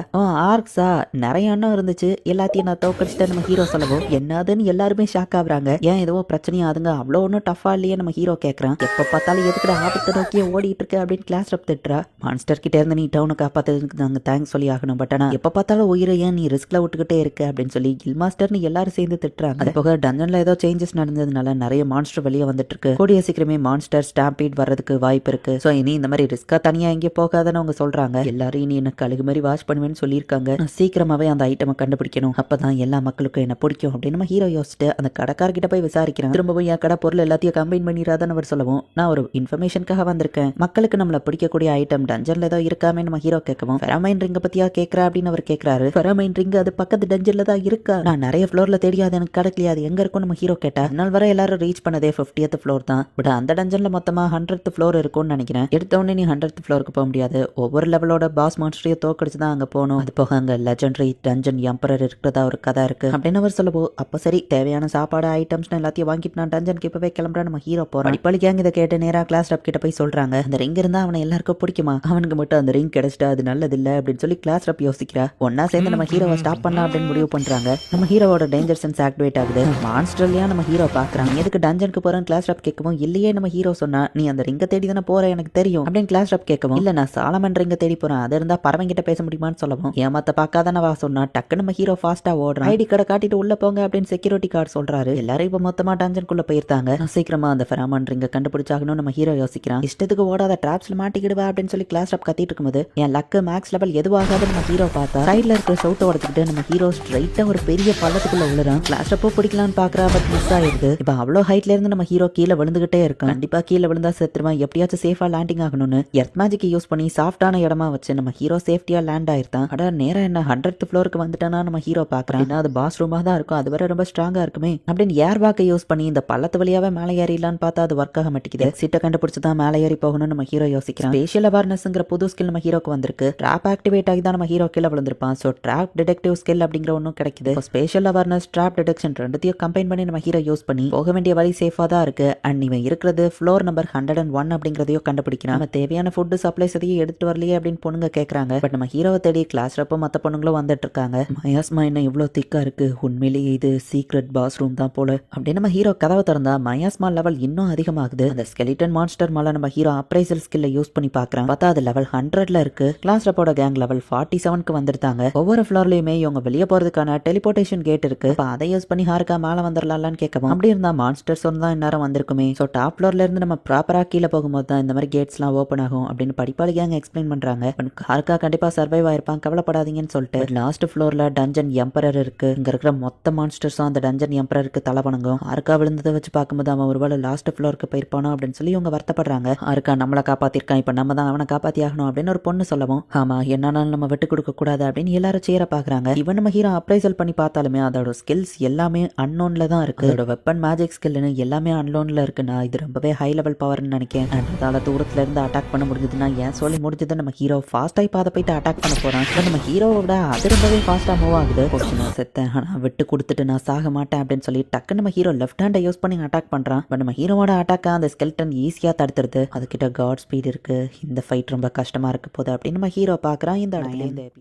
ஆர்க்ஸா நிறைய எண்ணம் இருந்துச்சு, எல்லாத்தையும் நான் தோக்கடிச்சிட்டேன் நம்ம ஹீரோ சொல்லவும் என்னதுன்னு எல்லாருமே ஷாக் ஆகுறாங்க. ஏன் எதுவும் பிரச்சனையா அதுங்க அவ்வளோ ஒன்றும் டஃபா இல்லையே நம்ம ஹீரோ கேட்கறான். எப்ப பார்த்தாலும் எதுக்குடா ஆபத்தை நோக்கியே ஓடிட்டு இருக்கு அப்படின்னு கிளாஸ் ரப் திட்டுறா. மான்ஸ்டர் கிட்ட இருந்து நீ டவுனை காப்பாத்துறதுக்கு நாங்க தேங்க்ஸ் சொல்லி ஆகணும், பட் ஆனா எப்ப பார்த்தாலும் உயிரை ஏன் நீ ரிஸ்க்ல விட்டுக்கிட்டே இருக்கு அப்படின்னு சொல்லி கில் மாஸ்டர்னு எல்லாரும் சேர்ந்து திட்டுறாங்க. அது போக டஞ்சன்ல ஏதோ சேஞ்சஸ் நடந்ததுனால நிறைய மான்ஸ்டர் வெளியே வந்துட்டு இருக்கு. கூடிய சீக்கிரமே மான்ஸ்டர் ஸ்டாம்பீட் வர்றதுக்கு வாய்ப்பு இருக்கு. சோ இனி இந்த மாதிரி ரிஸ்கா தனியா எங்கேயும் போகாதன்னு அவங்க சொல்றாங்க. எல்லாரும் இனி என்ன கழுகு மாதிரி வாட்ச் பண்ணுவேன்னு சொல்லியிருக்காங்க. சீக்கிரமாவே அந்த ஐட்டமை கண்டுபிடிக்கணும், அப்பதான் எல்லா மக்களுக்கும் என்ன பிடிக்கும் அப்படின்னு நம்ம ஹீரோ யோசிச்சுட்டு அந்த கடைக்காரர்கிட்ட போய் விசாரிக்கிறான். திரும்பவும் என் கடை பொருள் எல்லாத்தையும் கம்பைன் பண்ணிடாதான் அவர் சொல்லவும், நான் ஒரு இன்ஃபர்மேஷனுக்காக வந்திருக்கேன், மக்களுக்கு நம்மள பிடிக்கக்கூடிய ஐட்டம் டஞ்சன்ல ஏதோ இருக்காமே நம்ம ஹீரோ கேட்கவும், ஃபெரமைன் ரிங்க பத்தியா கேட்கற அப்படின்னு அவர் கேட்கறாரு. ஃபெரமைன் ரிங் அது பக்கத்து டஞ்சன்ல தான் இருக்கா, நான் நிறைய ஃப்ளோர்ல தேடி அது எனக்கு கிடைக்கலையா, அது எங்க இருக்கும் நம்ம ஹீரோ கேட்டா. நாள் வரை எல்லாரும் ரீச் பண்ணதே 50th ஃப்ளோர் தான், பட் அந்த டஞ்சன்ல மொத்தமா 100th ஃப்ளோர் இருக்கும்னு நினைக்கிறேன். எடுத்த உடனே நீ 100th ஃப்ளோருக்கு போக முடியாது, ஒவ்வொரு லெவலோட பாஸ் மான்ஸ்டரையும் தோக்கடிச்சு தான் அங்க போகணும். அது போக அங்க லெஜெண்டரி டஞ்சன் எம்பரர் இருக்கிறதா ஒரு கதை இருக்கு அப்படின்னு அவர் சொல்லவோ, அப்ப சரி தேவையான சாப்பாடு ஐட்டம்ஸ் எல்லாத்தையும் வாங்கிட்டு நான் டஞ்சனுக்கு இப்பவே கிளம்புறேன் நம்ம ஹீரோ போறோம். படிப்பாளி கேங் இதை கேட்டு நேரா கிளாஸ் ரப் கிட்ட போய் சொல்றாங்க, அந்த ரிங் இருந்தா அவனை எல்லாருக்கும் பிடிக்குமா, அவனுக்கு மட்டும் அந்த ரிங் கிடைச்சிட்டா அது நல்லது இல்ல அப்படின்னு சொல்லி கிளாஸ் ரப் யோசிக்கிறா. ஒன்னா சேர்ந்து நம்ம ஹீரோவை ஸ்டாப் பண்ணலாம் அப்படின்னு முடிவு பண்றாங்க. நம்ம ஹீரோவோட டேஞ்சர் சென்ஸ் ஆக்டிவேட் ஆகுது. மான்ஸ்டர்லயா நம்ம ஹீரோ பாக்குறாங்க. எதுக்கு டஞ்சனுக்கு போறேன் கிளாஸ் ரப் கேட்கவும், இல்லையே நம்ம ஹீரோ சொன்னா நீ அந்த ரிங்க தேடி தானே போற எனக்கு தெரியும் அப்படின்னு கிளாஸ் ரப் கேட்கவும், இல்ல நான் சாலமன் ரிங்க தேடி போறேன், அது இருந்தா பறவைங்கிட்ட பேச முடியுமான்னு சொல்லவும், ஏமாத்த பார்க்காதானவா சொன்னா டக்கு நம்ம ஹீரோ ஃபாஸ்டா ஓடுறான். ஐடி கார்டை காட்டிட்டு உள்ள போங்க அப்படின்னு செக்யூரிட்டி கார்டு சொல்றாரு. எல்லாரும் இப்ப மொத்தமா டஞ்சனுக்குள்ள போயிருந்தாங்க. சீக்கிரமா அந்த ஃபெராமன் ரிங்க கண்டுபிடிச்சாகணும் நம்ம ஹீரோ யோசிக்கிறான். இஷ்டத்துக்கு ஓடாத டிராப்ஸ்ல மாட்டிக்கிடுவா அப்படின்னு சொல்லி கிளாஸ் ரப் கத்திட்டு இருக்கும்போது, என் லக்கு மேக்ஸ் லெவல் எதுவாகாது நம்ம ஹீரோ பார்த்தா சைட்ல இருக்கிற ஷவுட்டை உடச்சிக்கிட்டு நம்ம ஹீரோ ஸ்ட்ரைட்டா ஒரு பெரிய பள்ளத்துக்குள்ள விழுறான். கிளாஸ் ரப்போ பிடிக்கலான்னு பாக்குறா, பட் மிஸ் ஆயிருது. இப்ப அவ்வளவு ஹைட்ல இருந்து நம்ம ஹீரோ கீழே விழுந்துகிட்டே இருக்கான். கண்டிப்பா கீழே விழுந்தா செத்துருவான், எப்படியாச்சும் சேஃபா லேண்டிங் ஆகணும்னு எர்த் மேஜிக் யூஸ் பண்ணி சாஃப்டான இடமா வச்சு நம்ம ஹீரோ சேஃப்டியா லேண்ட் ஆயிருந்தான். அட நேரம் என்ன 100th ஃப்ளோருக்கு வந்துட்டானா நம்ம ஹீரோ பாக்குறான். அது பாஸ் ரூமா தான் இருக்கும், அது வரை ரொம்ப ஸ்ட்ராங்கா இருக்குமே அப்படின்னு ஏர் வாக்கை யூஸ் பண்ணி இந்த பள்ளத்து வழியாவே மேலே ஏறிடலான்னு பார்த்தா அது ஒர்க் ஆக மாட்டேங்குது. சீட்டை கண்டுபிடிச்சுதான் மேலே ஏறி போகணும்னு நம்ம ஹீரோ யோசிக்கிறான். ஸ்பேஷியல் அவேர்னஸ்ங்கிற புது ஸ்கில் நம்ம ஹீரோக்கு வந்திருக்கு. ட்ராப் ஆக்டிவேட் ஆகி தான் நம்ம ஹீரோ கீழே விழுந்திருப்பான். ஸோ ட்ராப் டிடெக்டிவ் ஸ்கில் அப்படிங்கிற ஒன்றும் கிடைக்குது. ஸ்பேஷியல் அவேர்னஸ் ட்ராப் டிடெக்ஷன் ரெண்டுத்தையும் கம்பைன் பண்ணி நம்ம ஹீரோ யூஸ் பண்ணி போக வேண்டிய வழி சேஃபா தான் இருக்கு. அண்ட் இவன் இருக்கிறது ஃப்ளோர் நம்பர் 101 அப்படிங்கிறதையும் கண்டுபிடிக்கிறான். நம்ம தேவையான ஃபுட்டு சப்ளைஸ் எதையும் எடுத்துட்டு வரலையே அப்படின்னு பொண்ணுங்க கேட்கறாங்க. பட் நம்ம ஹீரோவை தேடி கிளாஸ் ரப்போ மற்ற பொண்ணுங்களும் வந்துட்டு இருக்காங்க. மயாஸ்மா என்ன இவ்வளவு திக்கா இருக்கு, உண்மையிலேயே இது சீக்ரெட் பாஸ் ரூம் தான் போல அப்படின்னு நம்ம ஹீரோ கதவை திறந்தா மயாஸ்மா லெவல் இன்னும் அதிகமாகுது. அந்த ஸ்கெலிட்டன் மான்ஸ்டர் மேல நம்ம ஹீரோ அப்ரைசல் ஸ்கில்ல யூஸ் பண்ணி பாக்குறான். பார்த்தா அது லெவல் 100ல இருக்கு. கிளாஸ் ரப்போட கேங் லெவல் 47க்கு வந்துட்டாங்க. ஒவ்வொரு ஃப்ளோர்லயுமே இவங்க வெளியே போறதுக்கான டெலிபோர்டேஷன் கேட் இருக்கு. அதை யூஸ் பண்ணி ஹாருக்கா மேல வந்துடலாம்னு கேட்கவும், அப்படி இருந்தா மான்ஸ்டர்ஸ் தான் இந்நேரம் வந்திருக்குமே. ஸோ டாப் ஃப்ளோர்ல இருந்து நம்ம ப்ராப்பரா கீழே போகும்போது தான் இந்த மாதிரி கேட்ஸ்லாம் ஓப்பன் ஆகும் அப்படின்னு படிப்பாளி கேங் எக்ஸ்பிளைன் பண்றாங்க. ஹாருக்கா கண்டிப்பா சர்வைவ் ஆயிருப்பான், கவலைப்படாதீங்கன்னு சொல்லிட்டு லாஸ்ட் ஃப்ளோர்ல டஞ்சன் எம்பரர் இருக்கு. இங்க இருக்கிற மொத்த மான்ஸ்டர்ஸும் அந்த டஞ்சன் எம்பரருக்கு தலை வணங்கும். ஹாருக்கா விழுந்ததை வச்சு பார்க்கும்போது அவன் ஒருவேளை லாஸ்ட் ஃப்ளோருக்கு போயிருப்பானோ அப்படின்னு சொல்லி இவங்க வருத்தப்படுறாங்க. ஹாருக்கா நம்மளை காப்பாத்திருக்கான், இப்ப நம்ம தான் அவனை காப்பாத்தி ஆகணும் அப்படின்னு ஒரு பொண்ணு சொல்லவும், ஆமா என்னாலும் நம்ம விட்டு கொடுக்க கூடாது அப்படின்னு எல்லாரும் சேர பாக்குறாங்க. இவன் நம்ம ஹீரோ அப்ரைசல் பண்ணி பார்த்தாலுமே அதோட ஸ்கில்ஸ் எல்லாமே அன்னோன்ல தான் இருக்கு. அதோட வெப்பன் மேஜிக் ஸ்கில்னு எல்லாமே அன்னோன்ல இருக்குன்னா இது ரொம்பவே ஹை லெவல் பவர்னு நினைக்கிறேன். அதால தூரத்துல இருந்து அட்டாக் பண்ண முடிஞ்சதுன்னா ஏன் சொல்லி முடிஞ்சது நம்ம ஹீரோ ஃபாஸ்டா இப்ப அதை போயிட்டு அட்டாக் பண்ண போறான். நம்ம ஹீரோவோட அது ரொம்பவே ஃபாஸ்டா மூவ் ஆகுது. நான் செத்தேன், ஆனா விட்டு கொடுத்துட்டு நான் சாக மாட்டேன் அப்படின்னு சொல்லி டக்கு நம்ம ஹீரோ லெஃப்ட் ஹேண்டை யூஸ் பண்ணி அட்டாக் பண்றான். பட் நம்ம ஹீரோவோட அட்டாக்கா அந்த ஸ்கெல்டன் ஈஸியா தடுத்துருது. அதுகிட்ட காட் ஸ்பீட் இருக்கு, இந்த ஃபைட் ரொம்ப கஷ்டமா இருக்கு போது அப்படின்னு நம்ம ஹீரோ பாக்குறான். இந்த இடத்துல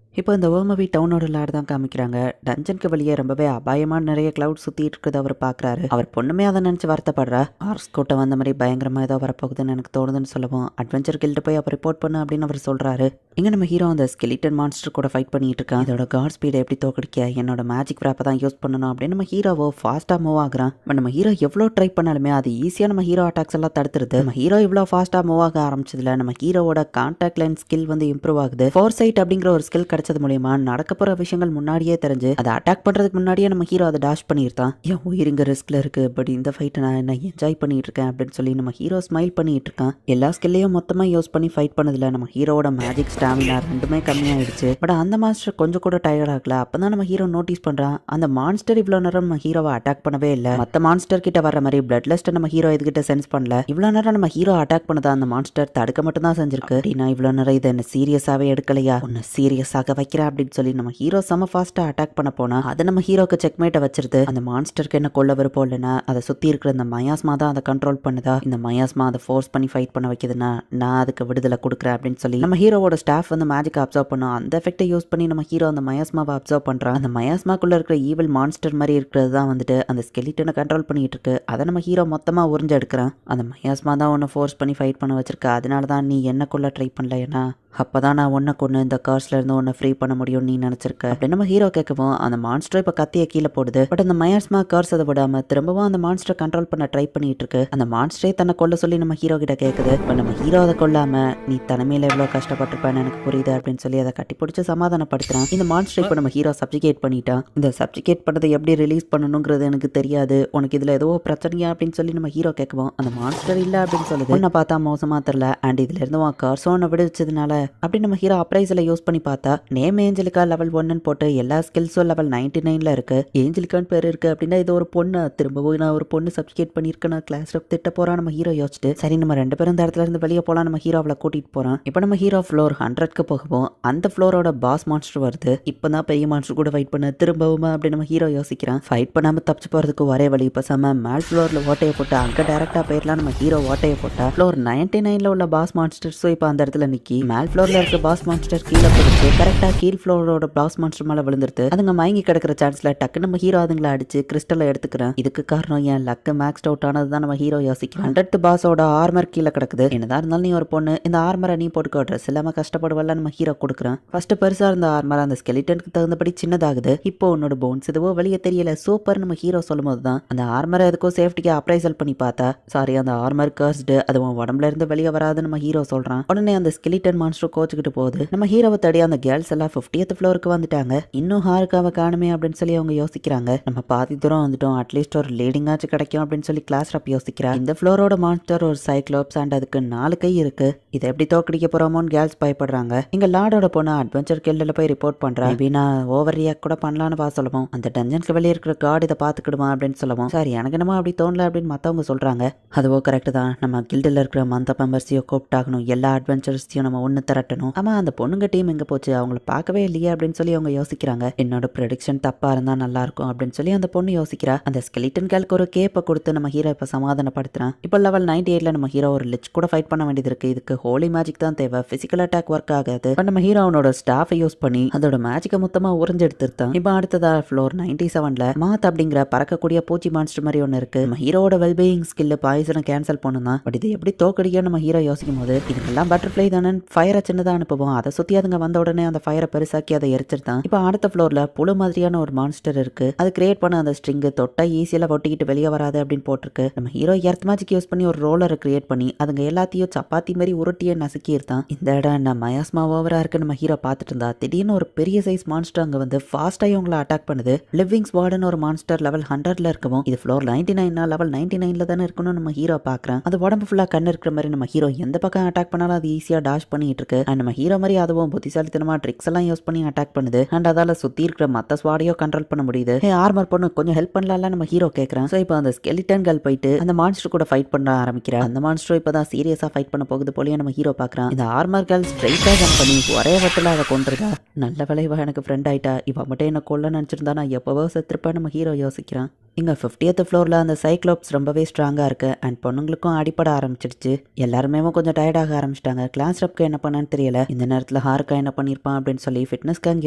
இப்போ இந்த ஓமவி டவுனோட லேட் தான் காமிக்கிறாங்க. டஞ்சனுக்கு வெளியே ரொம்பவே அபாயமான நிறைய கிளவுட் சுத்திட்டு இருக்கிறத அவர் பாக்குறாரு. அவர் பொண்ணுமே அதை நினைச்சு வருத்தப்படுறா. ஆர்ஸ் கூட்டம் வந்த மாதிரி பயங்கரமா ஏதோ வரப்போகுதுன்னு எனக்கு தோணுதுன்னு சொல்லவும், அட்வென்ச்சர் கில்ட்டு போய் அவர் ரிப்போர்ட் பண்ணு அப்படின்னு அவர் சொல்றாரு. இங்க நம்ம ஹீரோ அந்த ஸ்கெலிட்டன் மான்ஸ்டர் கூட ஃபைட் பண்ணிட்டு இருக்கான். இதோட காட் ஸ்பீடை எப்படி தோக்கடிக்க என்னோட மேஜிக் ரேப்பை தான் யூஸ் பண்ணணும் அப்படின்னு நம்ம ஹீரோவோ ஃபாஸ்டா மூவ் ஆகுறான். பட் நம்ம ஹீரோ எவ்வளோ ட்ரை பண்ணாலுமே அது ஈஸியா நம்ம ஹீரோ அட்டாக்ஸ் எல்லாம் தடுத்துருது. நம்ம ஹீரோ இவ்வளோ ஃபாஸ்டா மூவ் ஆக ஆரம்பிச்சதுல நம்ம ஹீரோவோட கான்டாக்ட் லைன் ஸ்கில் வந்து இம்ப்ரூவ் ஆகுது. ஃபோர்சைட் அப்படிங்கிற ஒரு ஸ்கில் கிடைச்சது மூலியமா நடக்க போற விஷயங்கள் முன்னாடியே தெரிஞ்சு அதை அட்டாக் பண்றதுக்கு முன்னாடியே நம்ம ஹீரோ அதை டாஷ் பண்ணிருந்தான். என் உயிர் இங்க ரிஸ்க்ல இருக்கு, பட் இந்த ஃபைட்டை நான் என்ன என்ஜாய் பண்ணிட்டு இருக்கேன் அப்படின்னு சொல்லி நம்ம ஹீரோ ஸ்மைல் பண்ணிட்டு இருக்கான். எல்லா ஸ்கில்லையும் மொத்தமா யூஸ் பண்ணி ஃபைட் பண்ணதுல நம்ம ஹீரோட மேஜிக் ஸ்டாமினா ரெண்டுமே கம்மியாயிடுச்சு. பட் அந்த மாஸ்டர் கொஞ்சம் கூட டயர்ட் ஆகல. அப்பதான் நம்ம ஹீரோ நோட்டீஸ் பண்றான் அந்த மான்ஸ்டர் இவ்வளவு நேரம் நம்ம ஹீரோவை அட்டாக் பண்ணவே இல்லை. மத்த மான்ஸ்டர் கிட்ட வர மாதிரி பிளட் லிஸ்ட் நம்ம ஹீரோ இதுகிட்ட சென்ஸ் பண்ணல. இவ்வளவு நேரம் நம்ம ஹீரோ அட்டாக் பண்ணதா அந்த மான்ஸ்டர் தடுக்க மட்டும் தான் செஞ்சிருக்கு. அப்படின்னா இவ்வளவு நேரம் இதை என்ன சீரியஸாவே எடுக்கலையா, ஒன்னு சீரியஸாக வைக்கிறேன் அப்படின்னு சொல்லி நம்ம ஹீரோ செம ஃபாஸ்டா அட்டாக் பண்ண போனா அது நம்ம ஹீரோக்கு செக்மேட்டை வச்சிருது. அந்த மான்ஸ்டருக்கு என்ன கொல்ல விருப்பம் இல்லைன்னா அதை சுத்தி இருக்கிற இந்த மயாஸ்மா தான் அதை கண்ட்ரோல் பண்ணுதா. இந்த மயாஸ்மா அதை ஃபோர்ஸ் பண்ணி ஃபைட் பண்ண வைக்குதுன்னா நான் அதுக்கு விடுதலை கொடுக்குறேன் அப்படின்னு சொல்லி நம்ம ஹீரோவோட ஸ்டாஃப் வந்து மேஜிக் அப்சர்வ் பண்ணும். அந்த எஃபெக்டை யூஸ் பண்ணி நம்ம ஹீரோ அந்த மயாஸ்மாவை அப்சர்வ் பண்றான். அந்த மயாஸ்மாக்குள்ள இருக்கிற ஈவில் மான்ஸ்டர் மாதிரி இருக்கிறது தான் வந்துட்டு அந்த ஸ்கெலிட்டனை கண்ட்ரோல் பண்ணிட்டு இருக்கு. அதை நம்ம ஹீரோ மொத்தமா உறிஞ்சு எடுக்கிறான். அந்த மயாஸ்மா தான் உன்னை ஃபோர்ஸ் பண்ணி ஃபைட் பண்ண வச்சிருக்க, அதனால தான் நீ என்ன கொல்ல ட்ரை பண்ணல, ஏன்னா அப்பதான் நான் உன்னை கொண்டு இந்த கார்ஸ்ல இருந்து உன்னை ஃப்ரீ பண்ண முடியும் நீ நினைச்சிருக்க அப்படின்னு நம்ம ஹீரோ கேட்கவும் அந்த மான்ஸ்டர் இப்ப கத்திய கீழே போடுது. பட் அந்த மயர்ஸ்மா கார்ஸ் அதை விடாம திரும்பவும் அந்த மான்ஸ்டர் கண்ட்ரோல் பண்ண ட்ரை பண்ணிட்டு இருக்கு. அந்த மான்ஸ்டரே தன்னை கொல்ல சொல்லி நம்ம ஹீரோ கிட்ட கேக்குது. இப்ப நம்ம ஹீரோ அதை கொல்லாம நீ தனிமையில எவ்வளவு கஷ்டப்பட்டிருப்பேன்னு எனக்கு புரியுது அப்படின்னு சொல்லி அதை கட்டி பிடிச்சி சமாதானப்படுத்துறான். இந்த மான்ஸ்டர் இப்ப நம்ம ஹீரோ சப்ஜிகேட் பண்ணிட்டான். இந்த சப்ஜிகேட் பண்ணதை எப்படி ரிலீஸ் பண்ணணுங்கிறது எனக்கு தெரியாது, உனக்கு இதுல ஏதோ பிரச்சனையா அப்படின்னு சொல்லி நம்ம ஹீரோ கேட்கவும் அந்த மான்ஸ்டர் இல்ல அப்படின்னு சொல்லுது. உன்னை பார்த்தா மோசமா தெரியல அண்ட் இதுல இருந்து உன் கார்ஸும் உன்னை விடுவிச்சதுனால அப்படின்னு நம்ம ஹீரோ அப்ரைஸ்ல யூஸ் பண்ணி பார்த்தா நேம் ஏஞ்சலிகா லெவல் 1 போட்டு எல்லா ஸ்கில்ஸும் லெவல் 99ல இருக்கு. ஏஞ்சலிகான்னு பேர் இருக்கு அப்படின்னா இது ஒரு பொண்ணு, திரும்பவும் நான் ஒரு பொண்ணு சப்ஜிகேட் பண்ணியிருக்கேன், நான் கிளாஸ் ரப் திட்ட போறான். நம்ம ஹீரோ யோசிச்சுட்டு சரி நம்ம 2 பேரும் இந்த இடத்துல இருந்து வெளியே போலாம் நம்ம ஹீரோ அவளை கூட்டிட்டு போறான். இப்போ நம்ம ஹீரோ ஃப்ளோர் 100க்கு போகவும் அந்த ஃப்ளோரோட பாஸ் மான்ஸ்டர் வருது. இப்பதான் பெரிய மான்ஸ்டர் கூட ஃபைட் பண்ண திரும்பவும் அப்படி நம்ம ஹீரோ யோசிக்கிறான். ஃபைட் பண்ணாம தப்பிச்சு போறதுக்கு ஒரே வழி பேசாம மேல் ஃப்ளோர்ல ஓட்டையை போட்டு அங்க டைரக்டா போயிடலாம். நம்ம ஹீரோ ஓட்டையை போட்டா ஃப்ளோர் 99ல உள்ள பாஸ் மான்ஸ்டர்ஸும் இப்போ அந்த இடத்துல நிக்கி மேல் ஃப்ளோர்ல இருக்க பாஸ் மான்ஸ்டர் கீழே பிடிச்சு கரெக்டா கீழ் ஃப்ளோரோட பாஸ் மான்ஸ்டர் மேல விழுந்துருது. அதுங்க மயங்கி கிடக்கிற சான்ஸ்ல டக்கு நம்ம ஹீரோ அதுங்களை அடிச்சு கிறிஸ்டலை எடுத்துக்கிறேன். இதுக்கு காரணம் என் லக்கு மேக்ஸ்ட் அவுட் ஆனதுதான் நம்ம ஹீரோ யோசிக்கிறோம். 100th பாஸோட ஆர்மர் கீழே கிடக்குது. என்னதான் இருந்தாலும் நீ ஒரு பொண்ணு, இந்த ஆர்மரை நீ போட்டுக்கோ, ட்ரெஸ் இல்லாம கஷ்டப்படுவல நம்ம ஹீரோ கொடுக்குறான். ஃபர்ஸ்ட் பெருசா இருந்த ஆர்மர் அந்த ஸ்கெலிட்டனுக்கு தகுந்தபடி சின்னதாகுது. இப்போ உன்னோட போன்ஸ் எதுவோ வெளியே தெரியல சூப்பர் நம்ம ஹீரோ சொல்லும் போதுதான் அந்த ஆர்மரை எதுக்கோ சேஃப்டிக்கு அப்ரைசல் பண்ணி பார்த்தா சாரி அந்த ஆர்மர் கர்ஸ்டு அதுவும் உடம்புல இருந்து வெளியே வராது நம்ம ஹீரோ சொல்றான். உடனே அந்த ஸ்கெலிட்டன் மான்ஸ்டர் கோச்சுக்கிட்டு போகுது. நம்ம ஹீரோவை தேடி அந்த கேர்ள்ஸ் எல்லாம் 50th ஃப்ளோருக்கு வந்துட்டாங்க. இன்னும் ஹாருக்காவை காணுமே அப்படின்னு சொல்லி அவங்க யோசிக்கிறாங்க. நம்ம பாதி தூரம் வந்துட்டோம், அட்லீஸ்ட் ஒரு லீடிங்காச்சும் கிடைக்கும் அப்படின்னு சொல்லி கிளாஸ் ரப் யோசிக்கிறா. இந்த ஃப்ளோரோட மான்ஸ்டர் ஒரு சைக்ளோப்ஸ் அண்ட் அதுக்கு 4 கை இருக்கு. இதை எப்படி தோக்கடிக்க போறோமோன்னு கேர்ள்ஸ் பயப்படுறாங்க. இங்க லார்டோட பொண்ணு அட்வென்ச்சர் கில்டில் போய் ரிப்போர்ட் பண்றேன். நான் ஓவர் ரியாக்ட் கூட பண்ணலான்னு பா சொல்லவும் அந்த டஞ்சனுக்கு வெளியே இருக்கிற கார்டு இதை பாத்துக்கிடுமா அப்படின்னு சொல்லவும் சரி எனக்கு என்னமோ அப்படி தோணல அப்படின்னு மத்தவங்க சொல்றாங்க. அதுவோ கரெக்ட் தான், நம்ம கில்டில் இருக்கிற மந்த மெம்பர்ஸையும் கூப்பிட்டாகணும், எல்லா அட்வென்ச்சர்ஸையும் நம்ம ஒன்று திரட்டணும். ஆமா அந்த பொண்ணுங்க டீம் எங்க போச்சு, அவங்கள பார்க்கவே இல்லையே அப்படின்னு சொல்லி அவங்க யோசிக்கிறாங்க. என்னோட ப்ரெடிக்ஷன் தப்பா இருந்தா நல்லா இருக்கும் அப்படின்னு சொல்லி அந்த பொண்ணு யோசிக்கிறா. அந்த ஸ்கெலிட்டன் கேல்க்கு ஒரு கேப்பை கொடுத்து நம்ம ஹீரோ இப்ப சமாதானப்படுத்துறான். இப்போ லெவல் 98ல நம்ம ஹீரோ ஒரு லிச் கூட ஃபைட் பண்ண வேண்டியது இருக்கு. இதுக்கு ஹோலி மேஜிக் தான் தேவை, பிசிக்கல் அட்டாக் ஒர்க் ஆகாது. நம்ம ஹீரோ அவனோட ஸ்டாஃபை யூஸ் பண்ணி அதோட மேஜிக்கை மொத்தமா உறிஞ்சு எடுத்துருத்தான். இப்போ அடுத்ததா ஃப்ளோர் 97ல மாத் அப்படிங்கிற பறக்கக்கூடிய பூச்சி மான்ஸ்டர் மாதிரி ஒன்று இருக்கு. நம்ம ஹீரோட வெல்பீயிங் ஸ்கில் பாய்சனை கேன்சல் பண்ணுதான். பட் இது எப்படி தோக்கடிக்க நம்ம ஹீரோ யோசிக்கும் போது இதுக்கெல்லாம் பட்டர்ஃப்ளை தானே ஃபயரை சின்னதாக அனுப்புவோம், அதை சுற்றி அதுங்க வந்த உடனே அந்த ஃபயரை பெருசாக்கி அதை எரிச்சிருந்தான். இப்போ அடுத்த ஃப்ளோர்ல புழு மாதிரியான ஒரு மான்ஸ்டர் இருக்கு. அது கிரியேட் பண்ண அந்த ஸ்ட்ரிங் தொட்டா ஈஸியில ஒட்டிக்கிட்டு வெளியே வராது அப்படின்னு போட்டிருக்கு. நம்ம ஹீரோ எர்த் மேஜிக் யூஸ் பண்ணி ஒரு ரோலரை கிரியேட் பண்ணி அதுங்க எல்லாத்தையும் சப்பாத்தி மாதிரி உருட்டியே நசுக்கி இருந்தான். இந்த இடம் என்ன மயாஸ்மா ஓவரா இருக்கு நம்ம ஹீரோ பார்த்துட்டு இருந்தா திடீர்னு ஒரு பெரிய சைஸ் மான்ஸ்டர் அங்க வந்து ஃபாஸ்டாக இவங்களை அட்டாக் பண்ணுது. லிவிங் ஸ்வார்டன் ஒரு மான்ஸ்டர் லெவல் 100ல இருக்கவும் இது ஃப்ளோர் 99 லெவல் 99ல தானே இருக்கணும் நம்ம ஹீரோ பார்க்குறேன். அது உடம்பு ஃபுல்லா கண்ணு இருக்கிற மாதிரி நம்ம ஹீரோ எந்த பக்கம் அட்டாக் பண்ணாலும் அது ஈஸியா டாஷ் பண்ணிட்டு இருக்கு. அண்ட் நம்ம ஹீரோ மாதிரி அதுவும் புத்திசாலித்தனமா ட்ரிக்ஸ் எல்லாம் யூஸ் பண்ணி அட்டாக் பண்ணுது. அண்ட் அதால சுத்தி இருக்கிற மத்த ஸ்வாடையோ கண்ட்ரோல் பண்ண முடியுது. ஆர்மர் பொண்ணு கொஞ்சம் ஹெல்ப் பண்ணலாம்ல நம்ம ஹீரோ கேட்கறான். ஸோ இப்போ அந்த ஸ்கெலிட்டன் கேர்ள் போயிட்டு அந்த மான்ஸ்டர் கூட ஃபைட் பண்ண ஆரம்பிக்கிறா. அந்த மான்ஸ்டர் இப்பதான் சீரியஸா ஃபைட் பண்ண போகுது போலயே நம்ம ஹீரோ பார்க்கறான். இந்த ஆர்மர் கேர்ள் ஸ்ட்ரைட்டா ஜம்ப் பண்ணி ஒரே வட்டல அதை கொண்டிருக்கா. நல்ல விளைவா எனக்கு ஃப்ரெண்ட் ஆயிட்டா, இவ மட்டும் என்ன கொல்ல நினைச்சிருந்தா நான் எப்பவோ செத்துருப்பேன் நம்ம ஹீரோ யோசிக்கிறான். இங்க 50th ஃப்ளோர்ல அந்த சைக்ளோப்ஸ் ரொம்பவே ஸ்ட்ராங்கா இருக்கு. அண்ட் பொண்ணுங்களுக்கும் அடிப்பட ஆரம்பிச்சிடுச்சு. எல்லாருமே கொஞ்சம் டயர்டாக ஆரம்பிச்சிட்டாங்க. கிளாஸ் ரப்க்கு என்ன பண்ணான்னு தெரியல. இந்த நேரத்தில் ஹாருக்கா என்ன பண்ணிருப்பான் அப்படின்னு சொல்லி ஃபிட்னஸ் கேங்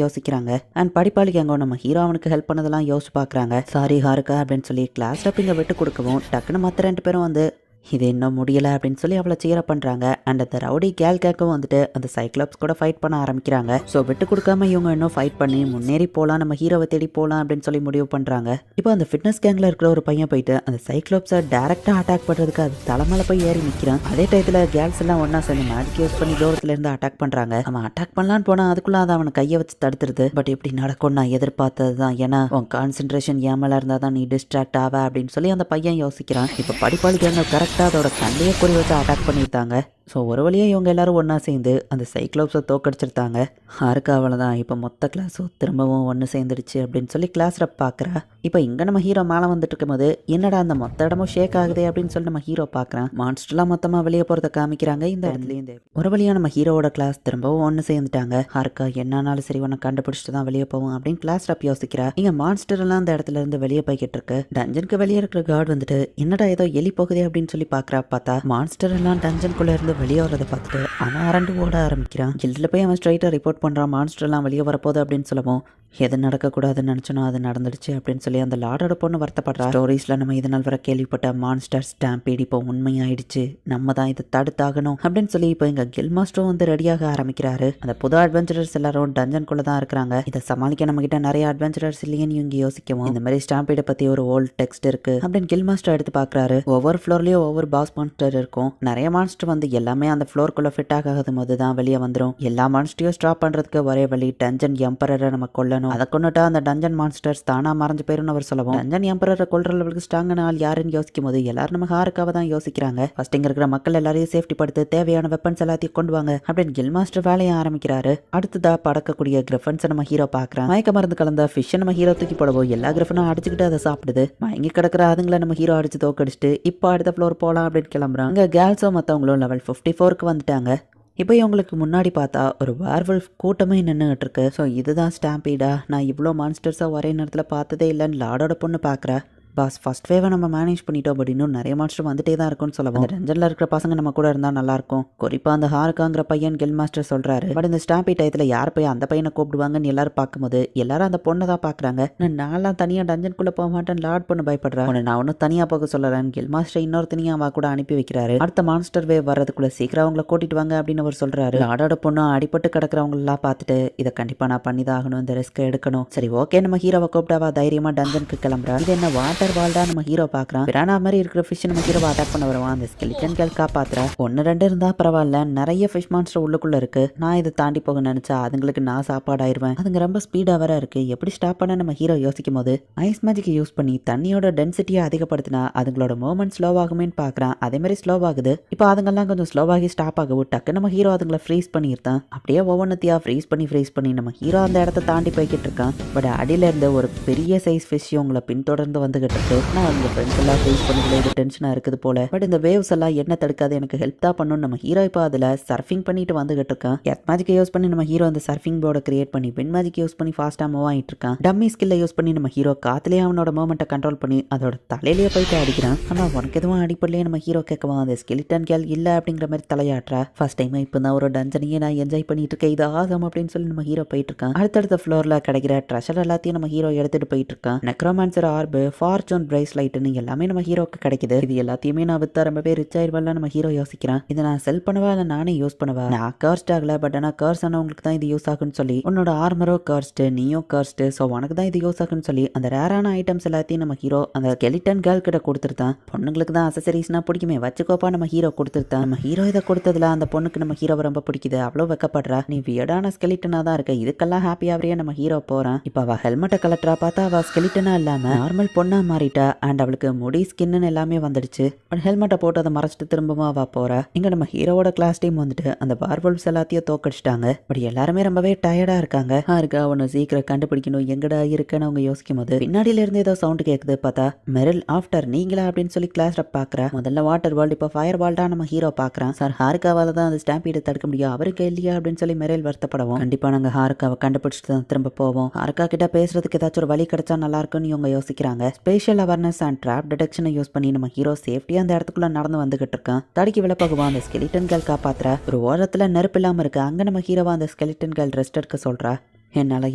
யோசிக்கிறாங்க. அண்ட் படிப்பாளி கேங்கோ நம்ம ஹீரோ அவனுக்கு ஹெல்ப் பண்ணதெல்லாம் யோசிச்சு பாக்குறாங்க. சாரி ஹாருக்கா அப்படின்னு சொல்லி கிளாஸ் ரப் இங்க விட்டு கொடுக்கவும் டக்குன்னு மற்ற 2 பேரும் வந்து இது இன்னும் முடியல அப்படின்னு சொல்லி அவளை சீர பண்றாங்க. அண்ட் அந்த ரவுடி கேல் கேக்கும் வந்துட்டு அந்த சைக்ளோப்ஸ் கூட ஃபைட் பண்ண ஆரம்பிக்கிறாங்க. ஸோ விட்டு கொடுக்காம இவங்க இன்னும் ஃபைட் பண்ணி முன்னேறி போகலாம், நம்ம ஹீரோவை தேடி போகலாம் அப்படின்னு சொல்லி முடிவு பண்றாங்க. இப்போ அந்த ஃபிட்னஸ் கேங்ல இருக்கிற ஒரு பையன் போயிட்டு அந்த சைக்ளோப்ஸை டைரக்டா அட்டாக் பண்றதுக்கு அது தலைமையில போய் ஏறி நிற்கிறான். அதே டயத்துல கேர்ள்ஸ் எல்லாம் ஒன்னா சேர்ந்து மேஜிக் யூஸ் பண்ணி தூரத்துல இருந்து அட்டாக் பண்றாங்க. அவன் அட்டாக் பண்ணலான்னு போனா அதுக்குள்ள அதை அவனை கையை வச்சு தடுத்துருது. பட் இப்படி நடக்கும் நான் எதிர்பார்த்தது தான், ஏன்னா உன் கான்சென்ட்ரேஷன் ஏன் மேல இருந்தா தான் நீ டிஸ்ட்ராக்ட் ஆவ அப்படின்னு சொல்லி அந்த பையன் யோசிக்கிறான். இப்போ படிப்பாளி கேங்க கரெக்டா அதோட கண்ணையே குறி வச்சு அட்டாக் பண்ணியிருந்தாங்க. ஸோ ஒரு வழியாக இவங்க எல்லாரும் ஒன்றா சேர்ந்து அந்த சைக்ளோப்ஸை தோக்கடிச்சிருந்தாங்க. ஹாருக்கு அவ்வளோதான், இப்போ மொத்த கிளாஸும் திரும்பவும் ஒன்று சேர்ந்துடுச்சு அப்படின்னு சொல்லி கிளாஸ் ரப் பார்க்குறா. இப்போ இங்கே நம்ம ஹீரோ மேலே வந்துட்டு இருக்கும்போது என்னடா அந்த மொத்த இடமும் ஷேக் ஆகுதே அப்படின்னு சொல்லி நம்ம ஹீரோ பார்க்குறான். மான்ஸ்டர்லாம் மொத்தமாக வெளியே போகிறத காமிக்கிறாங்க. இந்த இடத்துலேருந்து ஒரு வழியாக நம்ம ஹீரோவோட கிளாஸ் திரும்பவும் ஒன்று சேர்ந்துட்டாங்க. ஹாருக்கா என்னானாலும் சரி ஒன்று கண்டுபிடிச்சிட்டு தான் வெளியே போவோம் அப்படின்னு கிளாஸ் ரப் யோசிக்கிறா. இங்கே மான்ஸ்டர் எல்லாம் அந்த இடத்துல இருந்து வெளியே போய்கிட்டு இருக்கு. டஞ்சனுக்கு வெளியே இருக்கிற கார்டு வந்துட்டு என்னடா ஏதோ எலி போகுதே அப்படின்னு சொல்லி பார்க்குறா. பார்த்தா மான்ஸ்டர் எல்லாம் டஞ்சனுக்குள்ளே இருந்து வெளியே வரதை பார்த்துட்டு அவன் அரண்டு ஓட ஆரம்பிக்கிறான். கில்டில் போய் அவன் ஸ்ட்ரைட்டாக ரிப்போர்ட் பண்ணுறான், மான்ஸ்டர் எல்லாம் வெளியே வரப்போகுது அப்படின்னு சொல்லவும் எது நடக்கக்கூடாதுன்னு நினச்சனோ அது நடந்துடுச்சு அப்படின்னு சொல்லி அந்த லார்டோட பொண்ணு வருத்தப்படுறா. ஸ்டோரிஸில் நம்ம இது நாள் வரை கேள்விப்பட்ட மான்ஸ்டர் ஸ்டாம்பீட் இப்போ உண்மையாயிடுச்சு, நம்ம தான் இதை தடுத்தாகணும் அப்படின்னு சொல்லி இப்போ எங்கள் கில் மாஸ்டரும் வந்து ரெடியாக ஆரம்பிக்கிறாரு. அந்த புது அட்வென்ச்சரர்ஸ் எல்லாரும் டஞ்சன்குள்ளே தான் இருக்கிறாங்க. இதை சமாளிக்க நம்ம கிட்ட நிறைய அட்வென்ச்சரர்ஸ் இல்லையேன்னு இவங்க யோசிக்கவும் இந்த மாதிரி ஸ்டாம்பீடை பற்றி ஒரு ஓல்ட் டெக்ஸ்ட் இருக்கு அப்படின்னு கில் மாஸ்டர் எடுத்து பார்க்குறாரு. ஒவ்வொரு ஃப்ளோர்லேயும் ஒவ்வொரு பாஸ் மான்ஸ்டர் இருக்கும். நிறைய மான்ஸ்டர் வந்து எல்லாமே அந்த ஃப்ளோருக்குள்ளே ஃபிட் ஆகாத போது தான் வெளியே வந்துடும். எல்லா மான்ஸ்டரையும் ஸ்டாப் பண்ணுறதுக்கு ஒரே வழி டஞ்சன் எம்பரரை நம்ம கொல்லணும். அதை கொண்டுட்டா அந்த டஞ்சன் மான்ஸ்டர்ஸ் தானா மறைஞ்சு போயிருன்னு அவர் சொல்லவும் டஞ்சன் எம்பரரை கொல்ற அளவுக்கு ஸ்ட்ராங்கான ஆள் யாருன்னு யோசிக்கும் போது எல்லாரும் நம்ம ஹாருக்காவை தான் யோசிக்கிறாங்க. ஃபர்ஸ்ட் இங்க இருக்கிற மக்கள் எல்லாரையும் சேஃப்டி படுத்து தேவையான வெப்பன்ஸ் எல்லாத்தையும் கொண்டு வாங்க அப்படின்னு கில் மாஸ்டர் வேலையை ஆரம்பிக்கிறாரு. அடுத்ததா பறக்கக்கூடிய கிரிஃபன்ஸை நம்ம ஹீரோ பார்க்குறான். மயக்க மருந்து கலந்த ஃபிஷ்ஷை நம்ம ஹீரோ தூக்கி போடவும் எல்லா கிரிஃபனும் அடிச்சுக்கிட்டு அதை சாப்பிடுது. மயங்கி கிடக்கிற அதுங்களை நம்ம ஹீரோ அடிச்சு தோக்கடிச்சிட்டு இப்போ அடுத்த ஃப்ளோர் போகலாம் அப்படின்னு கிளம்புறான். இங்கே கேர்ள்ஸோ மற்றவங்களும் லெவல் 54க்கு வந்துட்டாங்க. இப்போ இவங்களுக்கு முன்னாடி பார்த்தா ஒரு வேர்வல்ஃப் கூட்டமே நின்றுகிட்டு இருக்கு. ஸோ இதுதான் ஸ்டாம்பீடா? நான் இவ்வளோ மான்ஸ்டர்ஸாக ஒரே நேரத்தில் பார்த்ததே இல்லைன்னு லார்டோட பொண்ணு பார்க்குறா. பாஸ் ஃபர்ஸ்ட் வேவை நம்ம மேனேஜ் பண்ணிட்டோம், பட் இன்னும் நிறைய மாஸ்டர் வந்துட்டே தான் இருக்கும்னு சொல்லவும் அந்த டஞ்சனில் இருக்கிற பசங்க நம்ம கூட இருந்தால் நல்லாயிருக்கும். குறிப்பாக அந்த ஹாருக்காங்கிற பையன் கில் மாஸ்டர் சொல்கிறாரு. பட் இந்த ஸ்டாம்பீட் டயத்தில் யார் போய் அந்த பையனை கூப்பிடுவாங்கன்னு எல்லாரும் பார்க்கும்போது எல்லாரும் அந்த பொண்ணை தான் பார்க்குறாங்க. நான்லாம் தனியாக டஞ்சனுக்குள்ளே போக மாட்டேன், லார்ட் பொண்ணு பயப்படுறேன், நான் ஒன்றும் தனியாக போக சொல்லறேன். கில் மாஸ்டர் இன்னொரு தனியாக அவ கூட அனுப்பி வைக்கிறாரு. அடுத்த மான்ஸ்டர் வேவ் வர்றதுக்குள்ள சீக்கிரம் அவங்கள கூட்டிட்டு வாங்க அப்படின்னு அவர் சொல்கிறாரு. லார்டோட பொண்ணு அடிபட்டு கிடக்கிறவங்களெல்லாம் பார்த்துட்டு இதை கண்டிப்பாக நான் பண்ணி தான் ஆகணும், இந்த ரிஸ்க் எடுக்கணும். சரி ஓகே, நம்ம ஹீரோவை கூப்பிட்டாவா தைரியமாக டஞ்சனுக்கு கிளம்புறா. இது என்ன வாட்டர் வால்டா? நம்ம ஹீரோ பார்க்குறான். பிரானா மாதிரி இருக்கிற ஃபிஷ் நம்ம ஹீரோவை அட்டாக் பண்ண வருவான். அந்த ஸ்கெலிட்டன் கேர்ள் காப்பாத்துறா. 1-2 இருந்தா பரவாயில்ல, நிறைய ஃபிஷ் மான்ஸ்டர் உள்ளுக்குள்ள இருக்கு. நான் இதை தாண்டி போக நினைச்சா அதுங்களுக்கு நான் சாப்பாடு ஆயிடுவேன். அதுங்க ரொம்ப ஸ்பீடா வர இருக்கு. எப்படி ஸ்டாப் பண்ண நம்ம ஹீரோ யோசிக்கும் போது ஐஸ் மேஜிக் யூஸ் பண்ணி தண்ணியோட டென்சிட்டியை அதிகப்படுத்தினா அதுங்களோட மூவ்மெண்ட் ஸ்லோவாகுமேன்னு பார்க்குறான். அதே மாதிரி ஸ்லோவாகுது. இப்போ அதுங்கெல்லாம் கொஞ்சம் ஸ்லோவாகி ஸ்டாப் ஆகவும் டக்கு நம்ம ஹீரோ அதுங்களை ஃப்ரீஸ் பண்ணியிருந்தான். அப்படியே ஒவ்வொன்றத்தையா ஃப்ரீஸ் பண்ணி நம்ம ஹீரோ அந்த இடத்த தாண்டி போய்கிட்டு இருக்கான். பட் அடியில இருந்து ஒரு பெரிய சைஸ் ஃபிஷ் உங்களை பின்தொடர்ந்து வந்துகிட்டு இருக்கு. அவங்க ஃப்ரெண்ட்ஸ் எல்லாம் ஃபேஸ் பண்ணதுல இது டென்ஷனாக இருக்குது போல. பட் இந்த வேவ்ஸ் எல்லாம் என்ன தடுக்காது, எனக்கு ஹெல்ப் தான் பண்ணணும். நம்ம ஹீரோ இப்போ அதில் சர்ஃபிங் பண்ணிட்டு வந்துகிட்டு இருக்கான். எர்த் மேஜிக்கை யூஸ் பண்ணி நம்ம ஹீரோ அந்த சர்ஃபிங் போர்டை கிரியேட் பண்ணி வின் மேஜிக் யூஸ் பண்ணி ஃபாஸ்ட்டாக மூவ் ஆகிட்டு இருக்கான். டம்மி ஸ்கில்லை யூஸ் பண்ணி நம்ம ஹீரோ காத்துலேயே அவனோட மூவ்மெண்ட்டை கண்ட்ரோல் பண்ணி அதோட தலையிலேயே போயிட்டு அடிக்கிறான். ஆனால் உனக்கு எதுவும் அடிப்படலையே நம்ம ஹீரோ கேட்கவான். அந்த ஸ்கெலிட்டன் கேர்ள் இல்லை அப்படிங்கிற மாதிரி தலையாட்டுறா. ஃபர்ஸ்ட் டைம் இப்போ தான் ஒரு டஞ்சனையே நான் என்ஜாய் பண்ணிட்டு இருக்கேன், இது ஆசம் அப்படின்னு சொல்லி நம்ம ஹீரோ போயிட்டு இருக்கான். அடுத்தடுத்த ஃப்ளோரில் கிடைக்கிற ட்ரெஷர் எல்லாத்தையும் நம்ம ஹீரோ எடுத்துட்டு போயிட்டு இருக்கான். நெக்ரோமான்சர் ஆர்பு, ஃபார்ச்சூன் பிரைஸ்லைட்னு எல்லாமே நம்ம ஹீரோக்கு கிடைக்குது. இது எல்லாத்தையுமே நான் வித்தா ரொம்பவே ரிச் ஆயிடுவாள் நம்ம ஹீரோ யோசிக்கிறான். இதை நான் செல் பண்ணவா இல்லை நானே யூஸ் பண்ணவா? நான் கர்ஸ்ட் ஆகல, பட் ஆனால் கர்ஸ் ஆனவங்களுக்கு தான் இது யூஸ் ஆகுன்னு சொல்லி உன்னோட ஆர்மரோ கர்ஸ்ட், நீயோ கர்ஸ்ட், ஸோ உனக்கு தான் இது யூஸ் ஆகுன்னு சொல்லி அந்த ரேரான ஐட்டம்ஸ் எல்லாத்தையும் நம்ம ஹீரோ அந்த ஸ்கெலிட்டன் கேர்ள் கிட்ட கொடுத்துருத்தான். பொண்ணுங்களுக்கு தான் அசசரிஸ்னா பிடிக்குமே, வச்சுக்கோப்பா நம்ம ஹீரோ கொடுத்துருத்தான். நம்ம ஹீரோ இதை கொடுத்ததுல அந்த பொண்ணுக்கு நம்ம ஹீரோவை ரொம்ப பிடிக்குது. அவ்வளோ வெக்கப்படுறா. நீ வியர்டான ஸ்கெலிட்டனா தான் இருக்க, இதுக்கெல்லாம் ஹாப்பியாகவே நம்ம ஹீரோ போறான். இப்போ அவள் ஹெல்மெட்டை கலட்டுறா, பார்த்தா அவள் ஸ்கெலிட்டனா இல்லாம நார்மல் பொண்ணா மாறிட்டா. அண்ட் அவளுக்கு முடி ஸ்கின்னு எல்லாமே வந்துடுச்சு. பட் ஹெல்மெட்டை போட்டு அதை மறைச்சிட்டு திரும்பவும் அவ போறா. இங்க நம்ம ஹீரோவோட கிளாஸ் டீம் வந்துட்டு அந்த பார்வல்ஸ் எல்லாத்தையும் தோக்கடிச்சிட்டாங்க. பட் எல்லாருமே ரொம்பவே டயர்டா இருக்காங்க. இருக்கா அவனை சீக்கிரம் கண்டுபிடிக்கணும், எங்கடா இருக்குன்னு அவங்க யோசிக்கும் போது பின்னாடியில இருந்து ஏதோ சவுண்ட் கேட்குது. பார்த்தா மெரில் ஆஃப்டர் நீங்களா அப்படின்னு சொல்லி கிளாஸ் ரப் பாக்குறா. முதல்ல வாட்டர் வேர்ல்டு, இப்போ ஃபயர் வேர்ல்டா நம்ம ஹீரோ பாக்குறான். சார் ஹாருக்காவால தான் அந்த ஸ்டாம்பீடை தடுக்க முடியும், அவருக்கு இல்லையா அப்படின்னு சொல்லி மெரில் வருத்தப்படவும் கண்டிப்பா நாங்க ஹாருக்காவை கண்டுபிடிச்சிட்டு தான் திரும்ப போவோம். ஹாருக்கா கிட்ட பேசுறதுக்கு ஏதாச்சும் ஒரு வழி கிடைச்சா நல்லா இருக்குன்னு இவங்க யோசிக்கிறாங்க. ஸ்பெஷல் அவேர்னஸ் அண்ட் ட்ராப் டிடெக்ஷனை யூஸ் பண்ணி நம்ம ஹீரோ சேஃப்டியா அந்த இடத்துக்குள்ள நடந்து வந்துகிட்டு இருக்கான். தடுக்கி விளப்பகுவா அந்த ஸ்கெலிட்டன் கேர்ள் காப்பாத்துற. ஒரு ஓரத்துல நெருப்பு இல்லாம இருக்கு. அங்க நம்ம ஹீரோவா அந்த ஸ்கெலிட்டன் கேர்ள் ரெஸ்ட் எடுக்க சொல்றா. என்னால்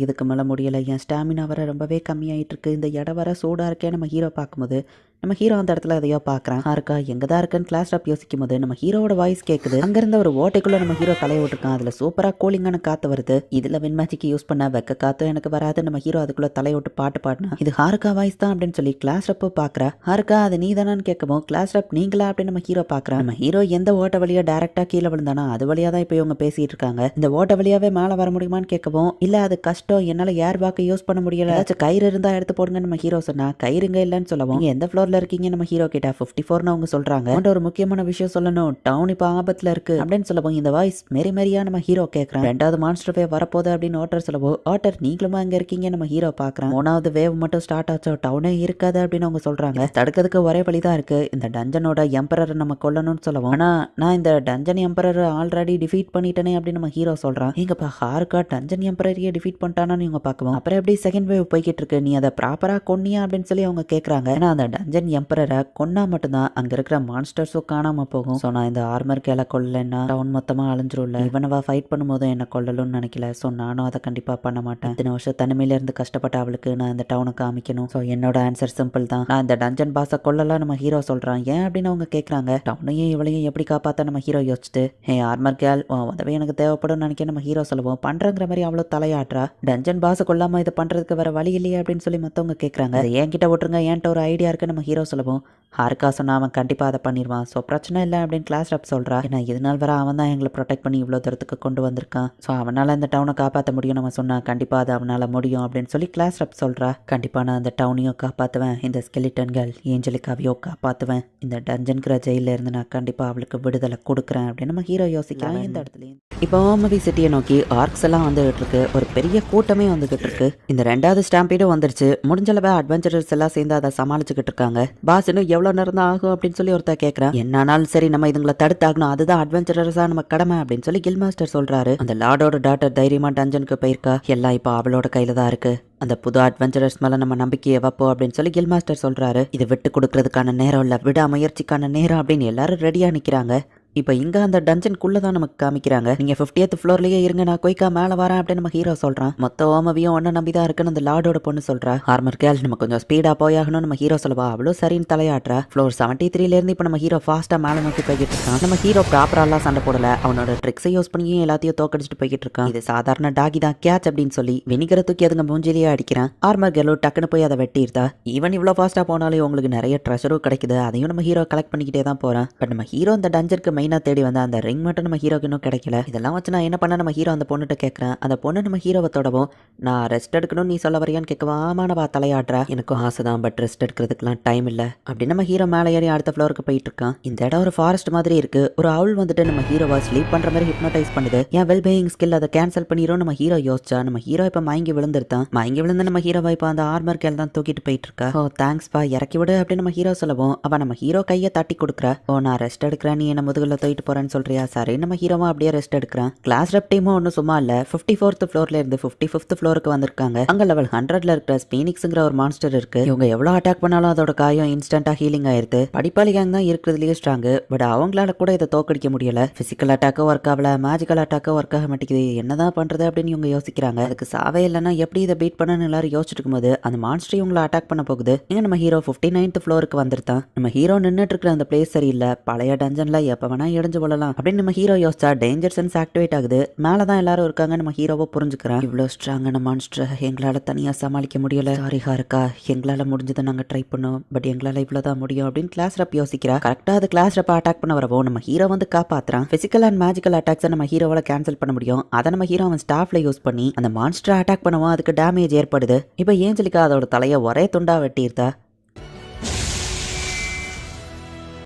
இதுக்கு மேலே முடியலை, என் ஸ்டாமினா வர ரொம்பவே கம்மியாயிட்டு இருக்கு, இந்த இடம் வர சூடாக இருக்கே நம்ம ஹீரோ பார்க்கும்போது நம்ம ஹீரோ அந்த இடத்துல எதையோ பார்க்குறான். இருக்கா எங்கே தான் இருக்குன்னு கிளாஸ் டாப் யோசிக்கும் போது நம்ம ஹீரோட வாய்ஸ் கேட்குது. அங்கேருந்த ஒரு ஓட்டைக்குள்ளே நம்ம ஹீரோ தலையை விட்டுருக்கான். அதில் சூப்பராக கூலிங்கான காற்று வருது. இதில் வின் மேஜிக் யூஸ் பண்ண வெக்க காற்று எனக்கு வராது. நம்ம ஹீரோ அதுக்குள்ளே தலையை விட்டு பாட்டு பாடினா இது ஹாருக்கா வாய்ஸ் தான் அப்படின்னு சொல்லி கிளாஸ் ரப்பு பார்க்குறா. ஹாருக்கா அது நீ தானான்னு கேட்கவும் கிளாஸ் ரப் நீங்களா அப்படின்னு நம்ம ஹீரோ பார்க்குறான். நம்ம ஹீரோ எந்த ஓட்ட வழியாக டேரெக்டாக கீழே விழுந்தானா அது வழியாக தான் இப்போ இவங்க பேசிகிட்டு இருக்காங்க. இந்த ஓட்ட வழியாகவே மேலே வர முடியுமான்னு கேட்கவும் இல்லை அது கஷ்டம், என்னால் ஏர் பேக்கை யூஸ் பண்ண முடியல, ஏதாச்சும் கயிறு இருந்தால் எடுத்து போடுங்க நம்ம ஹீரோ சொன்னா. கயிறுங்க இல்லைன்னு சொல்லவும் நீங்கள் எந்த ஃப்ளோரில் இருக்கீங்க நம்ம ஹீரோ கிட்ட 54 அவங்க சொல்றாங்க. ஒரு முக்கியமான விஷயம் சொல்லணும், டவுன் இப்ப ஆபத்துல இருக்கு அப்படின்னு சொல்லவும் இந்த வாய்ஸ் மேரியா நம்ம ஹீரோ கேட்கறான். ரெண்டாவது மான்ஸ்டர் வேவ் வரப்போகுது அப்படின்னு ஆட்டர் சொல்லவும் ஆட்டர் நீங்களுமா அங்க இருக்கீங்க நம்ம ஹீரோ பாக்குறான். மூணாவது வேவ் மட்டும் ஸ்டார்ட் ஆச்சோ டவுனே இருக்காது அப்படின்னு அவங்க சொல்றாங்க. தடுக்கிறதுக்கு ஒரே வழிதான் இருக்கு, இந்த டஞ்சனோட எம்பரரை நம்ம கொல்லணும்னு சொல்லவும் ஆனா நான் இந்த டஞ்சன் எம்பரர் ஆல்ரெடி டிஃபீட் பண்ணிட்டேனே அப்படின்னு நம்ம ஹீரோ சொல்றான். எங்கப்பா ஹாருக்கா டஞ்சன் எம்பரரியை டிஃபீட் பண்ணிட்டானு இவங்க பார்க்கவும் அப்புறம் எப்படி செகண்ட் வேவ் போய்கிட்டு இருக்கு, நீ அதை ப்ராப்பரா கொன்னியா அப்படின்னு சொல்லி அவங்க கேட்கறாங்க. ஏன்னா அந்த டஞ்சன் டஞ்சன் எம்பரரை கொன்னா மட்டும்தான் அங்க இருக்கிற மான்ஸ்டர்ஸும் காணாம போகும். ஸோ நான் இந்த ஆர்மர் கேல கொல்லலைன்னா டவுன் மொத்தமா அழிஞ்சிரும்ல. இவனவா ஃபைட் பண்ணும்போது என்ன கொல்லலும்னு நினைக்கல. ஸோ நானும் அதை கண்டிப்பா பண்ண மாட்டேன். இத்தனை வருஷம் தனிமையில இருந்து கஷ்டப்பட்ட அவளுக்கு நான் இந்த டவுனை காமிக்கணும். ஸோ என்னோட ஆன்சர் சிம்பிள் தான். நான் இந்த டஞ்சன் பாஸை கொல்லலாம் நம்ம ஹீரோ சொல்றான். ஏன் அப்படின்னு அவங்க கேட்கறாங்க. டவுனையும் இவளையும் எப்படி காப்பாத்த நம்ம ஹீரோ யோசிச்சுட்டு ஆர்மர் கேல் உதவி எனக்கு தேவைப்படும் நினைக்க நம்ம ஹீரோ சொல்லுவோம். பண்றங்கிற மாதிரி அவ்வளோ தலையாட்டுறா. டஞ்சன் பாஸை கொல்லாம இதை பண்றதுக்கு வேற வழி இல்லையே அப்படின்னு சொல்லி மத்தவங்க கேட்கறாங்க. அதை என்கிட்ட விட்டுருங்க, என்கிட்ட ஒரு ஐடியா இருக்கு நம்ம ஹீரோ சொல்லுவோம். ஹாருக்கா சொன்னா அவன் கண்டிப்பா அதை பண்ணிடுவான். ஸோ பிரச்சனை இல்லை அப்படின்னு கிளாஸ் ரப் சொல்றா. ஏன்னா இதனால் வர அவன் தான் எங்களை ப்ரொடெக்ட் பண்ணி இவ்வளோ தூரத்துக்கு கொண்டு வந்திருக்கான். ஸோ அவனால இந்த டவுனை காப்பாற்ற முடியும் நம்ம சொன்னா கண்டிப்பா அது அவனால முடியும் அப்படின்னு சொல்லி கிளாஸ் ரப் சொல்றா. கண்டிப்பா நான் அந்த டவுனையும் காப்பாற்றுவேன், இந்த ஸ்கெலிட்டன்கள் ஏஞ்சலிக்காவையோ காப்பாற்றுவேன், இந்த டஞ்சன்கிற ஜெயில இருந்து நான் கண்டிப்பா அவளுக்கு விடுதலை கொடுக்குறேன் அப்படின்னு நம்ம ஹீரோ யோசிக்கிறான். இந்த இடத்துல இப்போ ஓமவி சிட்டியை நோக்கி ஆர்க்ஸ் எல்லாம் வந்துகிட்டு இருக்கு. ஒரு பெரிய கூட்டமே வந்துகிட்டு இருக்கு. இந்த ரெண்டாவது ஸ்டாம்பீடும் வந்துருச்சு. முடிஞ்சளவு அட்வென்ச்சரர்ஸ் எல்லாம் சேர்ந்து அதை சமாளிச்சுக்கிட்டு இருக்காங்க. பாஸ் இன்னும் எவ்வளவு நேரம் தான் ஆகும் அப்படின்னு சொல்லி ஒருத்தர் கேட்கறான். என்னானாலும் சரி நம்ம இதுங்களை தடுத்தாகணும், அதுதான் அட்வென்ச்சரர்ஸா நம்ம கடமை அப்படின்னு சொல்லி கில் மாஸ்டர் சொல்றாரு. அந்த லார்டோட டாட்டர் தைரியமா டஞ்சனுக்கு போயிருக்கா. எல்லாம் இப்போ அவளோட கையில தான் இருக்கு. அந்த புது அட்வென்ச்சரர்ஸ் மேல நம்ம நம்பிக்கையை வைப்போம் அப்படின்னு சொல்லி கில் மாஸ்டர் சொல்றாரு. இது விட்டு கொடுக்கறதுக்கான நேரம் இல்ல, விடாமுயற்சிக்கான நேரம் அப்படின்னு எல்லாரும் ரெடியா நிக்கிறாங்க. இப்போ இங்கே அந்த டஞ்சனுக்குள்ளே தான் நமக்கு காமிக்கிறாங்க. நீங்கள் 50th ஃப்ளோர்லேயே இருங்க, நான் குயிக்கா மேலே வரேன் அப்படின்னு நம்ம ஹீரோ சொல்கிறான். மொத்த ஓமவியும் ஒன்றை நம்பி தான் இருக்குன்னு அந்த லார்டோட பொண்ணு சொல்கிறா. ஆர்மர் கேல் நம்ம கொஞ்சம் ஸ்பீடாக போயாகணும் நம்ம ஹீரோ சொல்லுவா. அவ்வளோ சரின்னு தலையாட்டுறா. ஃப்ளோர் 73லேருந்து இப்போ நம்ம ஹீரோ ஃபாஸ்ட்டாக மேலே நோக்கி போய்கிட்டு இருக்கான். நம்ம ஹீரோ ப்ராப்பராலாம் சண்டை போடல, அவனோட ட்ரிக்ஸை யூஸ் பண்ணி எல்லாத்தையும் தோக்கடிச்சிட்டு போய்கிட்டு இருக்கான். இது சாதாரண டாகி தான், கேட்ச் அப்படின்னு சொல்லி வினிகரை தூக்கி அதுங்க மூஞ்சிலேயே அடிக்கிறான். ஆர்மர் கேலோ டக்குன்னு போய் அதை வெட்டியிருந்தா. ஈவன் இவ்வளோ ஃபாஸ்ட்டாக போனாலும் உங்களுக்கு நிறைய ட்ரெஷரும் கிடைக்குது, அதையும் நம்ம ஹீரோ கலெக்ட் பண்ணிக்கிட்டே தான் போகிறான். பட் நம்ம ஹீரோ இந்த டஞ்சருக்கு மெயினாக தேடி வந்த அந்த ரிங் மட்டும் நம்ம ஹீரோக்கு இன்னும் கிடைக்கல. இதெல்லாம் வச்சு நான் என்ன பண்ண நம்ம ஹீரோ அந்த பொண்ணுகிட்ட கேட்கறேன். அந்த பொண்ணு நம்ம ஹீரோவை தொடவும் நான் ரெஸ்ட் எடுக்கணும் நீ சொல்ல வரையான்னு கேட்கவா. ஆமானவா தலையாடுறா. எனக்கும் ஆசை தான், பட் ரெஸ்ட் எடுக்கிறதுக்குலாம் டைம் இல்லை அப்படின்னு நம்ம ஹீரோ மேலே ஏறி அடுத்த ஃப்ளோருக்கு போயிட்டு இருக்கான். இந்த இடம் ஒரு ஃபாரஸ்ட் மாதிரி இருக்கு. ஒரு அவுல் வந்துட்டு நம்ம ஹீரோவை ஸ்லீப் பண்ற மாதிரி ஹிப்னோடைஸ் பண்ணுது. என் வெல்பீயிங் ஸ்கில் அதை கேன்சல் பண்ணிரும் நம்ம ஹீரோ யோசிச்சா. நம்ம ஹீரோ இப்போ மயங்கி விழுந்துருத்தான். மயங்கி விழுந்து நம்ம ஹீரோவை இப்போ அந்த ஆர்மர் கேல் தான் தூக்கிட்டு போயிட்டு இருக்கா. ஓ தேங்க்ஸ் பா, இறக்கி விடு அப்படின்னு நம்ம ஹீரோ சொல்லவும் அவன் நம்ம ஹீரோ கையை தட்டி கொடுக்குறா. ஓ நான் ரெஸ்ட் எடுக்கிறேன், நீ என்ன முதுகுல தூக்கிட்டு போறேன்னு சொல்றியா. சரி நம்ம ஹீரோவா அப்படியே ரெஸ்ட் எடுக்கிறான். கிளாஸ் ரெப் டீமும் ஒன்றும் சும்மா இல்ல. 54th ஃப்ளோர்ல இருந்து 55th ஃப்ளோருக்கு வந்திருக்காங்க. அங்க லெவல் 100ல இருக்கிற ஸ்பீனிக்ஸ்ங்கிற ஒரு மான்ஸ்டர் இருக்கு. இவங்க எவ்வளவு அட்டாக் பண்ணாலும் அதோட காயம் இன்ஸ்டன்டா ஹீலிங் ஆயிருது. படிப்பாளி கேங் தான் இருக்கிறதுலயே ஸ்ட்ராங். பட் அவங்களால கூட இதை தோக்கடிக்க முடியல. பிசிக்கல் அட்டாக்கோ ஒர்க் ஆகல, மேஜிக்கல் அட்டாக்கோ ஒர்க் ஆக மாட்டேங்குது. என்னதான் பண்றது அப்படின்னு இவங்க யோசிக்கிறாங்க. அதுக்கு சாவே இல்லைன்னா எப்படி இதை பீட் பண்ணு எல்லாரும் யோசிச்சுட்டு இருக்கும்போது அந்த மான்ஸ்டர் இவங்களை அட்டாக் பண்ண போகுது. இங்க நம்ம ஹீரோ 59th ஃப்ளோருக்கு வந்துருத்தான். நம்ம ஹீரோ நின்றுட்டு இருக்கிற அந்த பிளேஸ் சரியில்லை. பழைய டஞ்சன்ல எப்ப வேணா இடிஞ்சு கொள்ளலாம் அப்படின்னு நம்ம ஹீரோ யோசிச்சா டேஞ்சர் சென்ஸ் ஆக்டிவேட் ஆகுது. மேலே தான் எல்லாரும் இருக்காங்க. நம்ம ஹீரோவை புரிஞ்சுக்கிறேன். இவ்வளோ ஸ்ட்ராங்கான மான்ஸ்டர் எங்களால் தனியாக சமாளிக்க முடியல. சாரி ஹாருக்கா, எங்களால் முடிஞ்சதை நாங்கள் ட்ரை பண்ணோம், பட் எங்களால் இவ்வளோதான் முடியும் அப்படின்னு கிளாஸ் ரப் யோசிக்கிறா. கரெக்டாக அது கிளாஸ் ரப்பை அட்டாக் பண்ண வரவோ நம்ம ஹீரோ வந்து காப்பாத்துறான். பிசிக்கல் அண்ட் மேஜிக்கல் அட்டாக்ஸை நம்ம ஹீரோவால் கேன்சல் பண்ண முடியும். அதை நம்ம ஹீரோ அவன் ஸ்டாஃப்ல யூஸ் பண்ணி அந்த மான்ஸ்டரை அட்டாக் பண்ணவும் அதுக்கு டேமேஜ் ஏற்படுது. இப்போ ஏஞ்சலிக்கா அதோட தலையை ஒரே துண்டா வெட்டியிருந்தா.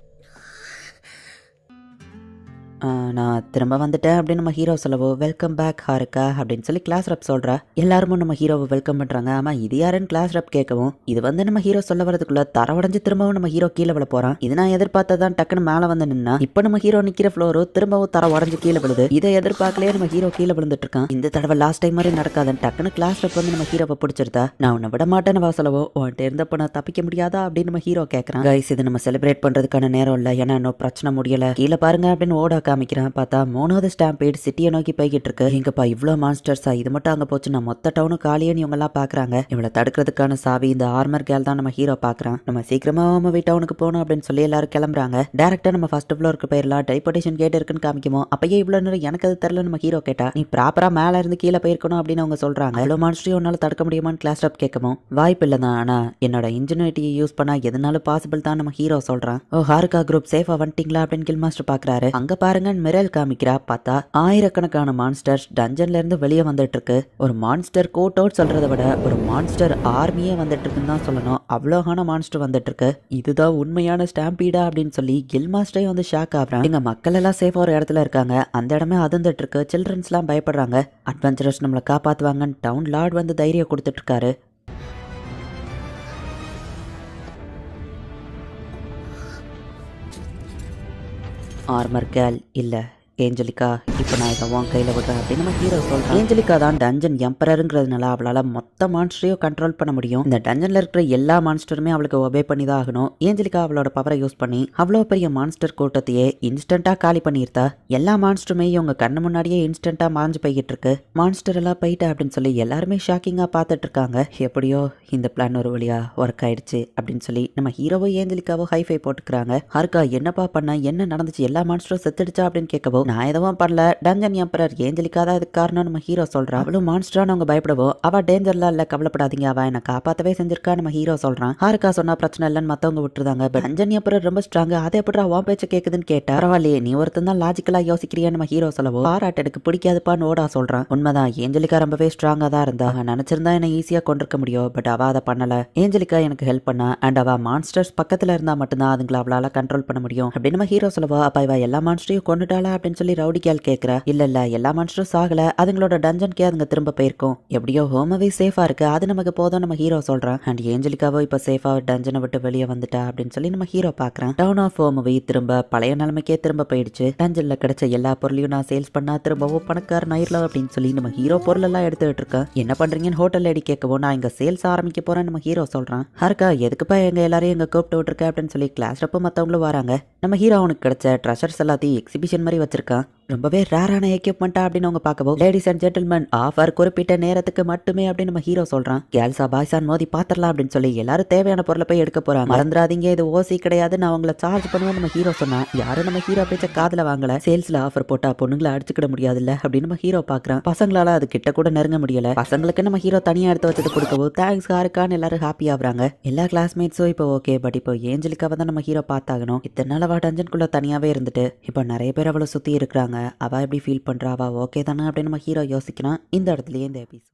நான் திரும்ப வந்துட்டேன் அப்படின்னு நம்ம ஹீரோ சொல்லவோ வெல்கம் பேக் ஹாருக்கா அப்படின்னு சொல்லி கிளாஸ் ரப் சொல்கிறா. எல்லாரும் நம்ம ஹீரோவை வெல்கம் பண்ணுறாங்க. ஆமாம் இது யாருன்னு கிளாஸ் ரப் கேட்கவும் இது வந்து நம்ம ஹீரோ சொல்ல வரதுக்குள்ள தரவடைஞ்சு திரும்பவும் நம்ம ஹீரோ கீழே விழ போகிறான். இது நான் எதிர்பார்த்ததான் டக்குன்னு மேலே வந்து நின்னா. இப்போ நம்ம ஹீரோ நிற்கிற ஃப்ளோரோ திரும்பவும் தர உடஞ்சு கீழே விழுது. இதை எதிர்பார்க்கலையே நம்ம ஹீரோ கீழே விழுந்துட்டு இருக்கான். இந்த தடவை லாஸ்ட் டைம் மாதிரி நடக்காதுன்னு டக்குன்னு கிளாஸ் ரப் வந்து நம்ம ஹீரோவை பிடிச்சிருந்தா. நான் உன்னை விட மாட்டேன்னு வா சொல்லவோ உன்கிட்ட இருந்தப்ப நான் தப்பிக்க முடியாதா அப்படின்னு நம்ம ஹீரோ கேட்குறான். கைஸ் இது நம்ம செலிப்ரேட் பண்ணுறதுக்கான நேரம் இல்லை, ஏன்னா இன்னும் பிரச்சனை முடியலை, கீழே பாருங்க அப்படின்னு ஓட காமிக்கிறான். பார்த்தா 3வது ஸ்டாம்பீட் சிட்டியை நோக்கி போய்கிட்டு இருக்கு. எங்கப்பா இவ்வளோ மான்ஸ்டர்ஸா, இது மட்டும் அங்கே போச்சுன்னா மொத்த டவுனும் காலியன்னு இவங்க எல்லாம் பாக்குறாங்க. இவளை தடுக்கிறதுக்கான சாவி இந்த ஆர்மர் கேல் தான் நம்ம ஹீரோ பாக்குறான். நம்ம சீக்கிரமா மூவி டவுனுக்கு போகணும் அப்படின்னு சொல்லி எல்லாரும் கிளம்புறாங்க. டேரக்டா நம்ம ஃபர்ஸ்ட் ஃப்ளோருக்கு போயிடலாம். டெலிபோர்டேஷன் கேட் இருக்குன்னு காமிக்குமோ அப்பயே இவ்வளோ நேரம் எனக்கு அது தெரியல நம்ம ஹீரோ கேட்டா. நீ ப்ராப்பரா மேல இருந்து கீழே போயிருக்கணும் அப்படின்னு அவங்க சொல்றாங்க. அவ்வளோ மான்ஸ்டரையும் உன்னால தடுக்க முடியுமான்னு கிளாஸ் ரப் கேட்கவும் வாய்ப்பு இல்லை தான், ஆனா என்னோட இன்ஜினியரிட்டியை யூஸ் பண்ணா எதுனாலும் பாசிபிள் தான் நம்ம ஹீரோ சொல்றான். ஓ ஹாருக்கா குரூப் சேஃபா வந்துட்டீங்களா அப்படின்னு கில் மாஸ்டர் பாக்குறாரு. அங்க பாருங்க மிரல் காமிக்கிறா. பார்த்தா ஆயிரக்கணக்கான மான்ஸ்டர்ஸ் டஞ்சன்ல இருந்து வெளியே வந்துட்டு இருக்கு. ஒரு மான்ஸ்டர் கோட் அவுட் சொல்றதை விட ஒரு மான்ஸ்டர் ஆர்மியே வந்துட்டு இருக்குன்னு தான் சொல்லணும். அவ்வளோகான மான்ஸ்டர் வந்துட்டு இருக்கு. இதுதான் உண்மையான ஸ்டாம்பீடா அப்படின்னு சொல்லி கில் மாஸ்டரே வந்து ஷாக் ஆகுறான். எங்க மக்கள் எல்லாம் சேஃபா ஒரு இடத்துல இருக்காங்க, அந்த இடமே அதிர்ந்துட்டு இருக்கு. சில்ட்ரன்ஸ் எல்லாம் பயப்படுறாங்க. அட்வென்ச்சரஸ் நம்மளை காப்பாத்துவாங்கன்னு டவுன் லார்ட் வந்து தைரியம் கொடுத்துட்டு இருக்காரு. ஆர்மர் கேல் இல்ல, ஏஞ்சலிகா இப்போ நான் இதை உன் கையில் விடுறேன் அப்படின்னு நம்ம ஹீரோ சொல்கிறோம். ஏஞ்சலிகா தான் டஞ்சன் எம்பரருங்கிறதுனால அவளால் மொத்த மான்ஸ்டரையும் கண்ட்ரோல் பண்ண முடியும். இந்த டஞ்சனில் இருக்கிற எல்லா மான்ஸ்டருமே அவளுக்கு ஒபே பண்ணி தான் ஆகணும். ஏஞ்சலிகா அவளோட பவரை யூஸ் பண்ணி அவ்வளோ பெரிய மான்ஸ்டர் கூட்டத்தையே இன்ஸ்டண்ட்டாக காலி பண்ணியிருந்தா. எல்லா மான்ஸ்டருமே இவங்க கண்ணு முன்னாடியே இன்ஸ்டண்ட்டாக மாஞ்சு போய்கிட்டு இருக்கு. மான்ஸ்டர் எல்லாம் போயிட்டா அப்படின்னு சொல்லி எல்லாருமே ஷாக்கிங்காக பார்த்துட்டு இருக்காங்க. எப்படியோ இந்த பிளான் ஒரு வழியா ஒர்க் ஆயிடுச்சு அப்படின்னு சொல்லி நம்ம ஹீரோவோ ஏஞ்சலிக்காவோ ஹைஃபை போட்டுக்கிறாங்க. ஹாருக்கா என்னப்பா பண்ண, என்ன நடந்துச்சு, எல்லா மான்ஸ்டரும் செத்துடுச்சா அப்படின்னு கேட்கவோ நான் எதுவும் பண்ணல, டஞ்சன் எம்பரர் ஏஞ்சலிக்கா தான் இதுக்கு காரணம் நம்ம ஹீரோ சொல்றான். அவளும் மான்ஸ்டரான அவங்க பயப்படவோ அவ டேஞ்சர்லாம் இல்ல, கவலைப்படாதீங்க, அவ என்ன காப்பாத்தவே செஞ்சிருக்கா நம்ம ஹீரோ சொல்றான். ஹாருக்கா சொன்னா பிரச்சனை இல்லைன்னு மத்தவங்க விட்டுருந்தாங்க. பட் டஞ்சன் எம்பரர் ரொம்ப ஸ்ட்ராங், அதை எப்படி உன் பேச்ச கேக்குதுன்னு கேட்டா பரவாயில்லையே நீ ஒருத்தன் தான் லாஜிக்கலா யோசிக்கிறியா நம்ம ஹீரோ சொல்லவோ பாராட்டு எனக்கு பிடிக்காதுப்பான்னு ஓடா சொல்றான். உண்மைதான் ஏஞ்சலிக்கா ரொம்பவே ஸ்ட்ராங்கா தான் இருந்தா, நினைச்சிருந்தா என்ன ஈஸியா கொண்டிருக்க முடியும். பட் அவ அதை பண்ணல. ஏஞ்சலிக்கா எனக்கு ஹெல்ப் பண்ணா அண்ட் அவ மான்ஸ்டர்ஸ் பக்கத்துல இருந்தா மட்டும்தான் அதுங்களை அவளால கண்ட்ரோல் பண்ண முடியும் அப்படின்னு நம்ம ஹீரோ சொல்லவோ அப்ப இவ எல்லா மான்ஸ்டரையும் கொண்டுட்டாளா அப்படின்னு சொல்லி ரவுடி கேள் கேட்கிறா. இல்ல எல்லா மான்ஸ்டரும் சாகல, அதுங்களோட டஞ்சன்கே அதுங்க திரும்ப போயிருக்கும். எப்படியோ ஹோமவே சேஃபா இருக்கு, அது நமக்கு போதும் நம்ம ஹீரோ சொல்றான். அண்ட் ஏஞ்சலிக்காவோ இப்ப சேஃபா டஞ்சனை விட்டு வெளியே வந்துட்டா அப்படின்னு சொல்லி நம்ம ஹீரோ பாக்குறான். டவுன் ஆஃப் ஹோமவே திரும்ப பழைய நிலைமைக்கே திரும்ப போயிடுச்சு. டஞ்சன்ல கிடைச்ச எல்லா பொருளையும் நான் சேல்ஸ் பண்ணா திரும்பவும் பணக்காரன் ஆயிரலாம் அப்படின்னு சொல்லி நம்ம ஹீரோ பொருள் எல்லாம் எடுத்துட்டு இருக்கேன். என்ன பண்றீங்கன்னு ஹோட்டல் லேடி கேட்கவும் நான் இங்க சேல்ஸ் ஆரம்பிக்க போறேன் நம்ம ஹீரோ சொல்றான். ஹாருக்கா எதுக்குப்பா எங்க எல்லாரையும் எங்க கூப்பிட்டு விட்டுருக்க அப்படின்னு சொல்லி கிளாஸ் ரப்ப மத்தவங்களும் வராங்க. நம்ம ஹீரோ அவனுக்கு கிடைச்ச ட்ரெஷர்ஸ் எல்லாத்தையும் எக்ஸிபிஷன் மாதிரி வச்சிருக்கான். ரொம்பவே ரேரான எக்யூப்மெண்ட்டா அப்படின்னு அவங்க பார்க்கவும் லேடிஸ் அண்ட் ஜென்டில்மேன் ஆஃபர் குறிப்பிட்ட நேரத்துக்கு மட்டுமே அப்படின்னு நம்ம ஹீரோ சொல்றான். கேர்ள்ஸா பாய்ஸான் மோதி பாத்திரலாம் அப்படின்னு சொல்லி எல்லாரும் தேவையான பொருளை போய் எடுக்க போறாங்க. மறந்துடாதீங்க இது ஓசி கிடையாது, நான் அவங்கள சார்ஜ் பண்ணுவேன் நம்ம ஹீரோ சொன்னா. யாரும் நம்ம ஹீரோ பேச்ச காதுல வாங்கல. சேல்ஸ்ல ஆஃபர் போட்டா பொண்ணுங்களை அடிச்சுக்கிட முடியாது இல்ல அப்படின்னு நம்ம ஹீரோ பாக்குறான். பசங்களால அது கிட்ட கூட நெருங்க முடியல. பசங்களுக்கு நம்ம ஹீரோ தனியா எடுத்து வச்சது கொடுக்கவும் தேங்க்ஸ் ஹாருக்கான்னு எல்லாரும் ஹாப்பி ஆகுறாங்க. எல்லா கிளாஸ்மேட்ஸும் இப்போ ஓகே. பட் இப்போ ஏஞ்சலிக்காவை தான் நம்ம ஹீரோ பார்த்தாகணும். இத்தனை நாள் அவ டஞ்சனுக்குள்ள தனியாவே இருந்துட்டு இப்போ நிறைய பேர் அவளை சுத்தி இருக்கிறாங்க. அவ எப்படி ஃபீல் பண்றா, அவ ஓகே தானே அப்படின்னு நம்ம ஹீரோ யோசிக்கிறான். இந்த இடத்துலயே இந்த எபிசோட்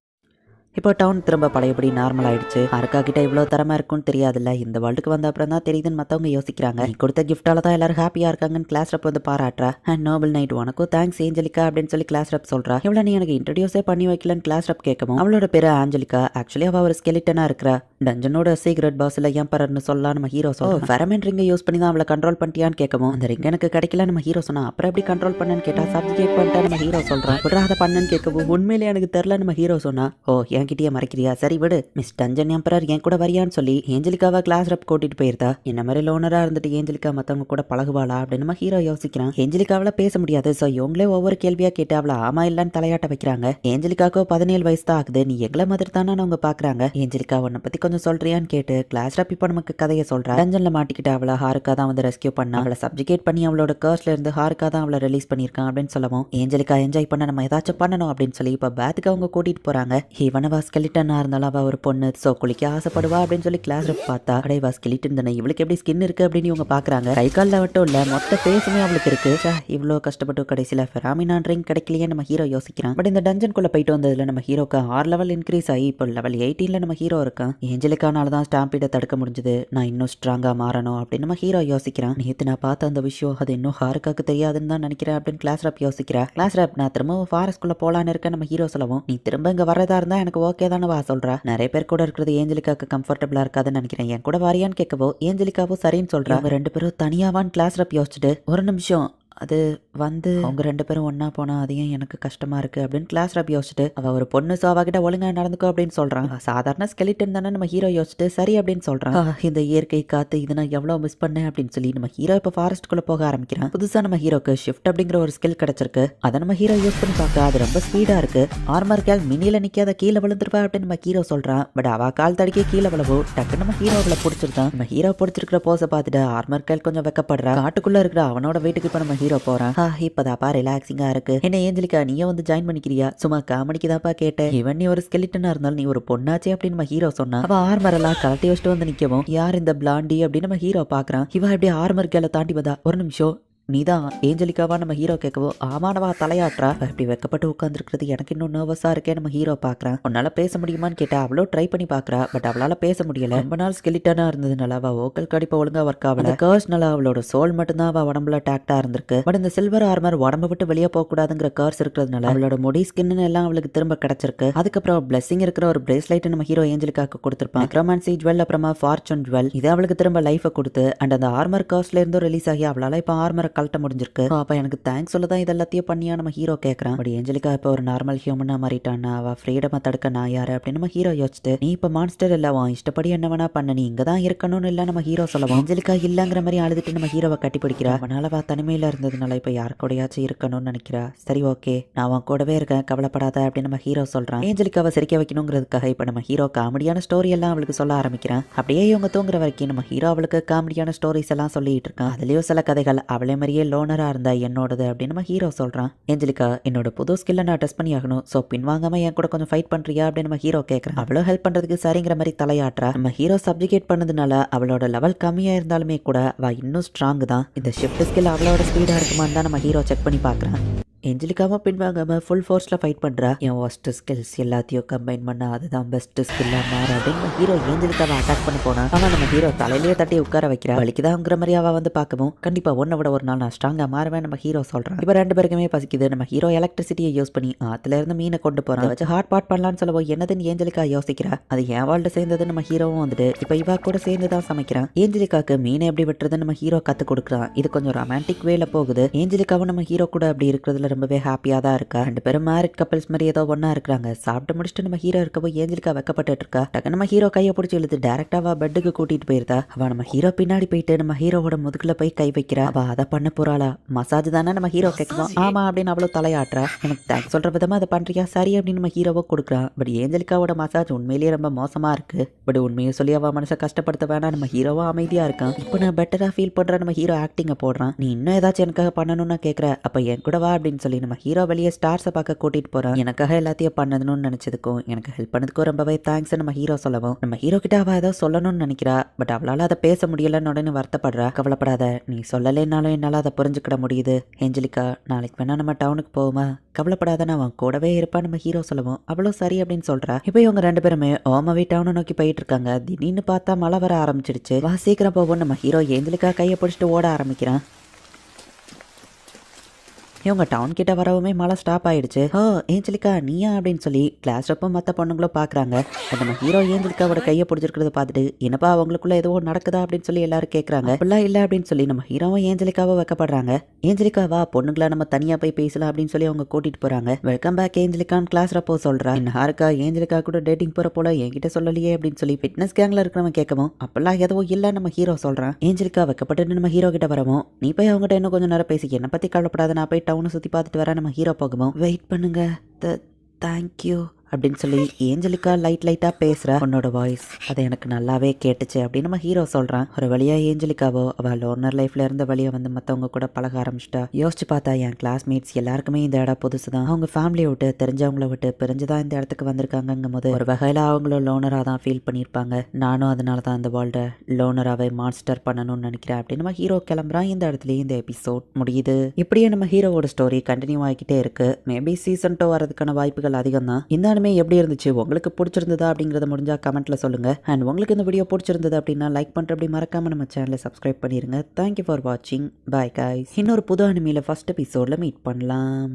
இப்போ டவுன் திரும்ப பழையபடி நார்மல் ஆயிடுச்சு. ஹாருக்கா கிட்ட இவ்வளவு திறமை இருக்கும்னு தெரியாதுல்ல, இந்த வேர்ல்டுக்கு வந்த அப்புறம் தான் தெரியுதுன்னு மத்தவங்க யோசிக்கிறாங்க. நீ கொடுத்த கிஃப்டால தான் எல்லாரும் ஹாப்பியா இருக்காங்கன்னு கிளாஸ் ரப் வந்து பாராட்டுறா. அண்ட் நோபல் நைட் உனக்கும் தேங்க்ஸ் ஏஞ்சலிகா அப்படின்னு சொல்லி கிளாஸ் ரப் சொல்றா. இவ்வளவு நீ எனக்கு இன்ட்ரடியூஸே பண்ணி வைக்கலன்னு கிளாஸ் ரப் கேட்கவும் அவளோட பேரு ஆஞ்சலிகா. ஆக்சுவலி அவ ஒரு ஸ்கெலிட்டனா இருக்கிறா. டஞ்சனோட சீக்ரெட் பாஸ் இல்ல எம்பரர்னு சொல்லலாம் நம்ம ஹீரோ சொல்றோம். ஃபெரமெண்ட் ரிங்கை யூஸ் பண்ணி தான் அவளை கண்ட்ரோல் பண்ணிட்டியான்னு கேட்கவும் அந்த ரிங் எனக்கு கிடைக்கல நம்ம ஹீரோ சொன்னா. அப்புறம் எப்படி கண்ட்ரோல் பண்ணன்னு கேட்டா சப்ஜெக்ட் பண்ணிட்டா நம்ம ஹீரோ சொல்றான். விடுறாத பண்ணன்னு கேட்கவும் உண்மையிலே எனக்கு தெரியல நம்ம ஹீரோ சொன்னா. ஓ என்கிட்டயே மறைக்கிறியா, சரி விடு, மிஸ் டஞ்சன் எம்பரர் என் கூட வரியான்னு சொல்லி ஏஞ்சலிகாவை கிளாஸ் ரப் கூட்டிட்டு போயிருந்தா. என்ன மாதிரி லோனரா இருந்துட்டு ஏஞ்சலிகா மத்தவங்க கூட பழகுவாளா அப்படின்னு நம்ம ஹீரோ யோசிக்கிறான். ஏஞ்சலிகாவில பேச முடியாது. சோ இவங்களே ஒவ்வொரு கேள்வியா கேட்டு அவளை ஆமா இல்லன்னு தலையாட்ட வைக்கிறாங்க. ஏஞ்சலிகாவுக்கு 17 வயசு தான் ஆகுது, நீ எங்களை மாதிரி தானே அவங்க பாக்குறாங்க. ஏஞ்சலிகா உன்னை பத்தி கொஞ்சம் சொல்றியான்னு கேட்டு கிளாஸ் ரப் இப்போ நமக்கு கதையை சொல்றா. டஞ்சன்ல மாட்டிக்கிட்டு அவளை ஹாருக்கா தான் வந்து ரெஸ்கியூ பண்ணா. அவளை சப்ஜெக்ட் பண்ணி அவளோட கர்ஸ்ல இருந்து ஹாருக்கா தான் அவளை ரிலீஸ் பண்ணிருக்கான் அப்படின்னு சொல்லவும் ஏஞ்சலிகா என்ஜாய் பண்ண நம்ம ஏதாச்சும் பண்ணணும் அப்படின்னு சொல்லி இப்ப பேத்துக்கு அவங்க கூட்டிட்டு போறாங்க. இவனவா ஸ்கெலிட்டனா இருந்தாலும் அவ ஒரு பொண்ணு, சோ குளிக்க ஆசைப்படுவா அப்படின்னு சொல்லி கிளாஸ் ரப் பார்த்தா அடைவா ஸ்கெலிட்டன் தானே, இவளுக்கு எப்படி ஸ்கின் இருக்கு அப்படின்னு இவங்க பாக்குறாங்க. கை காலில் மட்டும் இல்ல மொத்த பேசுமே அவளுக்கு இருக்கு. இவ்வளோ கஷ்டப்பட்டு கடைசியில ஃபெராமினான் ரிங் கிடைக்கலையே நம்ம ஹீரோ யோசிக்கிறான். பட் இந்த டஞ்சனுக்குள்ள போயிட்டு வந்ததுல நம்ம ஹீரோக்கு 6 லெவல் இன்க்ரீஸ் ஆகி இப்போ லெவல் 18ல நம்ம ஹீரோ இருக்கான். ஏஞ்சலிக்கானால தான் ஸ்டாம்பீட தடுக்க முடிஞ்சது. நான் இன்னும் ஸ்ட்ராங்கா மாறணும் அப்படின்னு நம்ம ஹீரோ யோசிக்கிறான். நேத்து நான் பார்த்த அந்த விஷயம் அது இன்னும் ஹாருக்காக்கு தெரியாதுன்னு தான் நினைக்கிறேன் அப்படின்னு கிளாஸ் ரப் யோசிக்கிறா. கிளாஸ் ரப் நான் திரும்பவும் ஃபாரஸ்ட்குள்ள போலான்னு இருக்க நம்ம ஹீரோ சொல்லவும் நீ திரும்ப இங்க வரதா இருந்தா எனக்கு ஓகே தானே வா சொல்றா. நிறைய பேர் கூட இருக்கிறது ஏஞ்சலிக்காக்கு கம்ஃபர்டபுளா இருக்காதுன்னு நினைக்கிறேன், என் கூட வாரியான்னு கேட்கவோ ஏஞ்சலிக்காவோ சரின்னு சொல்றா. அவங்க 2 பேரும் தனியாவான்னு கிளாஸ் ரப் யோசிச்சுட்டு ஒரு நிமிஷம் அது வந்து அவங்க 2 பேரும் ஒன்னா போனா அதையும் எனக்கு கஷ்டமா இருக்கு அப்படின்னு கிளாஸ் ரப் யோசிச்சுட்டு அவ ஒரு பொண்ணு சோ அவகிட்ட ஒழுங்கா நடந்துக்கோ அப்படின்னு சொல்றான். சாதாரண ஸ்கெலிட்டன் தானே நம்ம ஹீரோ யோசிச்சுட்டு சரி அப்படின்னு சொல்றான். இந்த இயற்கை காத்து இதை நான் எவ்வளவு மிஸ் பண்ணேன் அப்படின்னு சொல்லி நம்ம ஹீரோ இப்ப ஃபாரஸ்ட்குள்ள போக ஆரம்பிக்கிறான். புதுசா நம்ம ஹீரோக்கு ஷிஃப்ட் அப்படிங்கிற ஒரு ஸ்கில் கிடைச்சிருக்கு. அதை நம்ம ஹீரோ யூஸ் பண்ணி பார்க்க அது ரொம்ப ஸ்பீடா இருக்கு. ஆர்மர் கேல் மினியில நிக்காத கீழே விழுந்துருப்பா அப்படின்னு நம்ம ஹீரோ சொல்றான். பட் அவ கால் தடிக்க கீழே விழவோ டக்கு நம்ம ஹீரோவில் பிடிச்சிருந்தான். நம்ம ஹீரோ பிடிச்சிருக்கிற போஸை பார்த்துட்டு ஆர்மர் கேல் கொஞ்சம் வெக்கப்படுறா. காட்டுக்குள்ள இருக்கிற அவனோட வீட்டுக்கு இப்ப நம்ம ஹீரோ போறான். இப்பதாப்பா ரிலாக்ஸிங்கா இருக்கு. என்ன ஏஞ்சலிகா நீயே வந்து ஜாயின் பண்ணிக்கிறியா, சும்மா காமெடிக்கு தான்ப்பா கேட்டேன். இவன் நீ ஒரு ஸ்கெலிட்டனா இருந்தாலும் நீ ஒரு பொண்ணாச்சே அப்படின்னு நம்ம ஹீரோ சொன்னா. அவ ஆர்மர் எல்லாம் கலட்டி வச்சுட்டு வந்து நிக்கவும் யார் இந்த பிளாண்டி அப்படின்னு நம்ம ஹீரோ பாக்குறான். இவ எப்படி ஆர்மர் கேல தாண்டி வந்தா, ஒரு நிமிஷம் நீதான் ஏஞ்சலிகாவா நம்ம ஹீரோ கேட்கவோ ஆமானவா தலையாட்டுறா. இப்படி வெக்கப்பட்டு உட்காந்துருக்கிறது எனக்கு இன்னும் நர்வஸா இருக்கே நம்ம ஹீரோ பாக்குறான். உன்னால பேச முடியுமான்னு கேட்டா அவ்வளோ ட்ரை பண்ணி பாக்குறா. பட் அவளால பேச முடியல. ரொம்ப நாள் ஸ்கெலிட்டனா இருந்ததுனால அவ ஓக்கல் கடிப்ப ஒழுங்கா ஒர்க் ஆகல. கர்ஸ்னால அவளோட சோல் மட்டும்தான் அவ உடம்புல டாக்டா இருந்திருக்கு. பட் இந்த சில்வர் ஆர்மர் உடம்ப விட்டு வெளியே போக கூடாதுங்கிற கர்ஸ் இருக்கிறதுனால அவளோட முடி ஸ்கின்னு எல்லாம் அவளுக்கு திரும்ப கிடைச்சிருக்கு. அதுக்கப்புறம் பிளஸிங் இருக்கிற ஒரு பிரேஸ்லைட் நம்ம ஹீரோ ஏஞ்சலிகாக்கு கொடுத்திருப்பான். நெக்ரோமான்சி ஜுவல் அப்புறமா ஃபார்ச்சூன் ஜுவல் இது அவளுக்கு திரும்ப லைஃபை கொடுத்து அண்ட் அந்த ஆர்மர் கர்ஸ்ல இருந்தும் ரிலீஸ் ஆகி அவளால இப்ப ஆர்மரை கழட்ட முடிஞ்சிருக்கு. அப்ப எனக்கு தேங்க்ஸ் சொல்ல தான் இது எல்லாத்தையும் பண்ணியா நம்ம ஹீரோ கேட்கறான். பட் ஏஞ்சலிகா இப்போ ஒரு நார்மல் ஹியூமனா மாறிட்டான்னா அவ ஃப்ரீடமா தடுக்க நான் யாரு அப்படின்னு நம்ம ஹீரோ யோசிச்சுட்டு, நீ இப்ப மான்ஸ்டர் இல்ல, உன் இஷ்டப்படி என்ன வேணா பண்ண, நீ இங்க தான் இருக்கணும்னு இல்ல நம்ம ஹீரோ சொல்லவும் ஏஞ்சலிகா இல்லங்கிற மாதிரி அழுதுட்டு நம்ம ஹீரோவை கட்டி பிடிக்கிறா. அவனால அவ தனிமையில இருந்ததுனால இப்ப யாரு கூடயாச்சும் இருக்கணும்னு நினைக்கிறா. சரி ஓகே, நான் அவன் கூடவே இருக்கேன், கவலைப்படாத அப்படின்னு நம்ம ஹீரோ சொல்றான். ஏஞ்சலிகாவை சிரிக்க வைக்கணுங்கிறதுக்காக இப்ப நம்ம ஹீரோ காமெடியான ஸ்டோரி எல்லாம் அவளுக்கு சொல்ல ஆரம்பிக்கிறான். அப்படியே இவங்க தூங்குற வரைக்கும் நம்ம ஹீரோ அவளுக்கு காமெடியான ஸ்டோரிஸ் எல்லாம் சொல்லிட்டு இருக்கான். அதுலயும் சில கதைகள் அவளே மாதிரியே லோனரா இருந்தா என்னோடது அப்படின்னு நம்ம ஹீரோ சொல்றான். ஏஞ்சலிகா, என்னோட புது ஸ்கில்ல நான் டெஸ்ட் பண்ணி ஆகணும், சோ பின்வாங்காம என் கூட கொஞ்சம் ஃபைட் பண்றியா அப்படின்னு நம்ம ஹீரோ கேட்கறான். அவ்வளோ ஹெல்ப் பண்றதுக்கு சரிங்கிற மாதிரி தலையாட்டுறா. நம்ம ஹீரோ சப்ஜிகேட் பண்ணதுனால அவளோட லெவல் கம்மியா இருந்தாலுமே கூட அவ இன்னும் ஸ்ட்ராங் தான். இந்த ஷிஃப்ட் ஸ்கில் அவளோட ஸ்பீடா இருக்குமான்னு தான் நம்ம ஹீரோ செக் பண்ணி பார்க்கறான். ஏஞ்சலிக்காம பின்வாங்காம ஃபுல் ஃபோர்ஸ்ல ஃபைட் பண்றா. என் ஒஸ்ட் ஸ்கில்ஸ் எல்லாத்தையும் கம்பைன் பண்ணா அதுதான் பெஸ்ட் ஸ்கில்லா மாற அப்படின்னு ஹீரோ ஏஞ்சலிக்காவை அட்டாக் பண்ண போனா அவன் நம்ம ஹீரோ தலையிலேயே தட்டி உட்கார வைக்கிறா. வலிக்குதாங்கிற மாதிரி அவ வந்து பார்க்கவும் கண்டிப்பா ஒன்னை விட ஒரு நாள் நான் ஸ்ட்ராங்கா மாறுவேன் நம்ம ஹீரோ சொல்றான். இப்ப ரெண்டு பேருக்குமே பசிக்குது. நம்ம ஹீரோ எலக்ட்ரிசிட்டியை யூஸ் பண்ணி ஆத்துல இருந்து மீனை கொண்டு போறான். வச்சு ஹாட் பாட் பண்ணலான்னு சொல்லவோ என்னதுன்னு ஏஞ்சலிக்கா யோசிக்கிறா. அது என் வாழ்ல சேர்ந்தது நம்ம ஹீரோவும் வந்துட்டு இப்ப இவா கூட சேர்ந்து தான் சமைக்கிறான். ஏஞ்சலிக்காக்கு மீனை எப்படி வெட்டுறதுன்னு நம்ம ஹீரோ கத்து கொடுக்குறான். இது கொஞ்சம் ரொமான்டிக் வேல போகுது. ஏஞ்சலிக்காவும் நம்ம ஹீரோ கூட அப்படி இருக்கிறதுல ரொம்பவே ஹாப்பியா தான் இருக்கா. ரெண்டு பேரும் மேரிட் கப்பல்ஸ் மாதிரி ஏதோ ஒன்னா இருக்காங்க. சாப்பிட்டு முடிச்சுட்டு நம்ம ஹீரோ இருக்கப்போ ஏஞ்சலிக்கா வெக்கப்பட்டு இருக்கா. டக்கு நம்ம ஹீரோ கையை பிடிச்சி இழுத்து டேரக்டாவா பெட்டுக்கு கூட்டிட்டு போயிருந்தா. அவ நம்ம ஹீரோ பின்னாடி போயிட்டு நம்ம ஹீரோவோட முதுகுல போய் கை வைக்கிறா. அவ அதை பண்ண போறாளா? மசாஜ் தானே நம்ம ஹீரோ கேட்கணும். ஆமா அப்படின்னு அவ்வளவு தலையாட்டுறா. எனக்கு தேங்க்ஸ் சொல்ற விதமா அதை பண்றியா? சரி அப்படின்னு நம்ம ஹீரோவை கொடுக்குறான். பட் ஏஞ்சலிக்காவோட மசாஜ் உண்மையிலேயே ரொம்ப மோசமா இருக்கு. பட் உண்மையை சொல்லி அவ மனசை கஷ்டப்படுத்த வேணாம். நம்ம ஹீரோவா அமைதியா இருக்கான். இப்போ நான் பெட்டரா ஃபீல் பண்ற நம்ம ஹீரோ ஆக்டிங்க போடுறான். நீ இன்னும் ஏதாச்சும் எனக்காக பண்ணணும்னு கேட்கற, அப்ப என் கூட வா அப்படின்னு சொல்லி நம்ம ஹீரோ வெளியே ஸ்டார்ஸை பார்க்க கூட்டிட்டு போறான். எனக்காக எல்லாத்தையும் பண்ணணும்னு நினைச்சதுக்கும் எனக்கு ஹெல்ப் பண்ணதுக்கும் ரொம்பவே தேங்க்ஸ் நம்ம ஹீரோ சொல்லவும் நம்ம ஹீரோ கிட்ட அவ ஏதோ சொல்லணும்னு நினைக்கிறா. பட் அவளால அதை பேச முடியலன்னு உடனே வருத்தப்படுறா. கவலைப்படாத, நீ சொல்லலைன்னாலும் என்னால அதை புரிஞ்சுக்கிட முடியுது. ஏஞ்சலிகா, நாளைக்கு வேணா நம்ம டவுனுக்கு போவோமா? கவலைப்படாத, நான் அவன் கூடவே இருப்பான் நம்ம ஹீரோ சொல்லவும் அவ்வளோ சரி அப்படின்னு சொல்றா. இப்போ இவங்க ரெண்டு பேருமே ஓமவி டவுனை நோக்கி போயிட்டு இருக்காங்க. திடீர்னு பார்த்தா மழை வர ஆரம்பிச்சிடுச்சு. வா சீக்கிரம் போவோம். நம்ம ஹீரோ ஏஞ்சலிக்கா கையை பிடிச்சிட்டு ஓட ஆரம்பிக்கிறான். இவங்க டவுன் கிட்ட வரவுமே மழை ஸ்டாப் ஆயிடுச்சு. ஓ ஏஞ்சலிக்கா நீயா அப்படின்னு சொல்லி கிளாஸ் ரப்பும் மற்ற பொண்ணுங்களும் பாக்குறாங்க. நம்ம ஹீரோ ஏஞ்சலிக்காவோட கையை பிடிச்சிருக்கிறத பார்த்துட்டு என்னப்பா அவங்களுக்குள்ள ஏதோ நடக்குதா அப்படின்னு சொல்லி எல்லாரும் கேட்கறாங்க. அப்படிலாம் இல்லை அப்படின்னு சொல்லி நம்ம ஹீரோவும் ஏஞ்சலிக்காவும் வைக்கப்படுறாங்க. ஏஞ்சலிக்காவா பொண்ணுங்களா நம்ம தனியா போய் பேசலாம் அப்படின்னு சொல்லி அவங்க கூட்டிட்டு போறாங்க. வெல்கம் பேக் ஏஞ்சலிக்கான்னு கிளாஸ் ரப்போ சொல்றா. ஹாருக்கா ஏஞ்சலிக்கா கூட டேட்டிங் போற போல என்கிட்ட சொல்லலையே அப்படின்னு சொல்லி ஃபிட்னஸ் கேங்ல இருக்கிறவங்க கேட்கவும் அப்பெல்லாம் எதுவும் இல்லை நம்ம ஹீரோ சொல்றான். ஏஞ்சலிக்கா வைக்கப்பட்டு நம்ம ஹீரோ கிட்ட வரவும் நீ போய் அவங்ககிட்ட இன்னும் கொஞ்சம் நேரம் பேசி என்னை பத்தி கவலைப்படாத, நான் போய் டவுனை சுற்றி பார்த்துட்டு வர நம்ம ஹீரோ போகும்போது வெயிட் பண்ணுங்க, தேங்க்யூ அப்படின்னு சொல்லி ஏஞ்சலிக்கா லைட்டா பேசுறா. உன்னோட வாய்ஸ் அது எனக்கு நல்லாவே கேட்டுச்சு அப்படின்னு நம்ம ஹீரோ சொல்றான். ஒரு வழியா ஏஞ்சலிக்காவோ அவ லோனர் லைஃப்ல இருந்த வழியா வந்து மத்தவங்க கூட பழக ஆரம்பிச்சிட்டா. யோசிச்சு பார்த்தா என் கிளாஸ்மேட்ஸ் எல்லாருக்குமே இந்த இடம் புதுசுதான். அவங்க ஃபேமிலியை விட்டு தெரிஞ்சவங்கள விட்டு பிரிஞ்சுதான் இந்த இடத்துக்கு வந்திருக்காங்கும் போது ஒரு வகையில அவங்களும் லோனரா தான் ஃபீல் பண்ணியிருப்பாங்க. நானும் அதனால தான் அந்த வேர்ல்டை லோனராவே மான்ஸ்டர் பண்ணணும்னு நினைக்கிறேன் அப்படின்னு நம்ம ஹீரோ கிளம்புறான். இந்த இடத்துலயே இந்த எபிசோட் முடியுது. இப்படியே நம்ம ஹீரோவோட ஸ்டோரி கண்டினியூ ஆகிக்கிட்டே இருக்கு. மேபி சீசன் 2 வரதுக்கான வாய்ப்புகள் அதிகம் தான். இந்த எப்படி இருந்துச்சு, உங்களுக்கு பிடிச்சிருந்ததா அப்படிங்கறத முடிஞ்சா கமெண்ட்ல சொல்லுங்க. அண்ட் உங்களுக்கு இந்த வீடியோ பிடிச்சிருந்தது அப்படின்னா லைக் பண்ணிட்டு அப்படி மறக்காம நம்ம சேனலை சப்ஸ்கிரைப் பண்ணிருங்க. தேங்க்யூ ஃபார் வாட்சிங். Bye guys. இன்னொரு புது அனிமையில ஃபர்ஸ்ட் எபிசோட்ல மீட் பண்ணலாம்.